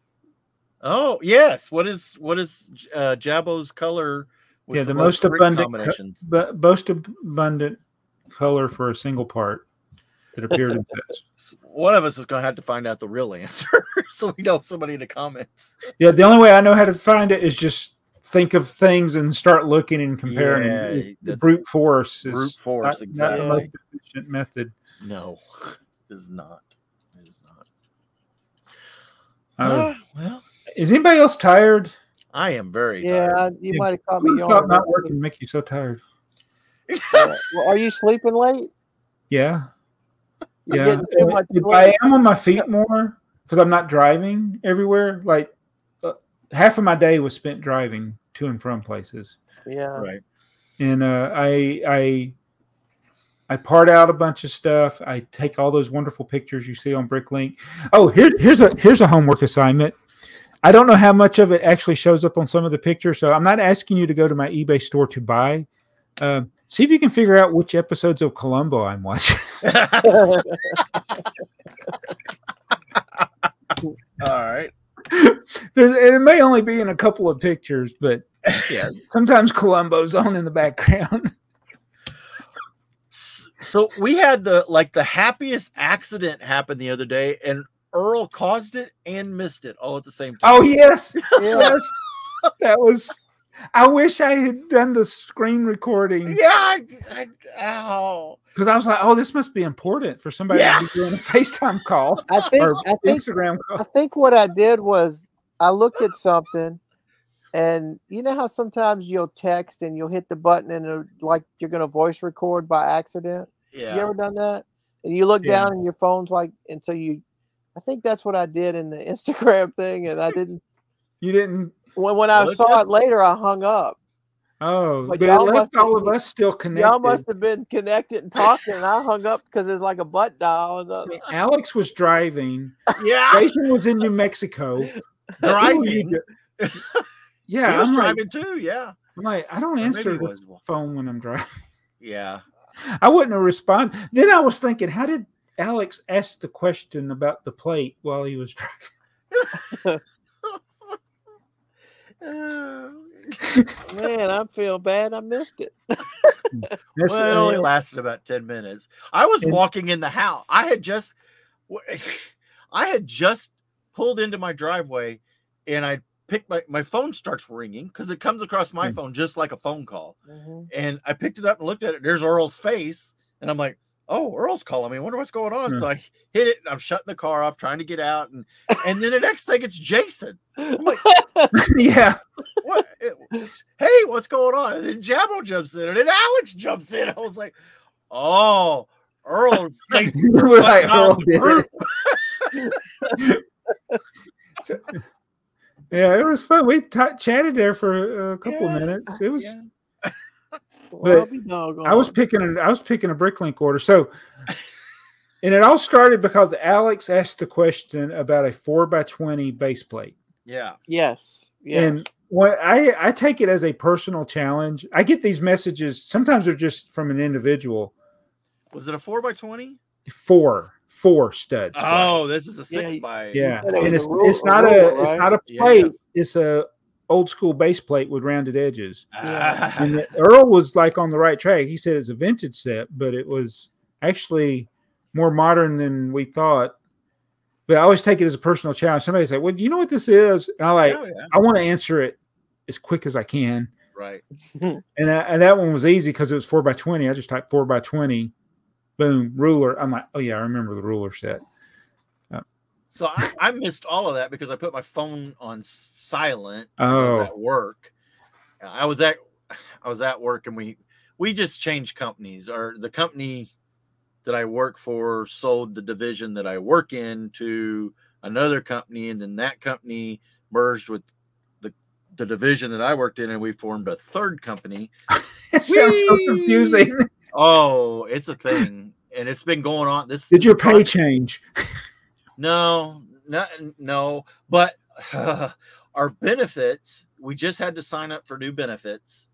Oh, yes. What is Jabo's color? With the most abundant color for a single part that appeared in sets. One of us is going to have to find out the real answer, so we know somebody in the comments. Yeah, the only way I know how to find it is just think of things and start looking and comparing. Yeah, brute force. Brute force, exactly. Not the most efficient method. No, it is not. It is not. Well, is anybody else tired? I am very tired. You might have caught me yawning. Thought not working make you so tired. Well, are you sleeping late? Yeah. You're I am on my feet more because I'm not driving everywhere. Like half of my day was spent driving to and from places. Yeah. Right. And I part out a bunch of stuff. I take all those wonderful pictures you see on Bricklink. Oh, here's a homework assignment. I don't know how much of it actually shows up on some of the pictures, so I'm not asking you to go to my eBay store to buy. See if you can figure out which episodes of Columbo I'm watching. All right. It may only be in a couple of pictures, but yeah, sometimes Columbo's on in the background. So we had the happiest accident happen the other day, and Earl caused it and missed it all at the same time. Oh yes, yes. That was. I wish I had done the screen recording. Yeah, because I was like, oh, this must be important for somebody to be doing a FaceTime call. I think Instagram call. I think what I did was I looked at something, and you know how sometimes you'll text and you'll hit the button and like you're going to voice record by accident. Yeah. You ever done that? And you look down and your phone's like, and so I think that's what I did in the Instagram thing, and I didn't. You didn't. When I saw it later, I hung up. Oh, but it left all of us still connected. Y'all must have been connected and talking, and I hung up because there's like a butt dial. Alex was driving. Yeah. Jason was in New Mexico. Driving. Yeah. He was driving too, yeah. I'm like, I don't answer the phone when I'm driving. Yeah. I wouldn't have responded. Then I was thinking, how did Alex ask the question about the plate while he was driving? Man, I feel bad. I missed it. Well, it only lasted about 10 minutes. I was walking in the house. I had just pulled into my driveway, and I picked my phone starts ringing because it comes across my phone just like a phone call. And I picked it up and looked at it. There's Earl's face, and I'm like, oh, Earl's calling me. I wonder what's going on. So I hit it, and I'm shutting the car off, trying to get out. And then the next thing, it's Jason. I'm like, yeah. What? Hey, what's going on? And then Jabo jumps in, and then Alex jumps in. I was like, oh, Earl. Like Earl did it. So, yeah, it was fun. We chatted there for a couple of minutes. It was. Yeah. But I was picking a Bricklink order. So, and it all started because Alex asked the question about a 4x20 base plate. Yeah. Yes. And what I take it as a personal challenge. I get these messages. Sometimes they're just from an individual. Was it a 4x20? Four studs. Oh, this is a 6x. Yeah, and it's not a plate. It's a old school base plate with rounded edges. Yeah. And Earl was like on the right track. He said it's a vintage set, but it was actually more modern than we thought. But I always take it as a personal challenge. Somebody say, "Well, do you know what this is?" And I want to answer it as quick as I can. Right. And that one was easy because it was 4x20. I just typed 4x20, boom, ruler. I'm like, oh yeah, I remember the ruler set. So I missed all of that because I put my phone on silent. Oh. I was at work. I was at work, and we just changed companies. Or the company that I work for sold the division that I work in to another company, and then that company merged with the division that I worked in, and we formed a third company. It sounds so confusing. Oh, it's a thing, and it's been going on. Did your pay change? No. But our benefits, we just had to sign up for new benefits.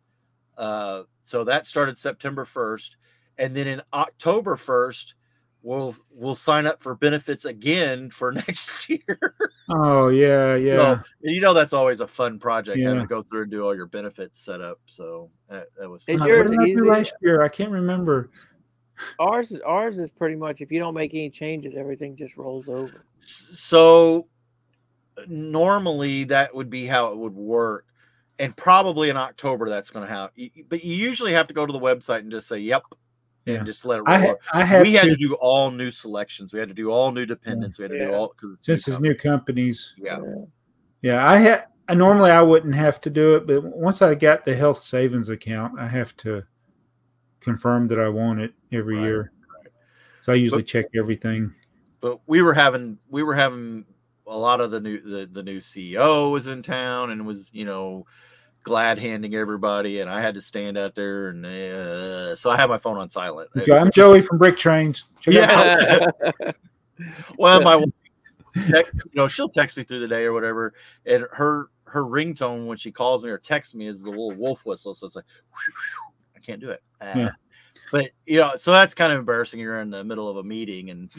So that started September 1st, and then in October 1st, we'll sign up for benefits again for next year. Oh yeah. So, that's always a fun project, having to go through and do all your benefits set up. So that was fun. Is yours easy? Last year? I can't remember. Ours is pretty much, if you don't make any changes, everything just rolls over. So normally that would be how it would work, and probably in October that's going to happen. But you usually have to go to the website and just say yep, and just let it roll. We had to do all new selections. We had to do all new dependents. We had to do all since it's new companies. Yeah. Normally I wouldn't have to do it, but once I got the health savings account, I have to confirm that I want it every year. So I usually check everything. But we were having a lot of the new CEO was in town and was glad handing everybody, and I had to stand out there, and so I had my phone on silent. Okay, I'm Joey from Brick Trains. Well, my wife she'll text me through the day or whatever, and her ringtone when she calls me or texts me is the little wolf whistle. So it's like, I can't do it. But so that's kind of embarrassing. You're in the middle of a meeting, and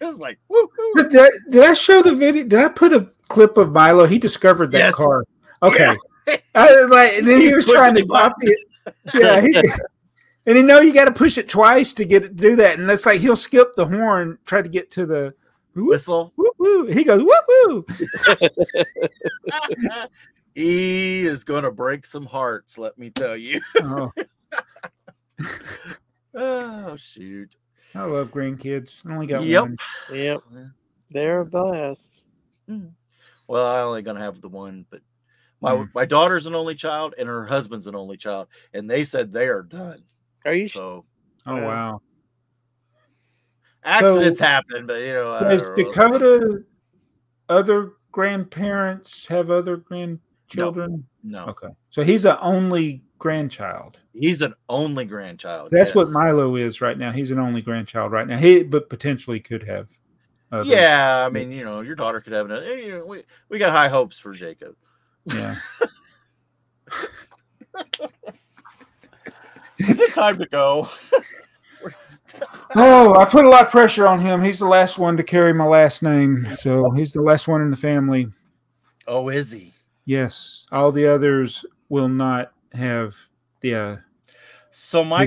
it was like, woo. Did I show the video? Did I put a clip of Milo? He discovered that car. Okay. Yeah. I was like, and then he was trying to copy it. Yeah. And you got to push it twice to get it to do that. And it's like he'll skip the horn, try to get to the whistle. Woo woo. He goes, woo woo. He is going to break some hearts, let me tell you. Oh, shoot. I love grandkids. I only got one. Yep. They're a blast. Well, I'm only going to have the one, but my daughter's an only child and her husband's an only child, and they said they are done. Are you Oh, wow. Accidents happen, but does Dakota other grandparents have other grandchildren? No. Okay. So he's an only grandchild. He's an only grandchild. That's what Milo is right now. He's an only grandchild right now. But potentially could have. Yeah, I mean, your daughter could have another. We got high hopes for Jacob. Yeah. Is it time to go? I put a lot of pressure on him. He's the last one to carry my last name, so he's the last one in the family. Oh, is he? Yes. All the others will not have. Yeah. So my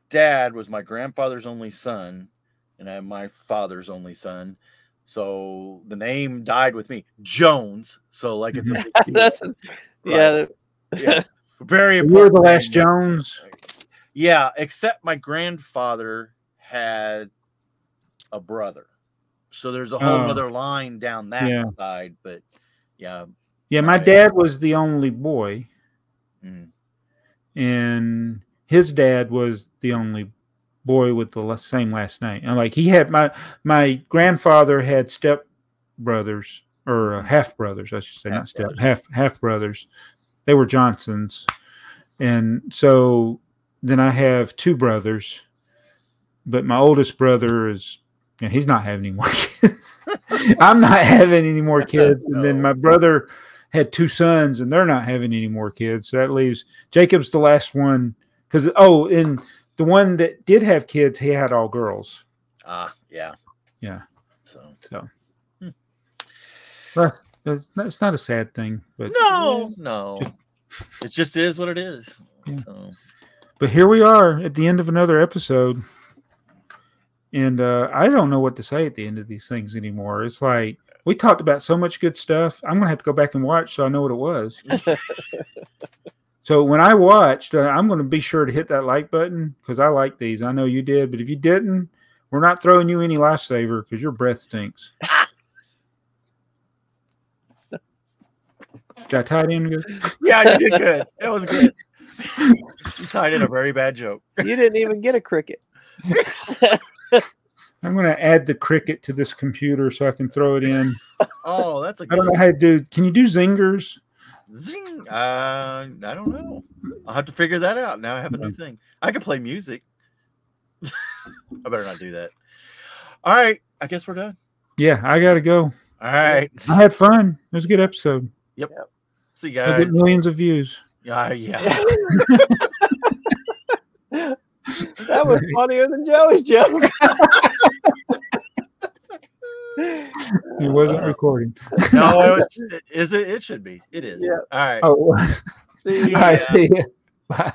dad was my grandfather's only son, and I'm my father's only son. So the name died with me, Jones. So like it's a big deal. Yeah. Very important. You're the last Jones. Yeah, except my grandfather had a brother. So there's a whole other line down that side, but yeah. Yeah, my dad was the only boy. And his dad was the only boy with the same last name. And like he had my grandfather had step brothers or half brothers, I should say, not step, half brothers. They were Johnsons. And so then I have two brothers, but my oldest brother he's not having any more kids. I'm not having any more kids. And then my brother had two sons and they're not having any more kids. So that leaves Jacob's the last one. And the one that did have kids, he had all girls. Yeah. Yeah. So Well, it's not a sad thing, but No. It just is what it is. Yeah. So. But here we are at the end of another episode. And I don't know what to say at the end of these things anymore. It's like we talked about so much good stuff. I'm going to have to go back and watch so I know what it was. So when I watched, I'm going to be sure to hit that like button because I like these. I know you did. But if you didn't, we're not throwing you any lifesaver because your breath stinks. Did I tie it in good? Yeah, you did good. It was good. You tied in a very bad joke. You didn't even get a cricket. I'm going to add the cricket to this computer so I can throw it in. Oh, that's a good I don't know how to do. Can you do zingers? Zing. I don't know. I'll have to figure that out. Now I have a new thing. I can play music. I better not do that. All right. I guess we're done. Yeah, I got to go. All right. I had fun. It was a good episode. Yep. See you I guys. get millions of views. Yeah. That was funnier than Joey's joke. He wasn't recording. No, it was. Is it? It should be. It is. Yeah. All right. Oh, it was. See ya. All right, see you. Bye.